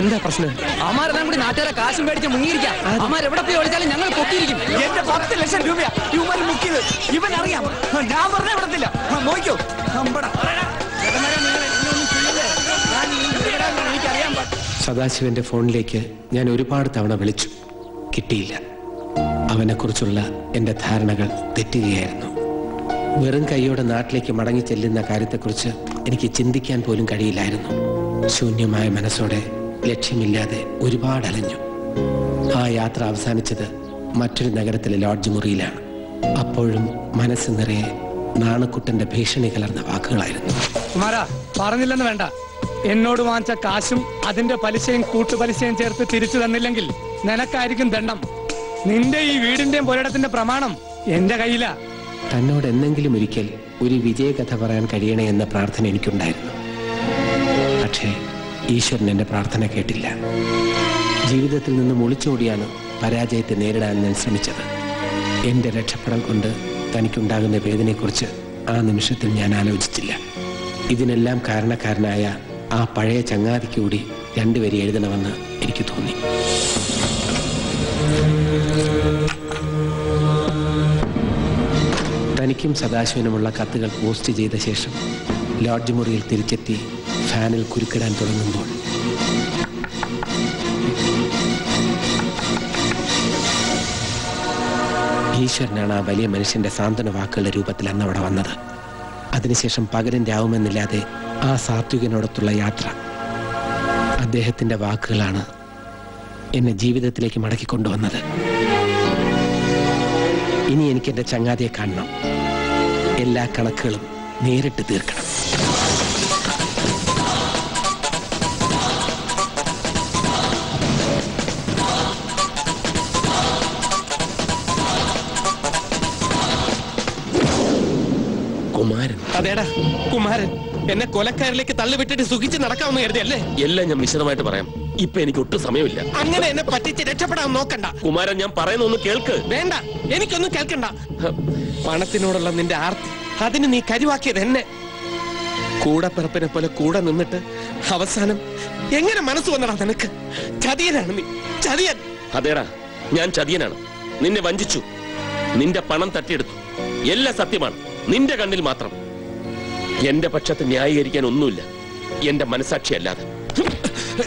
എന്താ പ്രശ്നം? അമാരെല്ലാം കൂടി നാട്ടുകാരെ കാശും പേടിച്ച് മുങ്ങിയിരിക്കാം. അമാർ എവിടെ പോയി ഒളിച്ചാലും ഞങ്ങൾ പൊക്കിയിരിക്കും. എന്റെ 10 ലക്ഷം രൂപ ഇവൻ മുക്കിയത്. ഇവൻ അറിയാം. ഞാൻ പറഞ്ഞ വിടത്തില്ല. നോക്കൂ. സദാശിവന്റെ ഫോണിലേക്ക് ഞാൻ ഒരുപാട് തവണ വിളിച്ചു, കിട്ടിയില്ല. അവനെക്കുറിച്ചുള്ള എന്റെ ധാരണകൾ തെറ്റുകയായിരുന്നു. വെറും കൈയോടെ നാട്ടിലേക്ക് മടങ്ങി ചെല്ലുന്ന കാര്യത്തെക്കുറിച്ച് എനിക്ക് ചിന്തിക്കാൻ പോലും കഴിയില്ലായിരുന്നു. ശൂന്യമായ മനസ്സോടെ ലക്ഷ്യമില്ലാതെ ഒരുപാട് അലഞ്ഞു. ആ യാത്ര അവസാനിച്ചത് മറ്റൊരു നഗരത്തിലെ ലോഡ്ജ് മുറിയിലാണ്. അപ്പോഴും മനസ്സ് നിറയെ നാണക്കുട്ടന്റെ ഭീഷണി കലർന്ന വാക്കുകളായിരുന്നു. കുമാരാ, പറഞ്ഞില്ലെന്ന് വേണ്ട. എന്നോട് വാങ്ങിച്ച കാശും അതിന്റെ പലിശയും കൂട്ടുപലിശയും ചേർത്ത് തിരിച്ചു തന്നില്ലെങ്കിൽ നിനക്കായിരിക്കും ദണ്ഡം. നിന്റെ ഈ വീടിന്റെയും പുരയിടത്തിന്റെ പ്രമാണം എന്റെ കയ്യിലാ. തന്നോട് എന്നെങ്കിലും ഒരിക്കൽ ഒരു വിജയകഥ പറയാൻ കഴിയണേ എന്ന പ്രാർത്ഥന എനിക്കുണ്ടായിരുന്നു. പക്ഷേ ഈശ്വരൻ എന്റെ പ്രാർത്ഥന കേട്ടില്ല. ജീവിതത്തിൽ നിന്നും ഒളിച്ചോടിയാണ് പരാജയത്തെ നേരിടാൻ ഞാൻ ശ്രമിച്ചത്. എന്റെ രക്ഷപ്പെടൽ കൊണ്ട് തനിക്കുണ്ടാകുന്ന വേദനയെക്കുറിച്ച് ആ നിമിഷത്തിൽ ഞാൻ ആലോചിച്ചില്ല. ഇതിനെല്ലാം കാരണക്കാരനായ ആ പഴയ ചങ്ങാതിക്ക് കൂടി 2 വരി എഴുതണമെന്ന് എനിക്ക് തോന്നി. തനിക്കും സദാശിവനുമുള്ള കത്തുകൾ പോസ്റ്റ് ചെയ്ത ശേഷം ലോഡ്ജ് മുറിയിൽ തിരിച്ചെത്തി ഫാനിൽ കുരുക്കിടാൻ തുടങ്ങുമ്പോൾ ഈശ്വരനാണ് ആ വലിയ മനുഷ്യന്റെ സാന്ത്വന വാക്കുകളുടെ രൂപത്തിൽ അന്ന് അവിടെ വന്നത്. അതിനുശേഷം പകരം രാവുമെന്നില്ലാതെ ആ സാത്വികനോടൊത്തുള്ള യാത്ര, അദ്ദേഹത്തിന്റെ വാക്കുകളാണ് എന്നെ ജീവിതത്തിലേക്ക് മടക്കിക്കൊണ്ടുവന്നത്. ഇനി എനിക്ക് എന്റെ ചങ്ങാതിയെ കാണണം. എല്ലാ കണക്കുകളും നേരിട്ട് തീർക്കണം. കുമാരൻ. അതേടാ കുമാരൻ. എന്നെ കൊലക്കാരിലേക്ക് തള്ളിവിട്ടിട്ട് സുഖിച്ച് നടക്കാമെന്ന് കരുതിയല്ലേ? എല്ലാം ഞാൻ വിശദമായിട്ട് പറയാം. ഇപ്പൊ എനിക്ക് ഒട്ടും സമയമില്ല. അങ്ങനെ എന്നെ പറ്റിച്ച് രക്ഷപ്പെടാൻ നോക്കണ്ട കുമാരൻ. ഞാൻ പറയുന്ന ഒന്ന് കേൾക്ക്. വേണ്ട, എനിക്കൊന്നും കേൾക്കണ്ട. പണത്തിനോടുള്ള നിന്റെ ആർത്തി, അതിന് നീ കരുവാക്കിയത് എന്നെ. കൂടപ്പിറപ്പിനെ പോലെ കൂടെ നിന്നിട്ട് അവസാനം എങ്ങനെ മനസ്സ് വന്നടാ നിനക്ക്? ചതിയനാണ് നീ, ചതിയൻ. അതേടാ, ഞാൻ ചതിയനാണ്. നിന്നെ വഞ്ചിച്ചു, നിന്റെ പണം തട്ടിയെടുത്തു. എല്ലാം സത്യമാണ്, നിന്റെ കണ്ണിൽ മാത്രം. എന്റെ പക്ഷത്ത് ന്യായീകരിക്കാൻ ഒന്നുമില്ല, എന്റെ മനസാക്ഷി അല്ലാതെ.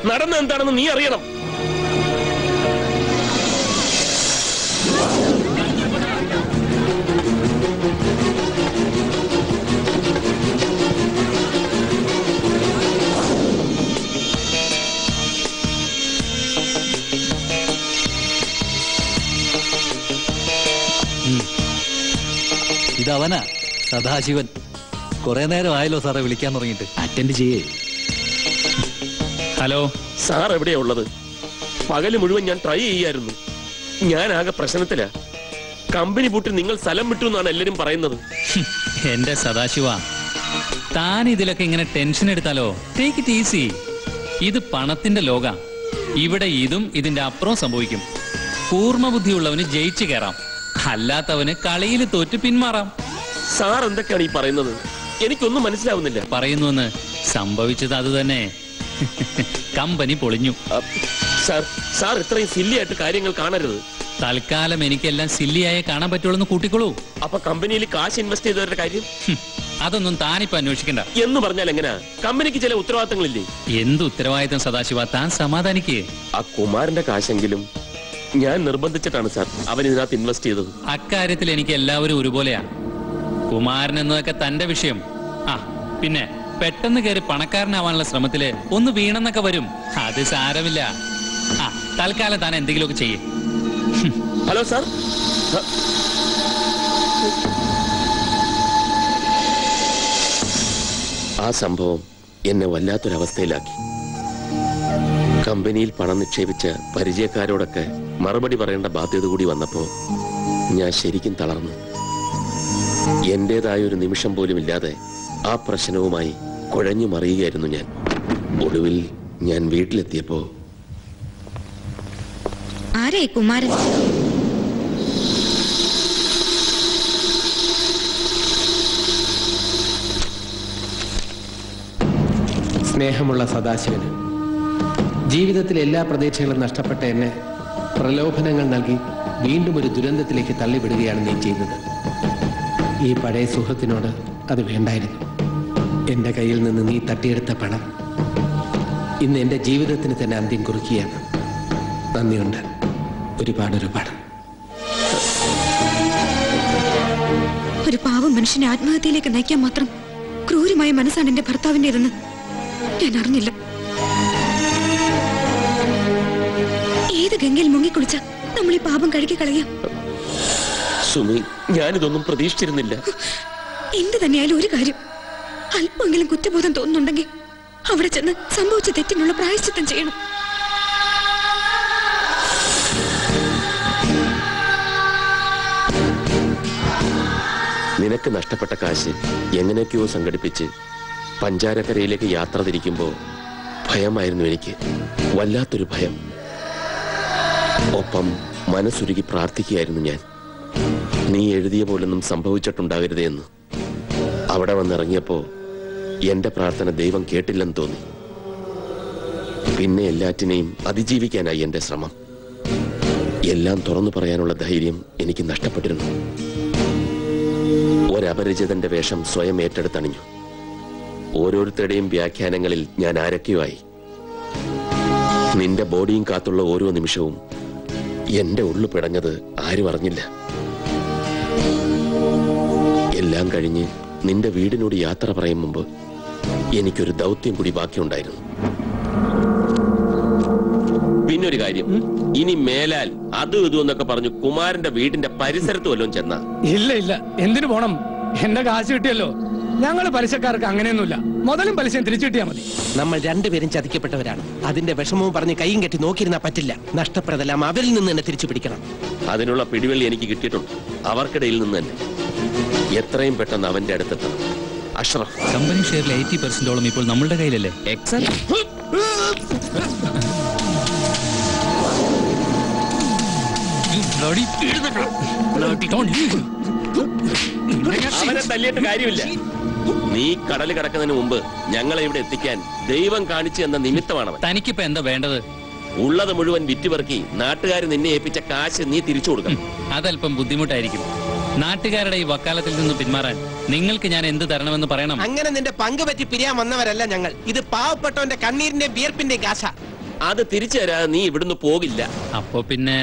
നടന്ന എന്താണെന്ന് നീ അറിയണം. ഇതവനാ സദാശിവൻ. കുറെ നേരം ആയല്ലോ സാറെ വിളിക്കാൻ തുടങ്ങിയിട്ട്. അറ്റൻഡ് ചെയ്യേ. ഹലോ സാർ എവിടെയാ ഉള്ളത്? പകല് മുഴുവൻ ഞാൻ ട്രൈ ചെയ്യായിരുന്നു. ഞാൻ ആകെ പ്രശ്നത്തിലാ. കമ്പനി പൂട്ടി നിങ്ങൾ സ്ഥലം വിട്ടു എന്നാണ് എല്ലാരും പറയുന്നത്. എന്റെ സദാശിവ, താൻ ഇതിലൊക്കെ ഇങ്ങനെ ടെൻഷൻ എടുത്താലോ? Take it easy. ഇത് പണത്തിന്റെ ലോക. ഇവിടെ ഇതും ഇതിന്റെ അപ്പുറവും സംഭവിക്കും. കൂർമ്മബുദ്ധിയുള്ളവന് ജയിച്ചു കയറാം, അല്ലാത്തവന് കളിയിൽ തോറ്റ് പിന്മാറാം. സാർ എന്തൊക്കെയാണ് ഈ പറയുന്നത്? എനിക്കൊന്നും മനസ്സിലാവുന്നില്ല. പറയുന്നുവെന്ന് സംഭവിച്ചത് അത് തന്നെ. കമ്പനി പൊളിഞ്ഞു. സാർ ഇത്രയും സില്ലിയായിട്ട് കാര്യങ്ങൾ കാണരുത്. തൽക്കാലം എനിക്കെല്ലാം സില്ലിയായേ കാണാൻ പറ്റുള്ളൂ കൂട്ടിക്കോളൂ. അപ്പൊ കമ്പനിയിൽ കാശ് ഇൻവെസ്റ്റ് ചെയ്തവരുടെ കാര്യം അതൊന്നും താനിപ്പോ അന്വേഷിക്കണ്ട. എന്ന് പറഞ്ഞാൽ എങ്ങനാ? കമ്പനിക്ക് ചില ഉത്തരവാദിത്തങ്ങളില്ലേ? എന്ത് ഉത്തരവാദിത്തം സദാശിവ? താൻ സമാധാനിക്കേ. ആ കുമാരന്റെ കാശെങ്കിലും ഞാൻ നിർബന്ധിച്ചിട്ടാണ് സാർ അവൻ ഇതിനകത്ത് ഇൻവെസ്റ്റ് ചെയ്തത്. അക്കാര്യത്തിൽ എനിക്ക് എല്ലാവരും ഒരുപോലെയാ. കുമാരൻ എന്നതൊക്കെ തന്റെ വിഷയം. ആ പിന്നെ പെട്ടെന്ന് കയറി പണക്കാരനാവാനുള്ള ശ്രമത്തില് ഒന്ന് വീണെന്നൊക്കെ വരും. അത് സാരമില്ല. ആ തൽക്കാലം താൻ എന്തെങ്കിലുമൊക്കെ ചെയ്യേ. Hello sir. ആ സംഭവം എന്നെ വല്ലാത്തൊരവസ്ഥയിലാക്കി. കമ്പനിയിൽ പണം നിക്ഷേപിച്ച പരിചയക്കാരോടൊക്കെ മറുപടി പറയേണ്ട ബാധ്യത കൂടി വന്നപ്പോ ഞാൻ ശരിക്കും തളർന്നു. എന്റേതായ ഒരു നിമിഷം പോലും ഇല്ലാതെ ആ പ്രശ്നവുമായി കുഴഞ്ഞു മറിയുകയായിരുന്നു ഞാൻ. ഒടുവിൽ ഞാൻ വീട്ടിലെത്തിയപ്പോ ആരേ കുമാരൻ? സ്നേഹമുള്ള സദാശിവന്, ജീവിതത്തിലെ എല്ലാ പ്രതീക്ഷകളും നഷ്ടപ്പെട്ട എന്നെ പ്രലോഭനങ്ങൾ നൽകി വീണ്ടും ഒരു ദുരന്തത്തിലേക്ക് തള്ളിവിടുകയാണ് നീ ചെയ്തത്. ഈ പഴയ സുഹൃത്തിനോട് അത് വേണ്ടായിരുന്നു. എന്റെ കയ്യിൽ നിന്ന് നീ തട്ടിയെടുത്ത പണം ഇന്ന് എന്റെ ജീവിതത്തിന് തന്നെ അന്ത്യം കുറിക്കുകയാണ്. നന്ദിയുണ്ട്, ഒരുപാട്. ഒരു പാവം മനുഷ്യനെ ആത്മഹത്യയിലേക്ക് നയിക്കാൻ മാത്രം ക്രൂരമായ മനസ്സാണ് എന്റെ ഭർത്താവിന്റേതെന്ന് ഞാൻ അറിഞ്ഞില്ല. ഏത് ഗംഗയിൽ മുങ്ങിക്കുളിച്ച നമ്മൾ ഈ പാപം കഴുകി കളയാം. സുമി, ഞാനിതൊന്നും പ്രതീക്ഷിച്ചിരുന്നില്ല. എന്ത് തന്നെയായാലും ഒരു കാര്യം, അല്പമെങ്കിലും കുറ്റബോധം തോന്നുന്നുണ്ടെങ്കിൽ അവിടെ ചെന്ന് സംഭവിച്ച തെറ്റിനുള്ള പ്രായശ്ചിത്തം ചെയ്യണം. നിനക്ക് നഷ്ടപ്പെട്ട കാശ് എങ്ങനെയൊക്കെയോ സംഘടിപ്പിച്ച് പഞ്ചാരക്കരയിലേക്ക് യാത്ര തിരിക്കുമ്പോ ഭയമായിരുന്നു എനിക്ക്, വല്ലാത്തൊരു ഭയം. ഒപ്പം മനസ്സുരുകി പ്രാർത്ഥിക്കുകയായിരുന്നു ഞാൻ, നീ എഴുതിയ പോലൊന്നും സംഭവിച്ചിട്ടുണ്ടാകരുതേ എന്ന്. അവിടെ വന്നിറങ്ങിയപ്പോ എന്റെ പ്രാർത്ഥന ദൈവം കേട്ടില്ലെന്ന് തോന്നി. പിന്നെ എല്ലാറ്റിനെയും അതിജീവിക്കാനായി എന്റെ ശ്രമം. എല്ലാം തുറന്നു പറയാനുള്ള ധൈര്യം എനിക്ക് നഷ്ടപ്പെട്ടിരുന്നു. ഒരപരിചിതന്റെ വേഷം സ്വയം ഏറ്റെടുത്തണിഞ്ഞു. ഓരോരുത്തരുടെയും വ്യാഖ്യാനങ്ങളിൽ ഞാൻ ആരൊക്കെയോ ആയി. നിന്റെ ബോഡിയും കാത്തുള്ള ഓരോ നിമിഷവും എന്റെ ഉള്ളു പിടഞ്ഞത് ആരും അറിഞ്ഞില്ല. എല്ലാം കഴിഞ്ഞ് നിന്റെ വീടിനോട് യാത്ര പറയും മുമ്പ് എനിക്കൊരു ദൗത്യം കൂടി ബാക്കിയുണ്ടായിരുന്നു. പിന്നൊരു കാര്യം, ഇനി മേലാൽ അതും ഇതും എന്നൊക്കെ പറഞ്ഞു കുമാരന്റെ വീടിന്റെ പരിസരത്ത് വല്ലതും ചെന്നാ? ഇല്ല, എന്തിനു പോണം? എന്റെ കാശ് കിട്ടിയല്ലോ. ഞങ്ങള് പലിശക്കാർക്ക് അങ്ങനെയൊന്നുമില്ല. മുതലും പലിശയും തിരിച്ചു കിട്ടിയാൽ മതി. നമ്മൾ രണ്ടുപേരും ചതിക്കപ്പെട്ടവരാണ്. അതിന്റെ വിഷമവും പറഞ്ഞ് കൈയും കെട്ടി നോക്കിയിരുന്നാ പറ്റില്ല. നഷ്ടപ്പെട്ടതെല്ലാം അവരിൽ നിന്ന് തന്നെ തിരിച്ചു പിടിക്കണം. അതിനുള്ള പിടിവള്ളി എനിക്ക് കിട്ടിയിട്ടുണ്ട്. അവർക്കിടയിൽ നിന്ന് തന്നെ എത്രയും പെട്ടെന്ന് അവന്റെ അടുത്തെത്തണം. അഷ്റഫ്, കമ്പനി ഷെയറിൽ 80% ഇപ്പോൾ നമ്മളുടെ കയ്യിലല്ലേ? അവനെ തല്ലിയിട്ട് കാര്യമില്ല. നീ കടല് കടക്കുന്നതിന് മുമ്പ് ഞങ്ങളെ ഇവിടെ എത്തിക്കാൻ ദൈവം കാണിച്ചു എന്ന നിമിത്തമാണ്. തനിക്കിപ്പോ എന്താ വേണ്ടത്? ഉള്ളത് മുഴുവൻ വിറ്റുപെറുക്കി നാട്ടുകാർ നിന്നെ ഏൽപ്പിച്ച കാശ് നീ തിരിച്ചു കൊടുക്കണം. അതല്പം ബുദ്ധിമുട്ടായിരിക്കും. നാട്ടുകാരുടെ ഈ വക്കാലത്തിൽ നിന്ന് പിന്മാറാൻ നിങ്ങൾക്ക് ഞാൻ എന്ത് തരണമെന്ന് പറയണം. അങ്ങനെ നിന്റെ പങ്ക് പറ്റി പിരിയാൻ വന്നവരല്ല ഞങ്ങൾ. ഇത് പാവപ്പെട്ടവന്റെ കണ്ണീരിന്റെ വിയർപ്പിന്റെ കാശ. അത് തിരിച്ചു തരാതെ നീ ഇവിടുന്ന് പോകില്ല. അപ്പോ പിന്നെ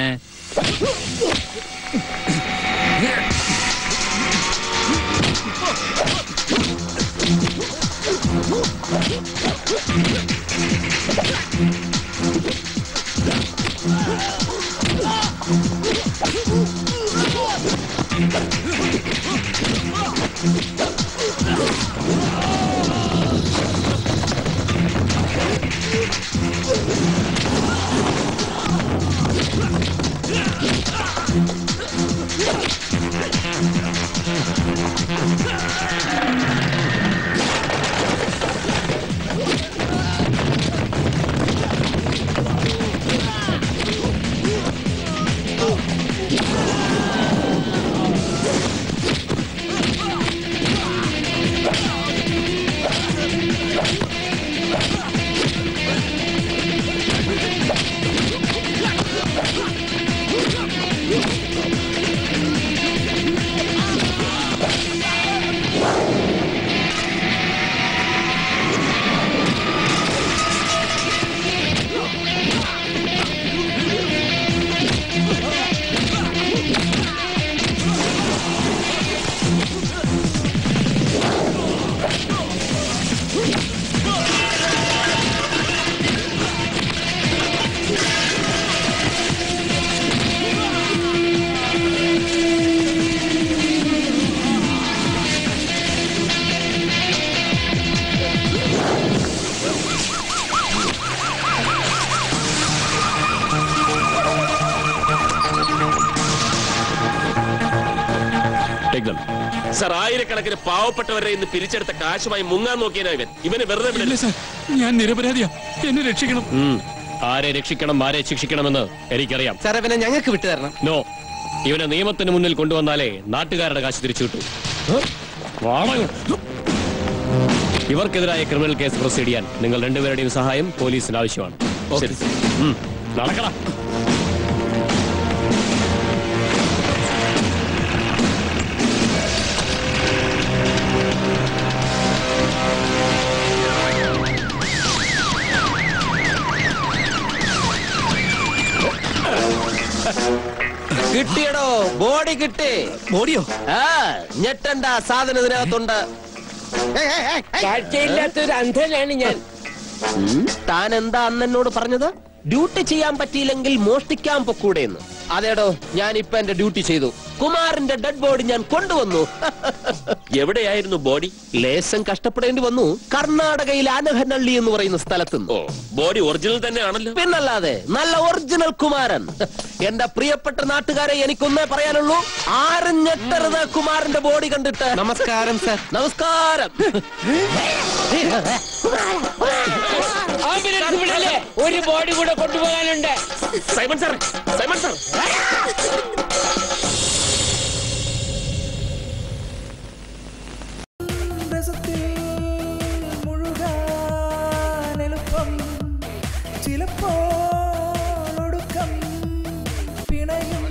സർ, ആയിരക്കണക്കിന് പാവപ്പെട്ടവരെ ഇന്ന് പിരിച്ചെടുത്ത കാശുമായി മുങ്ങാൻ നോക്കിയനാ ഇവന് വെറുതെ വിടില്ല. ഞാൻ നിരപരാധിയാ, എന്നെ രക്ഷിക്കണം. ആരെ രക്ഷിക്കണം, ആരെ ശിക്ഷിക്കണമെന്ന് എനിക്കറിയാം. സാർ, അവനെ ഞങ്ങൾക്ക് വിട്ടു തരണം. നോ, ഇവനെ നിയമത്തിന് മുന്നിൽ കൊണ്ടുവന്നാലേ നാട്ടുകാരുടെ കാശ് തിരിച്ചു കിട്ടൂ. ഇവർക്കെതിരായ ക്രിമിനൽ കേസ് പ്രൊസീഡ് ചെയ്യാൻ നിങ്ങൾ രണ്ടുപേരുടെയും സഹായം പോലീസിന് ആവശ്യമാണ്. ശരി, നടക്കണം. കിട്ടിയടോ, ബോഡി കിട്ടി. ബോഡിയോ? ഞെട്ടണ്ട, സാധനം ഇതിനകത്തുണ്ട്. കാഴ്ചയില്ലാത്തൊരു അന്ധനാണ് ഞാൻ. താൻ എന്താ അന്നെന്നോട് പറഞ്ഞത്? ഡ്യൂട്ടി ചെയ്യാൻ പറ്റിയില്ലെങ്കിൽ മോഷ്ടിക്കാൻ പൊക്കൂടെന്ന്. അതേടോ, ഞാൻ ഇപ്പൊ എന്റെ ഡ്യൂട്ടി ചെയ്തു. കുമാറിന്റെ ഡെഡ് ബോഡി ഞാൻ കൊണ്ടുവന്നു. എവിടെയായിരുന്നു ബോഡി? ലേശം കഷ്ടപ്പെടേണ്ടി വന്നു. കർണാടകയിലെ ആനഹനള്ളി എന്ന് പറയുന്ന സ്ഥലത്ത്. ബോഡി ഒറിജിനൽ തന്നെയാണല്ലോ. പിന്നല്ലാതെ, നല്ല ഒറിജിനൽ കുമാരൻ. എന്റെ പ്രിയപ്പെട്ട നാട്ടുകാരെ, എനിക്കൊന്നേ പറയാനുള്ളൂ, ആരും ഞെട്ടരുത് കുമാറിന്റെ ബോഡി കണ്ടിട്ട്. നമസ്കാരം സർ. നമസ്കാരം. ഒരു ബോഡി കൂടെ കൊണ്ടുപോകാനുണ്ട്. Simon sir, Simon sir. ചിലപ്പോൾ ഒടുക്കം പിണയും